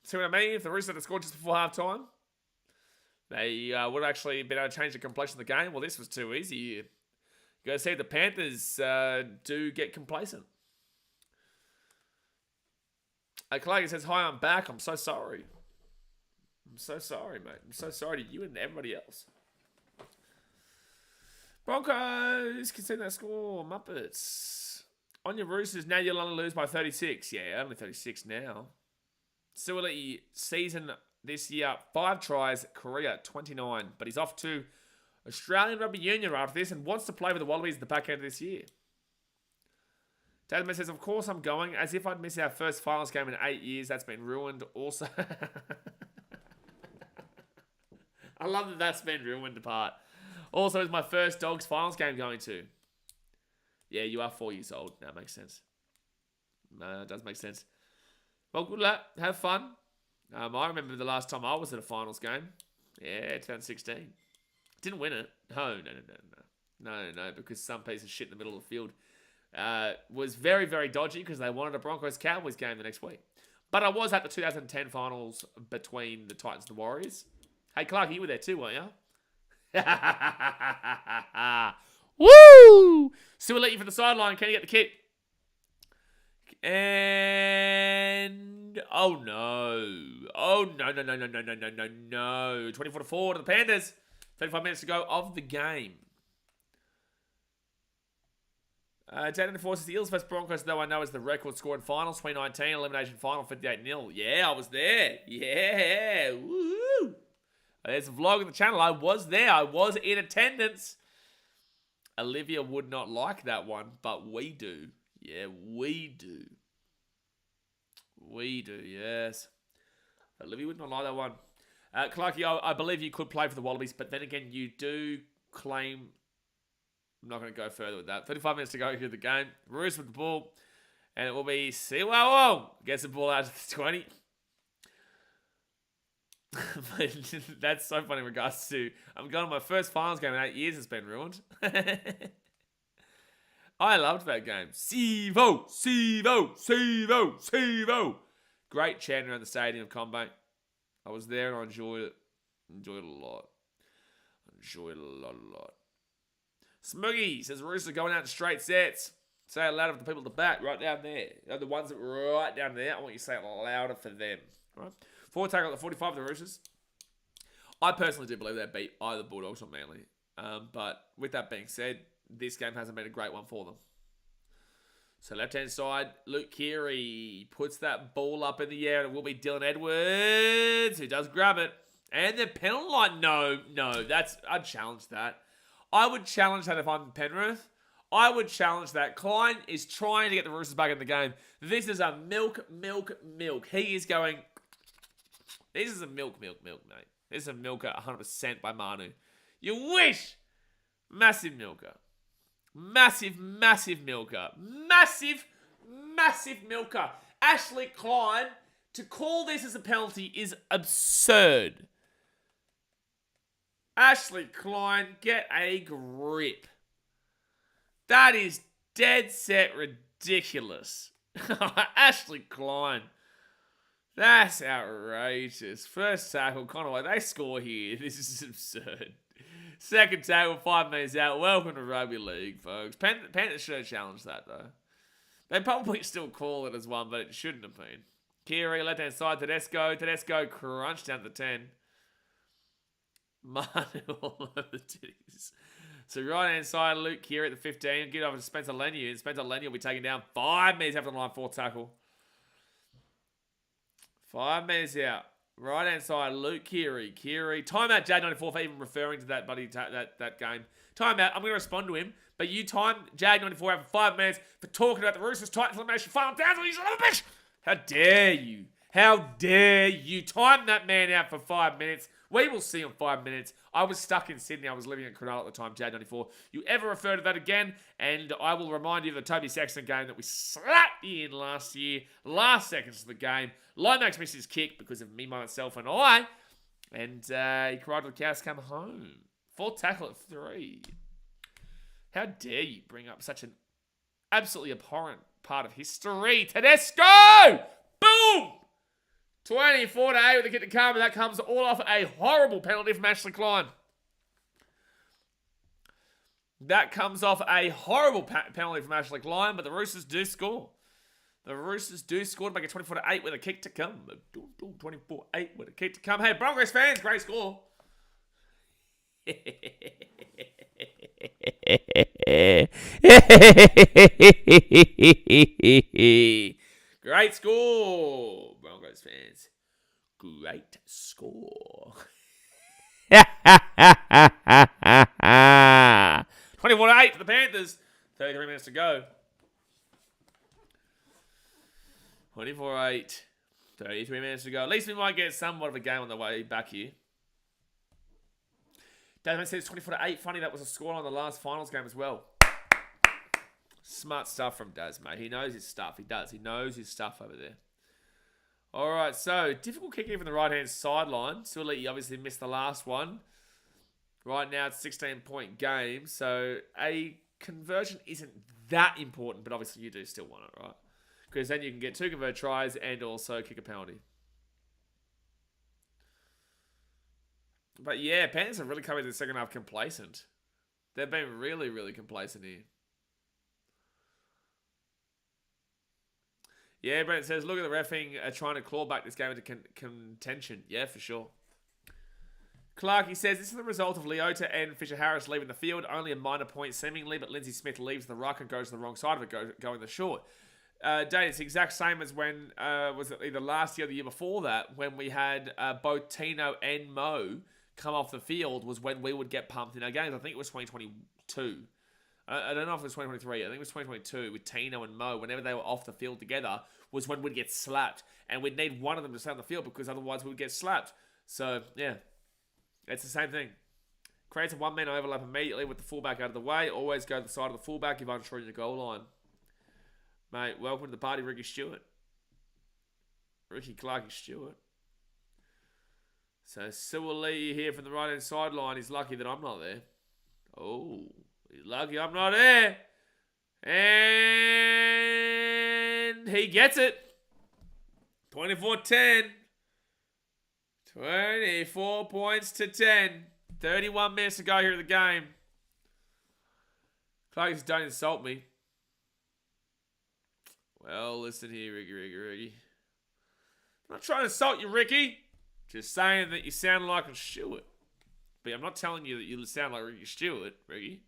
See what I mean? If the Roosters had scored just before halftime, they would have actually been able to change the complexion of the game. Well, this was too easy. You got to see the Panthers do get complacent. Clark says, hi, I'm back. I'm so sorry. I'm so sorry, mate. I'm so sorry to you and everybody else. Broncos concede that score. Muppets. On your Roosters, now you'll only lose by 36. Yeah, only 36 now. Suoli season this year, 5 tries, career 29. But he's off to Australian Rugby Union after this and wants to play with the Wallabies at the back end of this year. Taylor says, of course I'm going, as if I'd miss our first finals game in 8 years. That's been ruined also. I love that that's been ruined apart. Also, it's my first Dogs finals game going to. Yeah, you are 4 years old. That makes sense. No, it does make sense. Well, good luck. Have fun. I remember the last time I was at a finals game. Yeah, 2016. Didn't win it. No, because some piece of shit in the middle of the field was very, very dodgy because they wanted a Broncos-Cowboys game the next week. But I was at the 2010 finals between the Titans and the Warriors. Hey, Clark, you were there too, weren't you? Woo! So we'll let you for the sideline. Can you get the kick? And oh no. 24-4 to the Panthers. 35 minutes to go of the game. Jaden forces the Eels vs Broncos, though I know is the record score in finals 2019 elimination final 58-0. Yeah, I was there. Yeah. Woo! There's a vlog on the channel. I was there. I was in attendance. Olivia would not like that one, but we do. Yeah, we do. We do, yes. Olivia would not like that one. Clarky, I believe you could play for the Wallabies, but then again, you do claim... I'm not going to go further with that. 35 minutes to go through the game. Roos with the ball. And it will be Siwao. Gets the ball out to the 20. That's so funny in regards to... I'm going to my first finals game in 8 years. It's been ruined. I loved that game. Sivo. Great chanting around the stadium combo. I was there and I enjoyed it. Enjoyed it a lot. Enjoyed it a lot. Smuggy says Roosters going out in straight sets. Say it louder for the people at the back, right down there. They're the ones that were right down there. I want you to say it louder for them. Right? Forward tackle at the 45 of the Roosters. I personally do believe they beat either Bulldogs or Manly. But with that being said, this game hasn't been a great one for them. So left-hand side, Luke Keary puts that ball up in the air, and it will be Dylan Edwards who does grab it. And the penalty line, no, I'd challenge that. I would challenge that if I'm Penrith. I would challenge that. Klein is trying to get the Roosters back in the game. This is a milk. He is going... This is a milk, mate. This is a milker 100% by Manu. You wish! Massive milker. Massive milker. Massive milker. Ashley Klein, to call this as a penalty is absurd. Ashley Klein, get a grip. That is dead set ridiculous. Ashley Klein. That's outrageous. First tackle, Conaway. They score here. This is absurd. Second tackle, 5 minutes out. Welcome to Rugby League, folks. Panthers should have challenged that, though. They probably still call it as one, but it shouldn't have been. Keary, left-hand side, Tedesco, crunch down to 10. Manu all over the titties. So right-hand side, Luke Keary at the 15. Get over to Spencer Leniu. And Spencer Leniu will be taken down 5 minutes after the line, 4th tackle. 5 minutes out. Right-hand side, Luke Keary. Timeout, Jag94 for even referring to that that game. Timeout. I'm going to respond to him. But you time Jag94 out for 5 minutes for talking about the Roosters Titans elimination final. Down, you son of a bitch! How dare you? How dare you? Time that man out for 5 minutes. We will see in 5 minutes. I was stuck in Sydney. I was living in Cronulla at the time, Jag94. You ever refer to that again, and I will remind you of the Toby Sexton game that we slapped in last year. Last seconds of the game. Lomax missed his kick because of me, myself, and I. And he cried till the cows come home. 4th tackle at 3. How dare you bring up such an absolutely abhorrent part of history. Tedesco! Boom! 24-8 with the kick to come, and that comes all off a horrible penalty from Ashley Klein. That comes off a horrible penalty from Ashley Klein, but the Roosters do score. The Roosters do score to make it 24-8 with a kick to come. 24-8 with a kick to come. Hey, Broncos fans, great score. Great score, Broncos fans. Great score. 24-8 for the Panthers. 33 minutes to go. 24-8. 33 minutes to go. At least we might get somewhat of a game on the way back here. David says 24-8. Funny, that was a score on the last finals game as well. Smart stuff from Daz, mate. He knows his stuff. He does. He knows his stuff over there. All right, so difficult kicking from the right-hand sideline. Suoli obviously missed the last one. Right now, it's a 16-point game, so a conversion isn't that important, but obviously you do still want it, right? Because then you can get 2 convert tries and also kick a penalty. But yeah, Panthers have really come into the second half complacent. They've been really, really complacent here. Yeah, Brent says, look at the reffing trying to claw back this game into contention. Yeah, for sure. Clarkey says, this is the result of Leota and Fisher-Harris leaving the field. Only a minor point seemingly, but Lindsay Smith leaves the ruck and goes to the wrong side of it, going the short. Dave, it's the exact same as when, was it either last year or the year before that, when we had both Tino and Mo come off the field, was when we would get pumped in our games. I think it was 2022. I don't know if it was 2023. I think it was 2022 with Tino and Mo. Whenever they were off the field together was when we'd get slapped. And we'd need one of them to stay on the field because otherwise we'd get slapped. So, yeah. It's the same thing. Creates a one-man overlap immediately with the fullback out of the way. Always go to the side of the fullback if unsure in your goal line. Mate, welcome to the party, Ricky Stewart. Ricky Clarkie Stewart. So, Suoli here from the right-hand sideline. He's lucky that I'm not there. Oh, he's lucky I'm not there. And he gets it. 24-10. 24 points to 10. 31 minutes to go here in the game. Clarkie's don't insult me. Well, listen here, Ricky. I'm not trying to insult you, Ricky. Just saying that you sound like a Stewart. But I'm not telling you that you sound like Ricky Stewart, Ricky.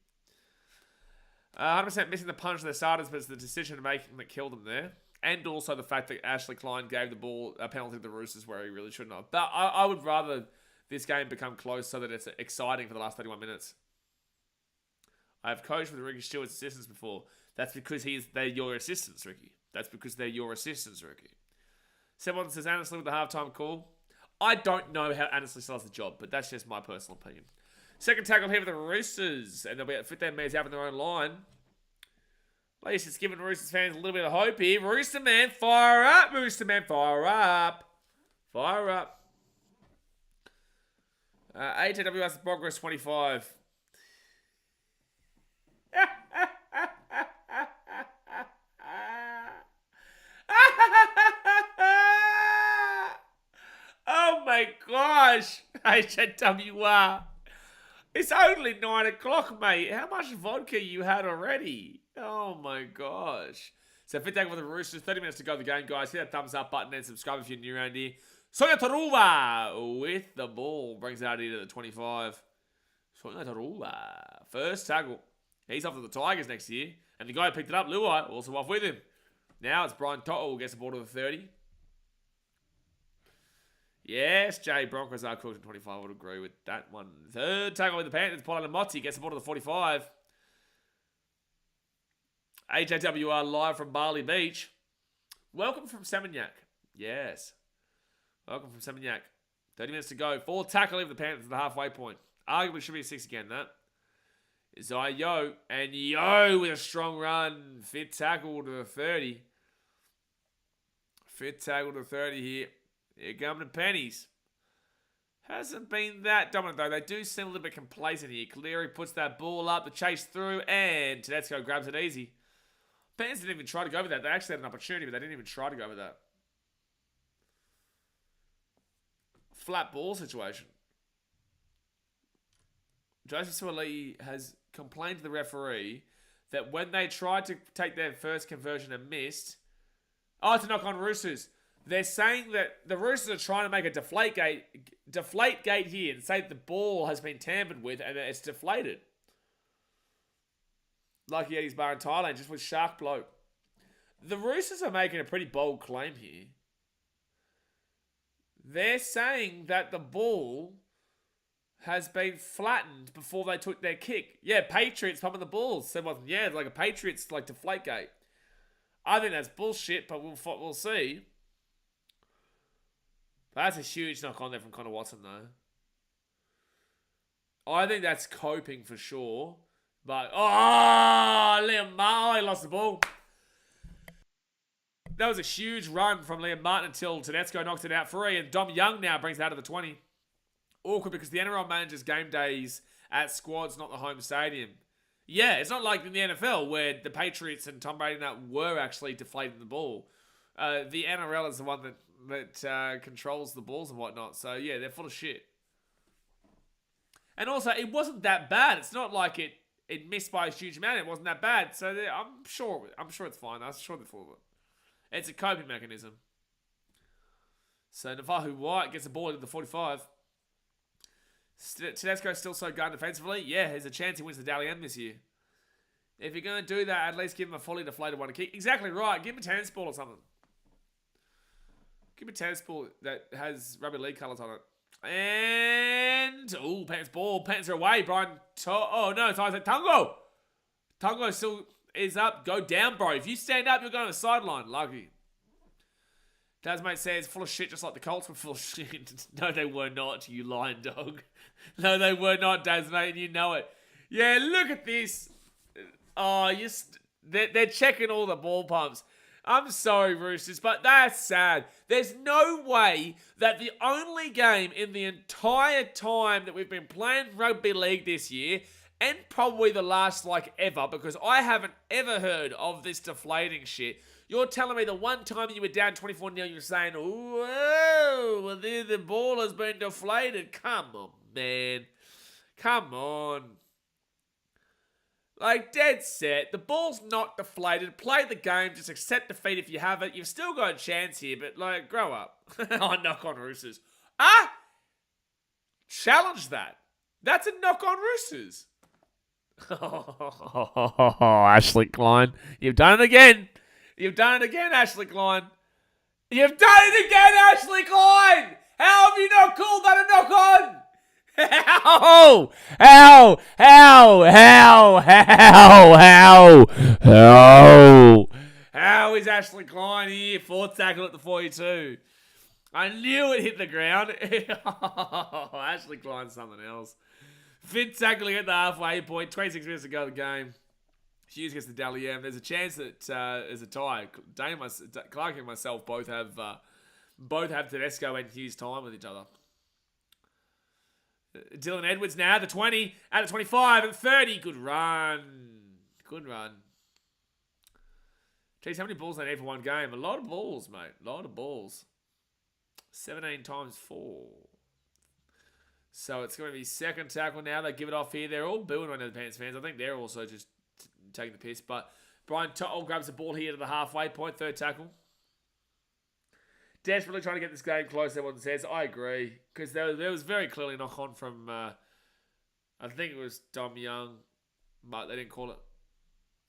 100% missing the punch of the starters, but it's the decision making that killed them there. And also the fact that Ashley Klein gave the ball a penalty to the Roosters where he really shouldn't have. But I would rather this game become close so that it's exciting for the last 31 minutes. I've coached with Ricky Stewart's assistants before. That's because they're your assistants, Ricky. That's because they're your assistants, Ricky. Someone says Annesley with the halftime call. I don't know how Annesley still has the job, but that's just my personal opinion. Second tackle here for the Roosters, and they'll be at 15 metres out in their own line. At least it's giving Roosters fans a little bit of hope here. Rooster man, fire up! Rooster man, fire up! Fire up! ATWS Progress 25. Oh my gosh! HWR. It's only 9 o'clock, mate. How much vodka you had already? Oh my gosh. So fit tackle for the Roosters. 30 minutes to go the game, guys. Hit that thumbs up button and subscribe if you're new around here. Sonia Taruva with the ball. Brings it out here to the 25. Sonia Taruva. First tackle. He's off to the Tigers next year. And the guy who picked it up, Luai, also off with him. Now it's Brian Toto who gets the ball to the 30. Yes, Jay, Broncos are cooked at 25. I would agree with that one. Third tackle with the Panthers. Paulo Motti gets the ball to the 45. HAWR live from Barley Beach. Welcome from Seminyak. Yes. Welcome from Seminyak. 30 minutes to go. Fourth tackle of the Panthers at the halfway point. Arguably should be a 6 again, that. Isaiah Yo. And Yo with a strong run. Fifth tackle to the 30. Fifth tackle to the 30 here. Here come the pennies. Hasn't been that dominant, though. They do seem a little bit complacent here. Cleary puts that ball up, the chase through, and Tedesco grabs it easy. Panthers didn't even try to go with that. They actually had an opportunity, but they didn't even try to go with that. Flat ball situation. Joseph Suaalii has complained to the referee that when they tried to take their first conversion and missed, Oh, it's a knock on Roosters. They're saying that the Roosters are trying to make a deflate gate here and say that the ball has been tampered with and that it's deflated. Like Yeti's bar in Thailand, just with shark bloke. The Roosters are making a pretty bold claim here. They're saying that the ball has been flattened before they took their kick. Yeah, Patriots pumping the balls. So yeah, like a Patriots like deflate gate. I think that's bullshit, but we'll see. That's a huge knock on there from Connor Watson, though. I think that's coping for sure. But, Liam Martin, he lost the ball. That was a huge run from Liam Martin until Tedesco knocked it out free, and Dom Young now brings it out of the 20. Awkward because the NRL manages game days at squads, not the home stadium. Yeah, it's not like in the NFL where the Patriots and Tom Brady were actually deflating the ball. The NRL is the one that controls the balls and whatnot. So yeah, they're full of shit. And also, it wasn't that bad. It's not like it missed by a huge amount. It wasn't that bad. So I'm sure it's fine. I'm sure they're full of it. It's a coping mechanism. So Navahu White gets the ball into the 45. Tedesco's still so good defensively. Yeah, there's a chance he wins the Dally M this year. If you're going to do that, at least give him a fully deflated one to kick. Exactly right. Give him a tennis ball or something. Give him a tennis ball that has rugby league colours on it. And... Panthers ball. Panthers are away. Brian... it's Isaac Tungo. Tungo still is up. Go down, bro. If you stand up, you're going to the sideline. Lucky. Tasmate says, full of shit just like the Colts were full of shit. No, they were not, you lying dog. No, they were not, Tasmate, and you know it. Yeah, look at this. Oh, they're checking all the ball pumps. I'm sorry, Roosters, but that's sad. There's no way that the only game in the entire time that we've been playing rugby league this year, and probably the last ever, because I haven't ever heard of this deflating shit. You're telling me the one time you were down 24-0, you're saying, whoa, the ball has been deflated. Come on, man. Come on. Dead set. The ball's not deflated. Play the game. Just accept defeat if you have it. You've still got a chance here, but, grow up. Oh, knock on Roosters. Challenge that. That's a knock on Roosters. Oh, Ashley Klein. You've done it again. You've done it again, Ashley Klein. You've done it again, Ashley Klein! How have you not called that a knock on? How is Ashley Klein here? Fourth tackle at the 42. I knew it hit the ground. Ashley Klein's something else. Fifth tackling at the halfway point. 26 minutes to go in the game. Hughes gets the Dally M. There's a chance that there's a tie. Clark and myself both have Tedesco and Hughes time with each other. Dylan Edwards now at the 20, at the 25, and 30. Good run. Good run. Geez, how many balls they need for one game? A lot of balls, mate. A lot of balls. 17 times 4. So it's going to be second tackle now. They give it off here. They're all booing right now, the Panthers fans. I think they're also just taking the piss. But Brian Tuttle grabs the ball here to the halfway point. Third tackle. Desperately trying to get this game close, everyone says. I agree. Because there was very clearly knock on from, I think it was Dom Young. But they didn't call it.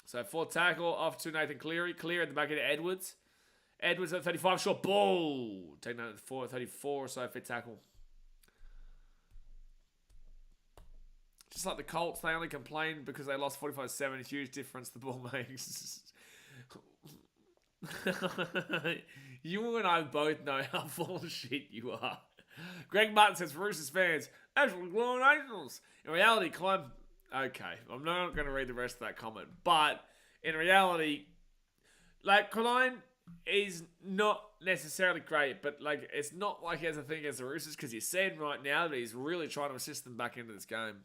So fourth tackle off to Nathan Cleary. Clear at the back of Edwards. Edwards at 35. Short ball. Taking that at 34 or so. Fifth tackle. Just like the Colts, they only complained because they lost 45-7. Huge difference the ball makes. You and I both know how full of shit you are. Greg Martin says, Roosters fans, actually glowing angels. In reality, Klein... Okay, I'm not going to read the rest of that comment. But, in reality, Klein is not necessarily great, but, it's not like he has a thing against the Roosters, because he's saying right now that he's really trying to assist them back into this game.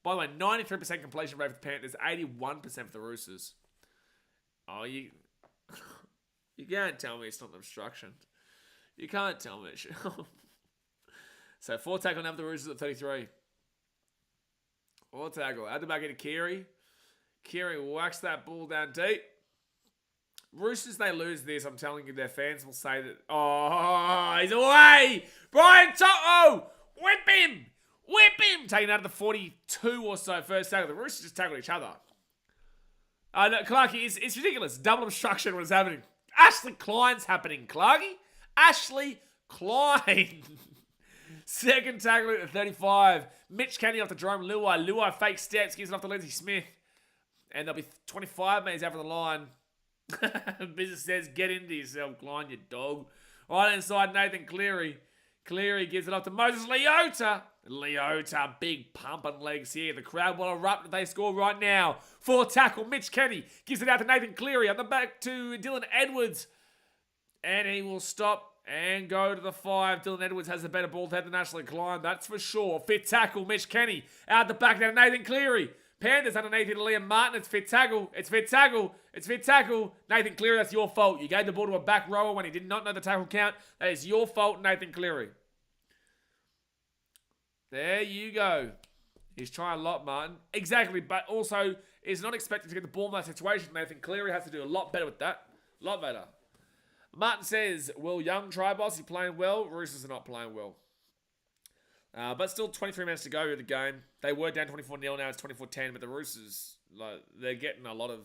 By the way, 93% completion rate for the Panthers, 81% for the Roosters. Oh, you can't tell me it's not an obstruction. You can't tell me. So, fourth tackle now for the Roosters at 33. Fourth tackle. Out the back into Keary. Keary whacks that ball down deep. Roosters, they lose this, I'm telling you, their fans will say that, oh, he's away! Brian Toto! Whip him! Whip him! Taking out of the 42 or so first tackle. The Roosters just tackled each other. No, Clarkie, it's ridiculous. Double obstruction was happening. Ashley Klein's happening, Clarkie. Ashley Klein. Second tackle at the 35. Mitch Kenny off the Jerome Luai. Luai fake steps, gives it off to Lindsay Smith. And there'll be 25 metres over the line. Business says, get into yourself, Klein, you dog. Right inside, Nathan Cleary. Cleary gives it off to Moses Leota. Leota, big pumping legs here. The crowd will erupt if they score right now. 4 tackle, Mitch Kenny gives it out to Nathan Cleary. On the back to Dylan Edwards. And he will stop and go to the 5. Dylan Edwards has the better ball head than Ashley Klein, that's for sure. Fit tackle, Mitch Kenny. Out the back down to Nathan Cleary. Panthers underneath it to Liam Martin. It's fit tackle. It's fit tackle. It's fit tackle. Nathan Cleary, that's your fault. You gave the ball to a back rower when he did not know the tackle count. That is your fault, Nathan Cleary. There you go. He's trying a lot, Martin. Exactly, but also is not expected to get the ball in that situation. Nathan Cleary has to do a lot better with that. A lot better. Martin says, Will Young try boss? He's playing well. Roosters are not playing well. But still 23 minutes to go in the game. They were down 24-0, now it's 24-10, but the Roosters, they're getting a lot of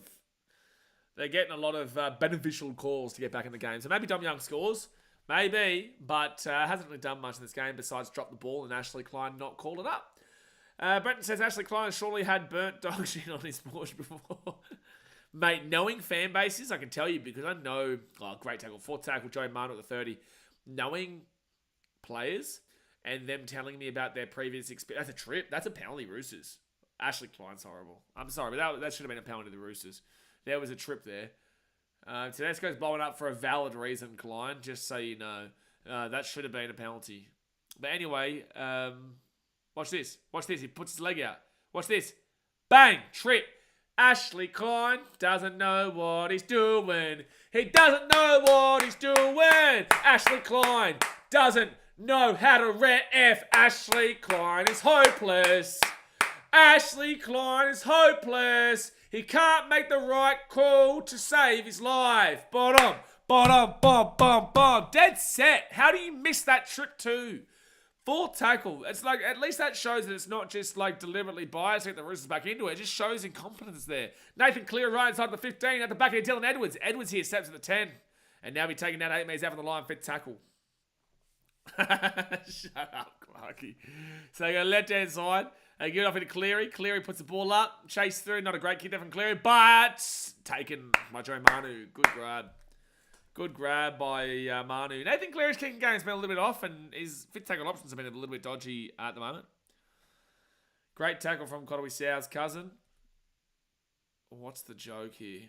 beneficial calls to get back in the game. So maybe Dom Young scores. Maybe, but hasn't really done much in this game besides drop the ball and Ashley Klein not called it up. Brenton says Ashley Klein surely had burnt dog shit on his Porsche before. Mate, knowing fan bases, I can tell you because I know, great tackle, 4th tackle, Joey Martin at the 30. Knowing players and them telling me about their previous experience, that's a trip. That's a penalty, Roosters. Ashley Klein's horrible. I'm sorry, but that should have been a penalty to the Roosters. There was a trip there. Tedesco's blowing up for a valid reason, Klein, just so you know. That should have been a penalty. But anyway, watch this. Watch this. He puts his leg out. Watch this. Bang! Trip. Ashley Klein doesn't know what he's doing. He doesn't know what he's doing. Ashley Klein doesn't know how to ref. Ashley Klein is hopeless. Ashley Klein is hopeless. He can't make the right call to save his life. Bottom, bom. Dead set. How do you miss that trip too? 4th tackle. It's like, at least that shows that it's not just like deliberately biased to get the Roosters back into it. It just shows incompetence there. Nathan Cleary right inside the 15. At the back of Dylan Edwards. Edwards here steps at the 10. And now we're taking down 8 metres out of the line. Fit tackle. Shut up, Clarky. So they go left-hand side. They get off into Cleary. Cleary puts the ball up. Chase through. Not a great kick there from Cleary. But taken by Joe Manu. Good grab. Good grab by Manu. Nathan Cleary's kicking game's been a little bit off, and his fit tackle options have been a little bit dodgy at the moment. Great tackle from Kotoi Sau's cousin. What's the joke here?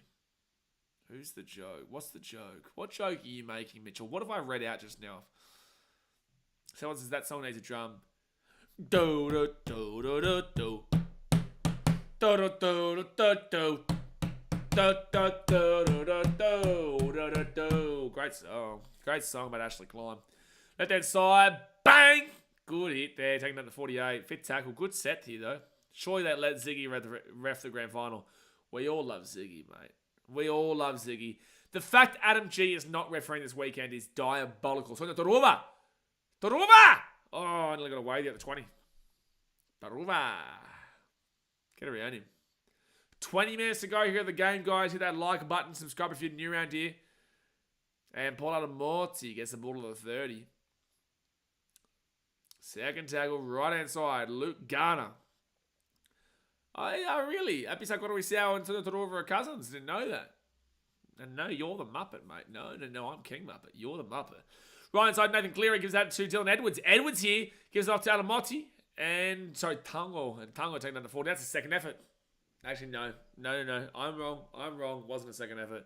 Who's the joke? What's the joke? What joke are you making, Mitchell? What have I read out just now? Someone says that song needs a drum. Do do do do do do. Do do do do do. Great song. Great song about Ashley Klein. Left hand side. Bang! Good hit there. Taking down to 48. Fit tackle. Good set here, though. Surely that let Ziggy ref the grand final. We all love Ziggy, mate. We all love Ziggy. The fact Adam G is not refereeing this weekend is diabolical. So, Taruva! Oh, only got away there at the 20. Taruva. Get around him. 20 minutes to go here at the game, guys. Hit that like button. Subscribe if you're new around here. And Paul Morty gets the ball to the 30. Second tackle, right-hand side. Luke Garner. Really? Episode Kotoi Sau and Turuva cousins. Didn't know that. And no, you're the Muppet, mate. No, I'm King Muppet. You're the Muppet. Right inside, Nathan Cleary gives that to Dylan Edwards. Edwards here gives it off to Alamotti. And, Tango. And Tango taking down to 40. That's a second effort. Actually, no. I'm wrong. Wasn't a second effort.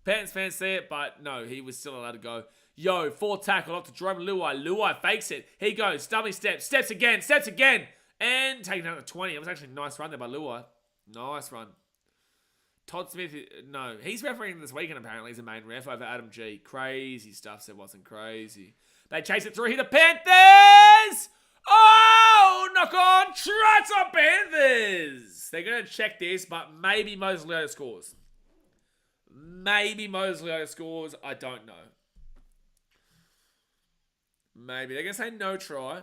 Panthers fans see it, but no, he was still allowed to go. Yo, 4 tackle off to Jerome Luai. Luai fakes it. He goes. Dummy steps. Steps again. And taking down to 20. It was actually a nice run there by Luai. Nice run. Todd Smith, no. He's refereeing this weekend, apparently. He's a main ref over Adam G. Crazy stuff. Said wasn't crazy. They chase it through here. The Panthers! Oh, knock on. Trots on Panthers. They're going to check this, but maybe Moses Leota scores. Maybe Mosley scores. I don't know. Maybe. They're going to say no try.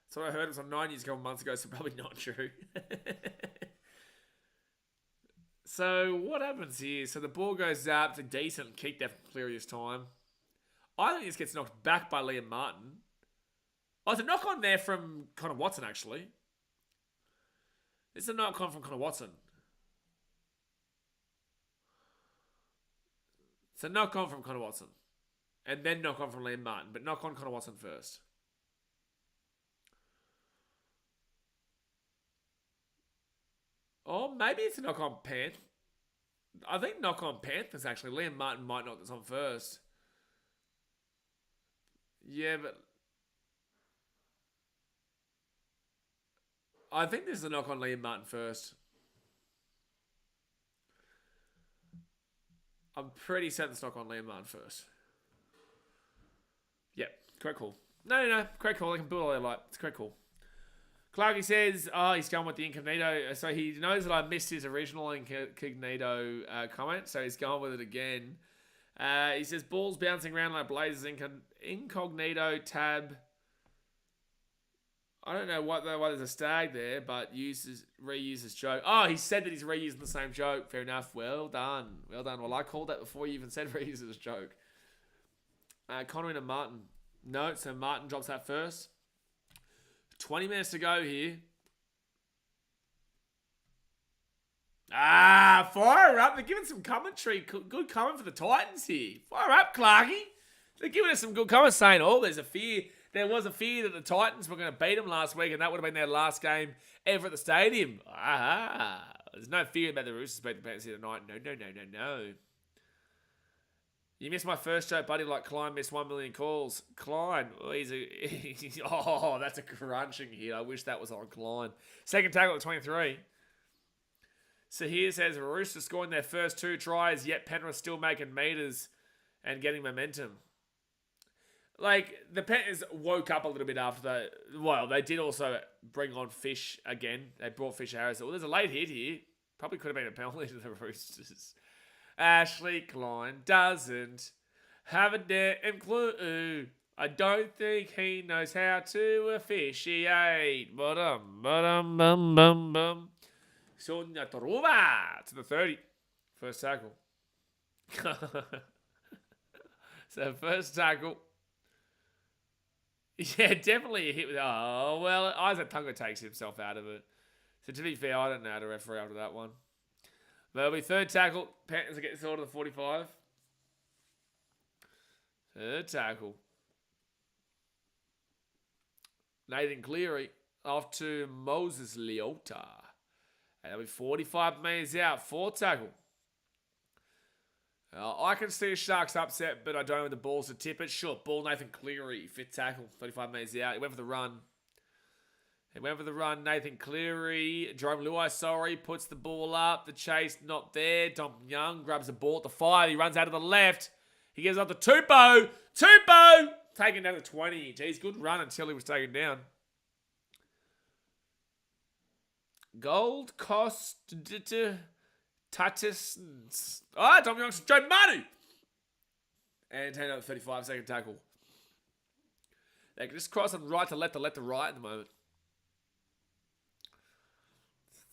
That's what I heard. It was on 9 years a couple months ago, so probably not true. So, what happens here? So, the ball goes up. It's a decent kick there from Cleary this time. I think this gets knocked back by Liam Martin. Oh, it's a knock on there from Connor Watson, actually. It's a knock on from Connor Watson. It's a knock on from Connor Watson. And then knock on from Liam Martin. But knock on Connor Watson first. Oh, maybe it's a knock on Panth. I think knock on Panthers, actually. Liam Martin might knock this on first. Yeah, but I think this is a knock on Liam Martin first. I'm pretty certain it's knock on Liam Martin first. Yep, correct call. No, correct call. They can build all they like. It's correct call. Clarky says, he's going with the incognito. So he knows that I missed his original incognito comment, so he's going with it again. He says, balls bouncing around like blazes, incognito, tab. I don't know why there's a stag there, but reuses joke. Oh, he said that he's reusing the same joke. Fair enough. Well done. Well, I called that before you even said reuses joke. Connor and Martin. No, so Martin drops that first. 20 minutes to go here. Fire up. They're giving some commentary. Good comment for the Titans here. Fire up, Clarky. They're giving us some good comments saying, there's a fear. There was a fear that the Titans were going to beat them last week and that would have been their last game ever at the stadium. There's no fear about the Roosters beating the Panthers here tonight. No. You missed my first joke, buddy, like Klein missed 1 million calls. Klein, that's a crunching hit. I wish that was on Klein. Second tackle at 23. So here says Roosters scoring their first 2 tries, yet Penrith still making meters and getting momentum. Like, the Panthers woke up a little bit after that. Well, they did also bring on Fish again. They brought Fish Harris. Well, there's a late hit here. Probably could have been a penalty to the Roosters. Ashley Klein doesn't have a damn clue. I don't think he knows how to officiate. Bum. Sonia Taruva to the 30. First tackle. So first tackle. Yeah, definitely a hit with... Oh, well, Isaac Tungo takes himself out of it. So to be fair, I don't know how to referee after that one. There'll be third tackle. Panthers will get this all to the 45. Third tackle. Nathan Cleary off to Moses Leota. And that'll be 45 metres out. Fourth tackle. I can see a Sharks upset, but I don't have the balls to tip it. Sure, ball Nathan Cleary. Fifth tackle. 35 metres out. He went for the run. Nathan Cleary. Jerome Luai, puts the ball up. The chase not there. Dom Young grabs the ball at the 5. He runs out to the left. He gives up to Tupou. Taken down to 20. Geez, good run until he was taken down. Gold Cost Tatis. Dom Young's Joe Manu. And taken out to 35. Second tackle. They can just cross them right to left to right at the moment.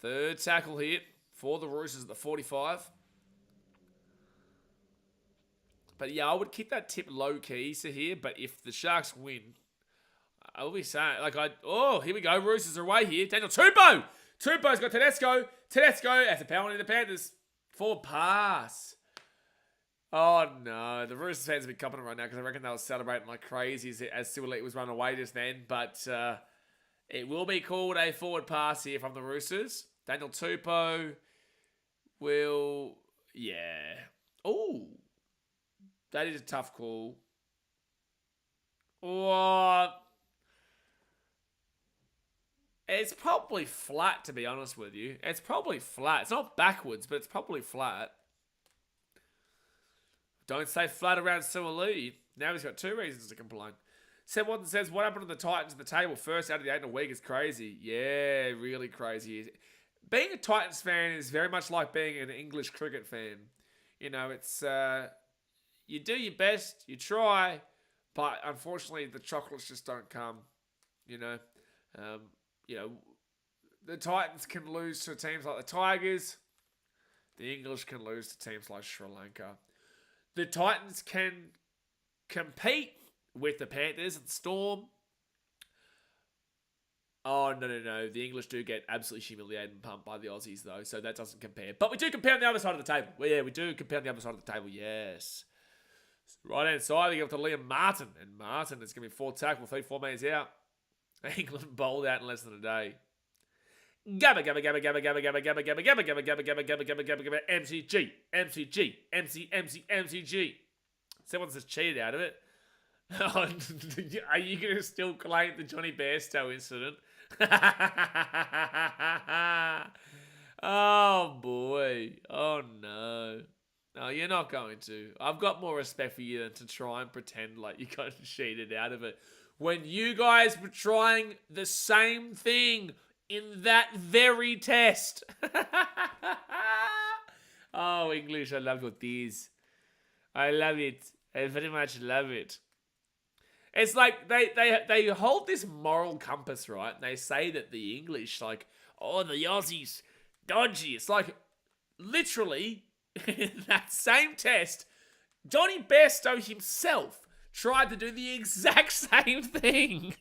Third tackle here for the Roosters at the 45. But yeah, I would keep that tip low key here. But if the Sharks win, I will be saying, here we go. Roosters are away here. Daniel Tupou. Tupou's got Tedesco. That's a penalty to the Panthers. Forward pass. Oh no, the Roosters fans will be copping it right now because I reckon they'll celebrate like crazy as Siwalik was run away just then. But it will be called a forward pass here from the Roosters. Daniel Tupou will, Oh, that is a tough call. What? It's probably flat, to be honest with you. It's probably flat. It's not backwards, but it's probably flat. Don't say flat around Siwalik. Now he's got 2 reasons to complain. Seb Watson says, what happened to the Titans at the table? First out of the 8 in a week is crazy. Yeah, really crazy. being a Titans fan is very much like being an English cricket fan. You know, it's you do your best, you try, but unfortunately the chocolates just don't come. You know, you know, the Titans can lose to teams like the Tigers. The English can lose to teams like Sri Lanka. The Titans can compete with the Panthers and Storm. Oh, no. The English do get absolutely humiliated and pumped by the Aussies, though, so that doesn't compare. But we do compare on the other side of the table. Well, yeah, we do compare on the other side of the table, yes. Right-hand side, they give it to Liam Martin. And Martin is going to be 4 tackle, 4 minutes out. England bowled out in less than a day. Gabba, gabba, gabba, gabba, gabba, gabba, gabba, gabba, gabba, gabba, gabba, gabba, gabba, gabba, gabba, gabba, MCG, MCG, MCG. Someone just cheated out of it. Are you going to still claim the Johnny Bairstow incident? Oh, boy. Oh, no. No, you're not going to. I've got more respect for you than to try and pretend like you got cheated out of it. When you guys were trying the same thing in that very test. Oh, English, I love your teas. I love it. I very much love it. It's like they hold this moral compass, right? And they say that the English, like, oh, the Aussies, dodgy. It's like, literally, in that same test, Johnny Bairstow himself tried to do the exact same thing.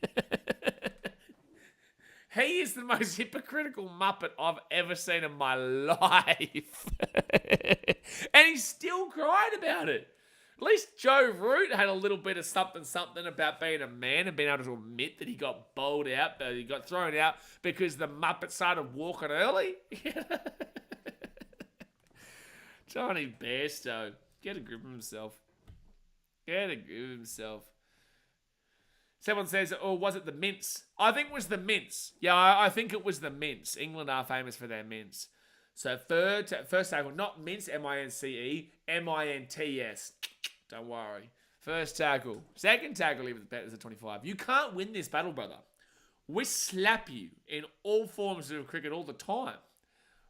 He is the most hypocritical Muppet I've ever seen in my life. And he still cried about it. At least Joe Root had a little bit of something about being a man and being able to admit that he got bowled out, that he got thrown out because the Muppet started walking early. Johnny Bairstow, get a grip of himself. Get a grip of himself. Someone says, oh, was it the mince? I think it was the mince. Yeah, I think it was the mince. England are famous for their mince. So first tackle, not mince, M-I-N-C-E, M-I-N-T-S. Don't worry. First tackle. Second tackle, even the Panthers at 25. You can't win this battle, brother. We slap you in all forms of cricket all the time.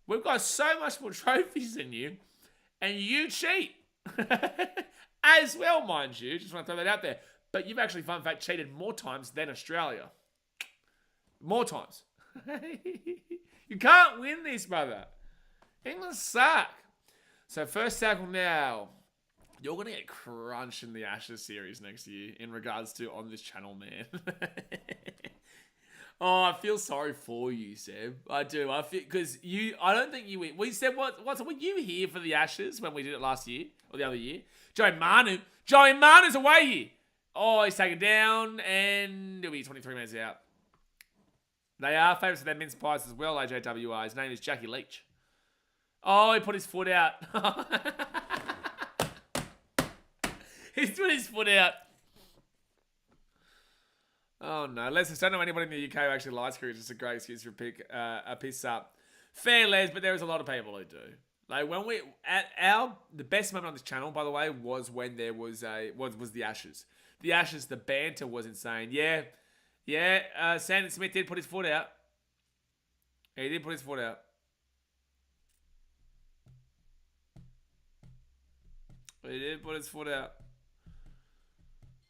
We've got so much more trophies than you, and you cheat. As well, mind you. Just want to throw that out there. But you've actually, fun fact, cheated more times than Australia. More times. You can't win this, brother. England suck. So first tackle now. You're going to get crunched in the Ashes series next year in regards to on this channel, man. Oh, I feel sorry for you, Seb. I do. I feel because I don't think you win. We said were you here for the Ashes when we did it last year or the other year? Joey Manu's away here. Oh, he's taken down, and he'll be 23 minutes out. They are favourites for their mince pies as well, AJWR. His name is Jackie Leach. Oh, he put his foot out. He's put his foot out. Oh, no. I don't know anybody in the UK who actually likes cricket. It's just a great excuse to pick a piss up. Fair, Les, but there is a lot of people who do. Like, when the best moment on this channel, by the way, was when there was the Ashes. The Ashes, the banter was insane. Yeah, Sandon Smith did put his foot out. He did put his foot out. He did put his foot out.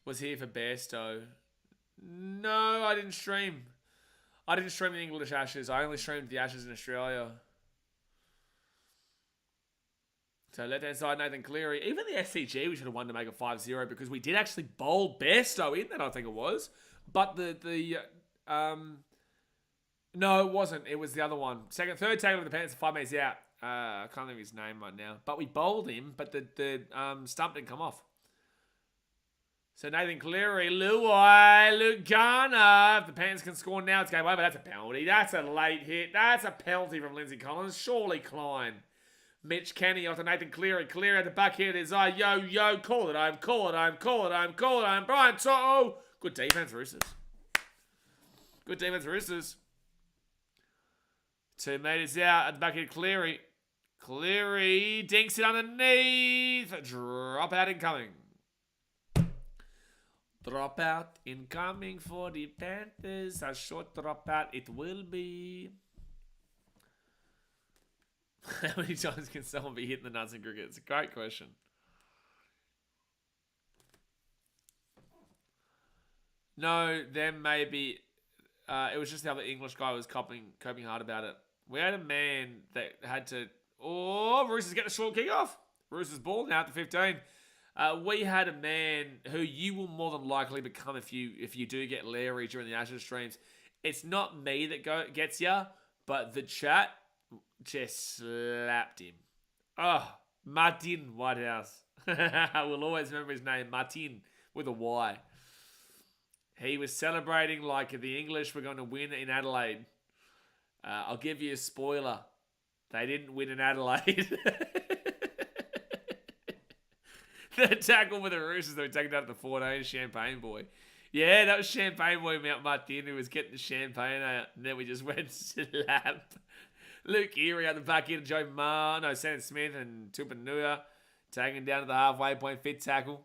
Was here for Bairstow. No, I didn't stream. I didn't stream the English Ashes. I only streamed the Ashes in Australia. So left-hand side, Nathan Cleary. Even the SCG, we should have won to make it 5-0 because we did actually bowl Bairstow in that, I think it was. But no, it wasn't. It was the other one. Third tackle of the Panthers, 5 minutes out. I can't think of his name right now. But we bowled him, but the stump didn't come off. So Nathan Cleary, Luai, Lugana. If the Panthers can score now, it's game over. That's a penalty. That's a late hit. That's a penalty from Lindsay Collins. Surely Klein. Mitch Kenny onto Nathan Cleary. Cleary at the back here. There's yo. Call it home. Brian Toto. Good defense, Roosters. Good defense, Roosters. 2 meters out at the back here. Cleary. Cleary dinks it underneath. Drop out incoming. Drop out incoming for the Panthers. A short drop out it will be. How many times can someone be hitting the nuts in cricket? It's a great question. No, then maybe it was just the other English guy who was coping hard about it. We had a man that had to... Oh, Roosters get the short kickoff. Roosters ball now at the 15. We had a man who you will more than likely become if you do get Larry during the Ashes streams. It's not me that gets ya, but the chat just slapped him. Oh, Martin Whitehouse. I will always remember his name, Martin, with a Y. He was celebrating like the English were going to win in Adelaide. I'll give you a spoiler. They didn't win in Adelaide. The tackle with the Roosters, they were taking down to the 14, Champagne Boy. Yeah, that was Champagne Boy Mount Martin who was getting the champagne out. And then we just went slap. Luke Erie out the back end, Sam Smith and Tupanua taking down to the halfway point, fit tackle.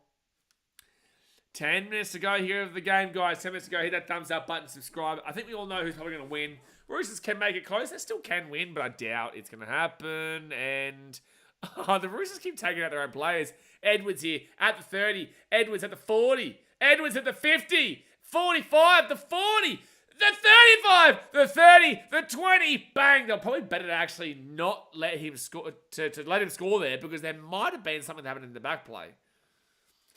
10 minutes to go here of the game, guys. 10 minutes to go. Hit that thumbs up button, subscribe. I think we all know who's probably going to win. Roosters can make it close. They still can win, but I doubt it's going to happen. And the Roosters keep taking out their own players. Edwards here at the 30. Edwards at the 40. Edwards at the 50. 45, the 40. The 35, the 30, the 20. Bang. They'll probably better to actually not let him score, to let him score there, because there might have been something that happened in the back play.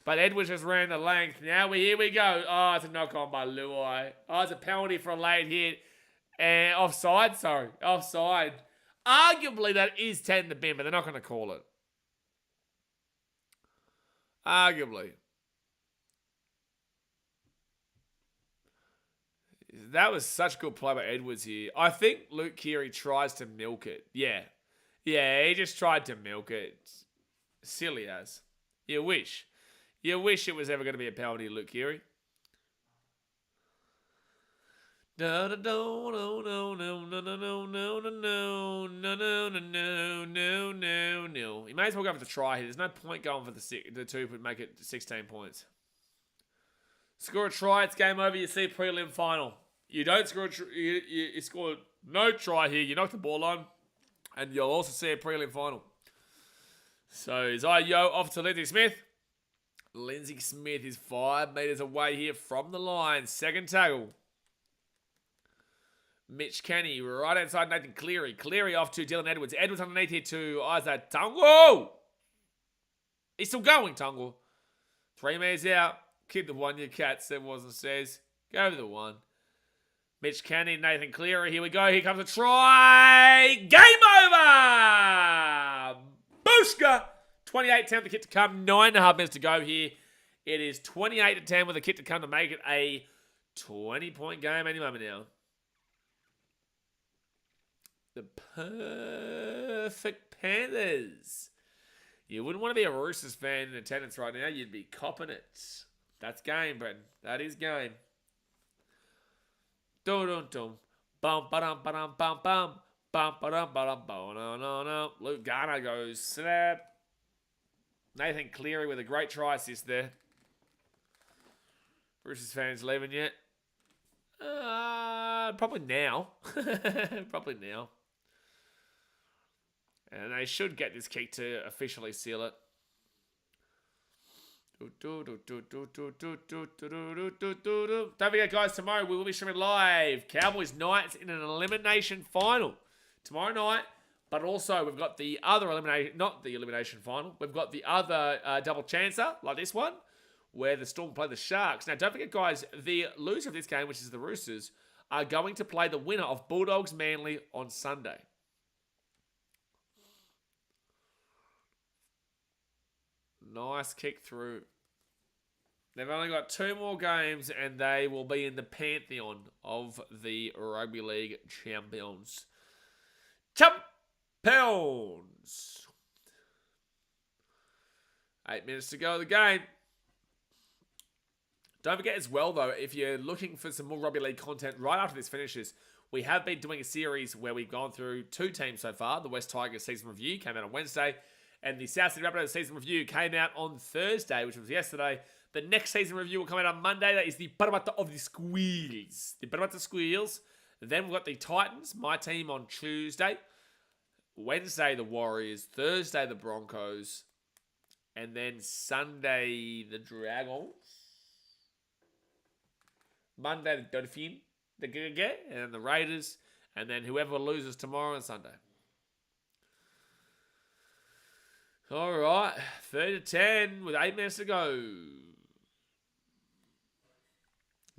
But Edwards just ran the length. Now here we go. Oh, it's a knock on by Luai. Oh, it's a penalty for a late hit. And offside, sorry. Offside. Arguably, that is 10 in the bin, but they're not going to call it. Arguably. That was such good play by Edwards here. I think Luke Keary tries to milk it. Yeah. Yeah, he just tried to milk it. Silly as. You wish. You wish it was ever going to be a penalty, Luke Keary. No, no, no, no, no, no, no, no, no, no, no, no, no, no, no, no, no. He may as well go for the try here. There's no point going for the 2 would make it 16 points. Score a try, it's game over. You see prelim final. You don't score you score no try here. You knock the ball on, and you'll also see a prelim final. So is Yo off to Lindsay Smith. Lindsay Smith is 5 metres away here from the line. Second tackle. Mitch Kenny right outside Nathan Cleary. Cleary off to Dylan Edwards. Edwards underneath here to Isaac Tungo. He's still going, Tungo. 3 metres out. Keep the one, you cats. There wasn't says. Go for the one. Mitch Kenny, Nathan Cleary. Here we go. Here comes a try. Game over. Booshka. 28-10 the kick to come. 9.5 minutes to go here. It is 28-10 with a kick to come to make it a 20-point game any moment now. The perfect Panthers. You wouldn't want to be a Roosters fan in attendance right now. You'd be copping it. That's game, Brenton. That is game. Dum-dum-dum. Bum-ba-dum-ba-dum-bum-bum. Bum-ba-dum-ba-dum-ba-dum-ba-dum. Luke Garner goes snap. Nathan Cleary with a great try assist there. Roosters fans leaving yet? Probably now. Probably now. And they should get this kick to officially seal it. Don't forget, guys, tomorrow we will be streaming live Cowboys Knights in an elimination final. Tomorrow night, but also we've got the other elimination, not the elimination final, we've got the other double chancer, like this one, where the Storm play the Sharks. Now, don't forget, guys, the loser of this game, which is the Roosters, are going to play the winner of Bulldogs Manly on Sunday. Nice kick through. They've only got 2 more games and they will be in the pantheon of the Rugby League champions. Champions! 8 minutes to go of the game. Don't forget as well, though, if you're looking for some more Rugby League content right after this finishes, we have been doing a series where we've gone through 2 teams so far. The West Tigers season review came out on Wednesday, and the South Sydney Rabbitohs season review came out on Thursday, which was yesterday. The next season review will come out on Monday. That is the Parramatta of the Squeals. The Parramatta Squeals. Then we've got the Titans, my team, on Tuesday. Wednesday, the Warriors. Thursday, the Broncos. And then Sunday, the Dragons. Monday, the Dolphin. And then the Raiders. And then whoever loses tomorrow and Sunday. All right. 30-10 with 8 minutes to go.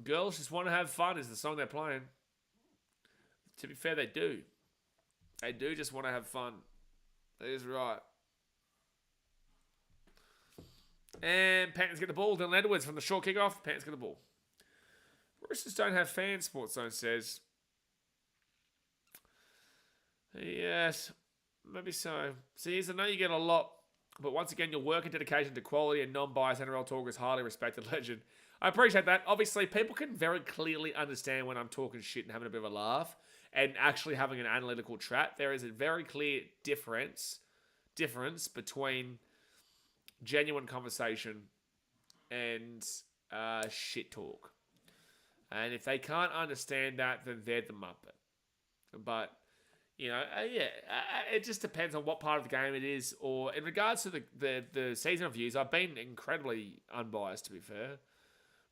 Girls Just Want to Have Fun is the song they're playing. To be fair, they do. They do just want to have fun. That is right. And Panthers get the ball. Dylan Edwards from the short kickoff. Panthers get the ball. Roosters don't have fans, Sports Zone says. Yes, maybe so. See, I know you get a lot, but once again, your work and dedication to quality and non-biased NRL talk is highly respected legend. I appreciate that. Obviously, people can very clearly understand when I'm talking shit and having a bit of a laugh and actually having an analytical chat. There is a very clear difference between genuine conversation and shit talk. And if they can't understand that, then they're the Muppet. But, it just depends on what part of the game it is. Or in regards to the season reviews, I've been incredibly unbiased, to be fair.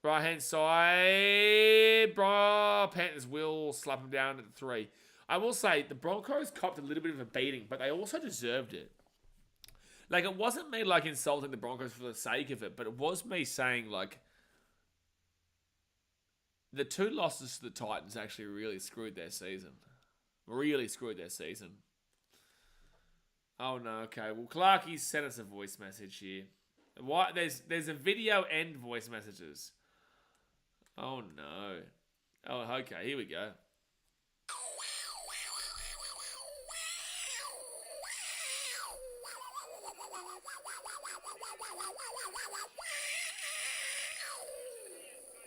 Right hand side, Panthers will slap them down at the 3. I will say, the Broncos copped a little bit of a beating, but they also deserved it. Like, it wasn't me, insulting the Broncos for the sake of it, but it was me saying, the 2 losses to the Titans actually really screwed their season. Oh, no, okay. Well, Clarkie's sent us a voice message here. Why? There's a video and voice messages. Oh, no. Oh, okay. Here we go.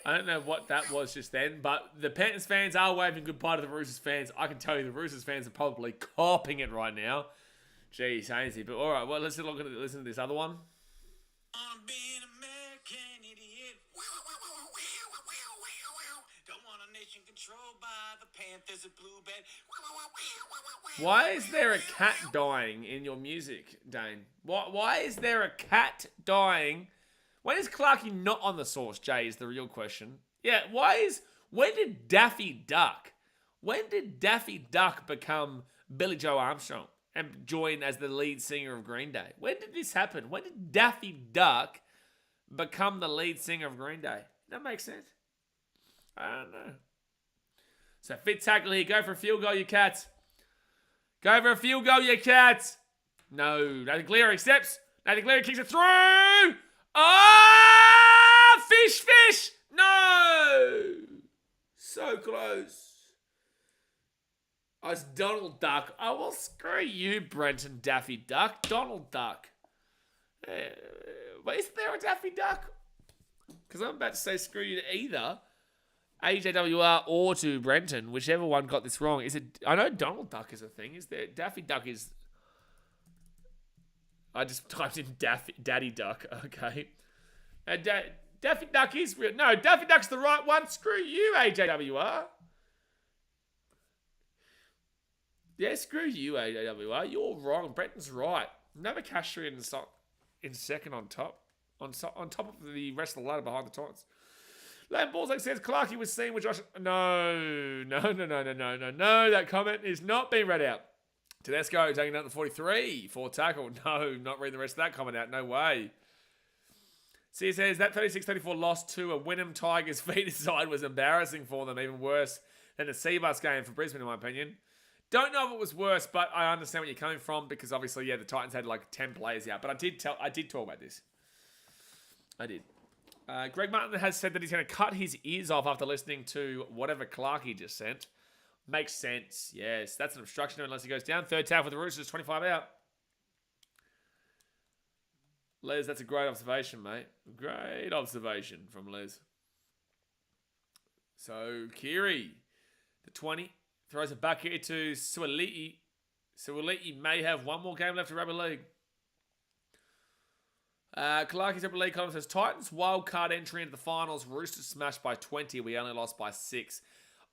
I don't know what that was just then, but the Panthers fans are waving goodbye to the Roosters fans. I can tell you the Roosters fans are probably copping it right now. Jeez, hazy. But all right, well, let's listen to this other one. I'm being American idiot. Don't want a nation controlled by the Panthers and Blue Bed. Why is there a cat dying in your music, Dane? Why is there a cat dying? When is Clarkie not on the source, Jay, is the real question. Yeah, when did Daffy Duck become Billy Joe Armstrong and join as the lead singer of Green Day? When did this happen? When did Daffy Duck become the lead singer of Green Day? That makes sense. I don't know. So fit tackle here. Go for a field goal, you cats. Go for a field goal, you cats. No. Nathan Cleary accepts. Nathan Cleary kicks it through. Ah! Fish! No! So close. Oh, it's Donald Duck. Oh, well, screw you, Brenton Daffy Duck. Donald Duck. But isn't there a Daffy Duck? Because I'm about to say screw you to either AJWR or to Brenton, whichever one got this wrong. I know Donald Duck is a thing. Is there? Daffy Duck is... I just typed in Daddy Duck. Okay. Daffy Duck is real. No, Daffy Duck's the right one. Screw you, AJWR. Yeah, screw you, AJWR. You're wrong. Brenton's right. Navacastri in second on top. On top of the rest of the ladder behind the Titans. Lamb Balzac says Clarkie was seen with Josh. No. That comment is not being read out. Tedesco taking out the 43 for tackle. No, not reading the rest of that comment out. No way. See, it says that 36-34 loss to a Wynnum Tigers feeder side was embarrassing for them, even worse than the Seabus game for Brisbane, in my opinion. Don't know if it was worse, but I understand where you're coming from because obviously, the Titans had 10 players out. But I did talk about this. I did. Greg Martin has said that he's going to cut his ears off after listening to whatever Clarkie just sent. Makes sense. Yes, that's an obstruction unless he goes down. Third towel for the Roosters, 25 out. Les, that's a great observation, mate. Great observation from Les. So, Kiri, the 20, throws it back here to Suoliti. Suoliti may have one more game left in Rugby League. Clarkie's Rugby League column says, Titans wildcard entry into the finals. Roosters smashed by 20. We only lost by 6.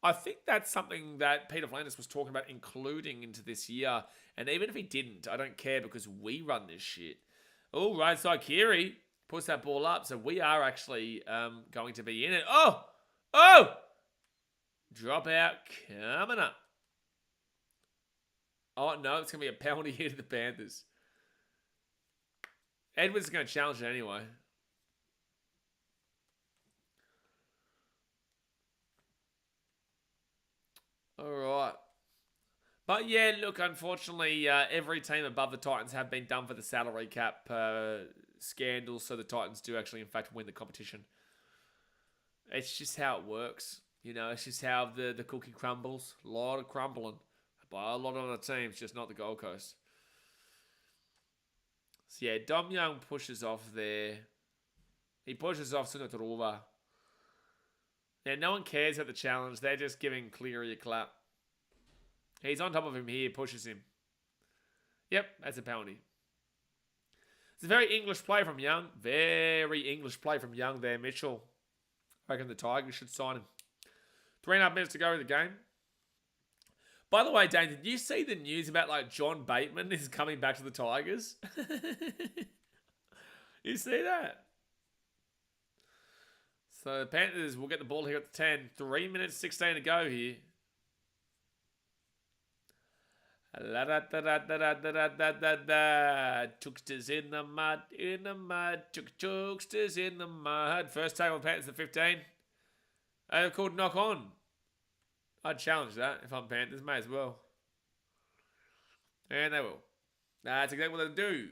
I think that's something that Peter Flanders was talking about including into this year. And even if he didn't, I don't care because we run this shit. Oh, right side Kiri puts that ball up. So we are actually going to be in it. Oh! Oh! Drop out coming up. Oh, no, it's going to be a penalty here to the Panthers. Edwards is going to challenge it anyway. All right. But yeah, look, unfortunately, every team above the Titans have been done for the salary cap scandal, so the Titans do actually, in fact, win the competition. It's just how it works. You know, it's just how the cookie crumbles. A lot of crumbling by a lot of other teams, just not the Gold Coast. So yeah, Dom Young pushes off there. He pushes off Sunatarova. Now, no one cares about the challenge. They're just giving Cleary a clap. He's on top of him here, pushes him. Yep, that's a penalty. It's a very English play from Young. Very English play from Young there, Mitchell. I reckon the Tigers should sign him. 3.5 minutes to go in the game. By the way, Dane, did you see the news about like John Bateman is coming back to the Tigers? You see that? So the Panthers will get the ball here at the 10. 3 minutes 16 to go here. Tooksters in the mud, Tooksters in the mud. First tackle on Panthers at 15. They're called knock on. I'd challenge that if I'm Panthers, may as well. And they will. That's exactly what they'll do.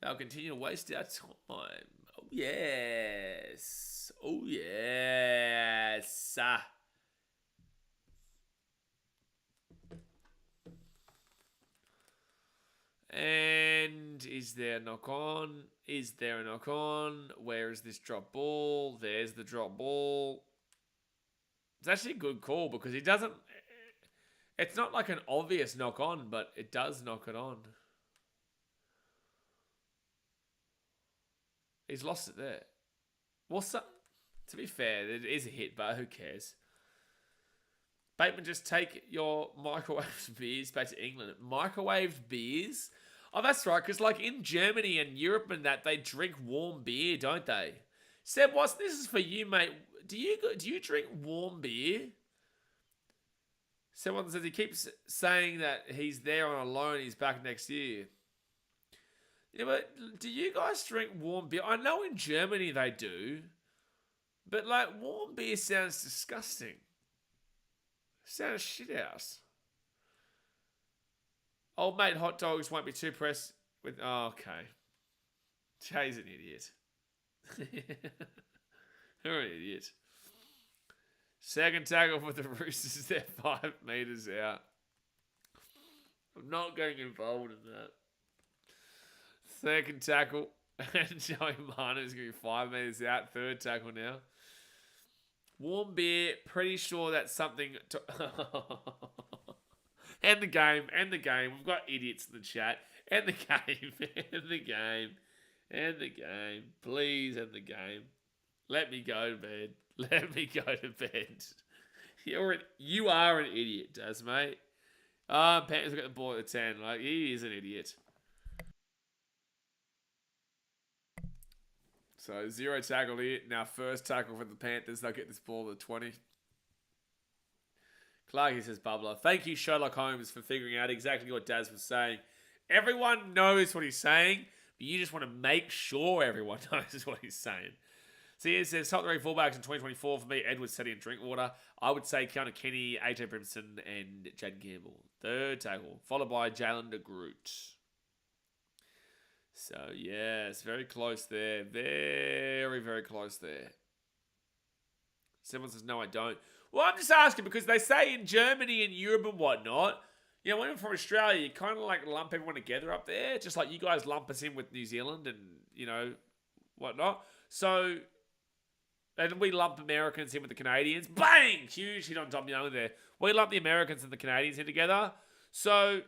They'll continue to waste our time. Oh, yes. Oh, yes. And is there a knock on? Is there a knock on? Where is this drop ball? There's the drop ball. It's actually a good call because he doesn't... It's not like an obvious knock on, but it does knock it on. He's lost it there. Well, to be fair, it is a hit, but who cares? Bateman, just take your microwaved beers back to England. Microwaved beers? Oh, that's right, because like in Germany and Europe and that, they drink warm beer, don't they? Seb Watson, this is for you, mate. Do you drink warm beer? Someone says he keeps saying that he's there on a loan, he's back next year. Yeah, but do you guys drink warm beer? I know in Germany they do, but like warm beer sounds disgusting. Sounds shit house. Old mate hot dogs won't be too pressed with... Oh, okay. Jay's an idiot. You're an idiot. Second tackle for the Roosters. They're 5 meters out. I'm not getting involved in that. Second tackle. And Joey Marner's going to be 5 meters out. Third tackle now. Warm beer. Pretty sure that's something to... End the game. End the game. We've got idiots in the chat. End the game. End the game. End the game. Please end the game. Let me go to bed. Let me go to bed. You are an idiot, Daz, mate. Panthers got the ball at the 10. Like, he is an idiot. So, 0 tackle here. Now, first tackle for the Panthers. They'll get this ball at 20. Clarky says, Bubbler. Thank you, Sherlock Holmes, for figuring out exactly what Daz was saying. Everyone knows what he's saying, but you just want to make sure everyone knows what he's saying. So it says top 3 fullbacks in 2024 for me: Edwards, Teddy, and Drinkwater. I would say Keanu Kenny, AJ Brimson, and Jaden Campbell. Third tackle, followed by Jalen de Groot. So yeah, it's very close there. Very, very close there. Someone says, no, I don't. Well, I'm just asking because they say in Germany and Europe and whatnot, you know, when I'm from Australia, you kind of like lump everyone together up there, just like you guys lump us in with New Zealand and, you know, whatnot. So... And we lump Americans in with the Canadians. Bang! Huge hit on Dom Young there. We lump the Americans and the Canadians in together. So,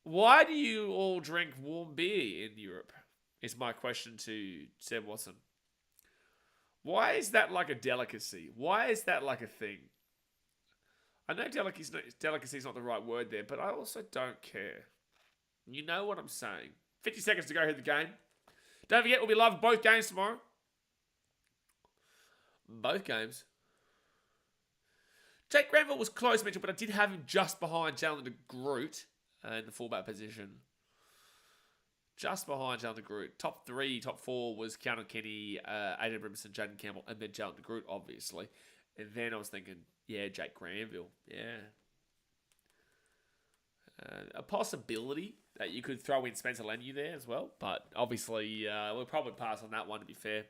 why do you all drink warm beer in Europe? Is my question to Seb Watson. Why is that like a delicacy? Why is that like a thing? I know delicacy is not the right word there, but I also don't care. You know what I'm saying. 50 seconds to go here at the game. Don't forget, we'll be live both games tomorrow. Both games. Jake Granville was close, Mitchell, but I did have him just behind Jalen de Groot in the fullback position. Just behind Jalen de Groot. Top 3, top 4 was Keanu Kenny, Aiden Brimson, Jaden Campbell, and then Jalen de Groot, obviously. And then I was thinking, yeah, Jake Granville. Yeah. A possibility that you could throw in Spencer Leniu there as well. But obviously, we'll probably pass on that one, to be fair.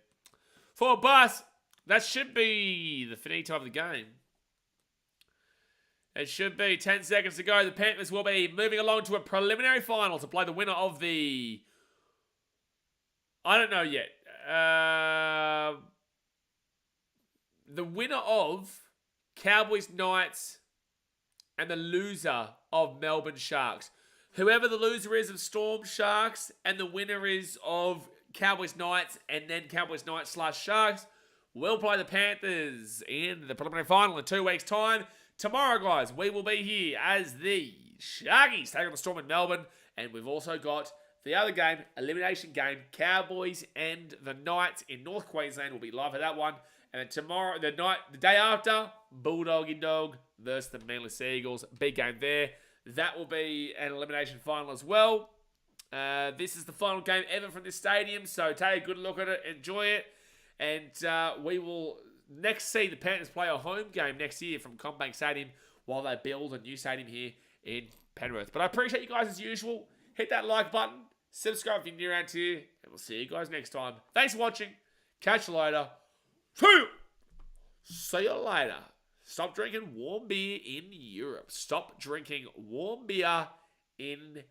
For Bus, that should be the finito of the game. It should be 10 seconds to go. The Panthers will be moving along to a preliminary final to play the winner of the... I don't know yet. The winner of Cowboys Knights and the loser of Melbourne Sharks. Whoever the loser is of Storm Sharks and the winner is of Cowboys Knights and then Cowboys Knights / Sharks will play the Panthers in the preliminary final in 2 weeks' time. Tomorrow, guys, we will be here as the Sharkies take on the Storm in Melbourne. And we've also got the other game, elimination game, Cowboys and the Knights in North Queensland. We'll be live for that one. And then tomorrow, the day after, Bulldog in Dog versus the Manly Seagulls. Big game there. That will be an elimination final as well. This is the final game ever from this stadium. So take a good look at it. Enjoy it. And we will next see the Panthers play a home game next year from CommBank Stadium while they build a new stadium here in Penrith. But I appreciate you guys as usual. Hit that like button. Subscribe if you're new around here. And we'll see you guys next time. Thanks for watching. Catch you later. See you later. Stop drinking warm beer in Europe. Stop drinking warm beer in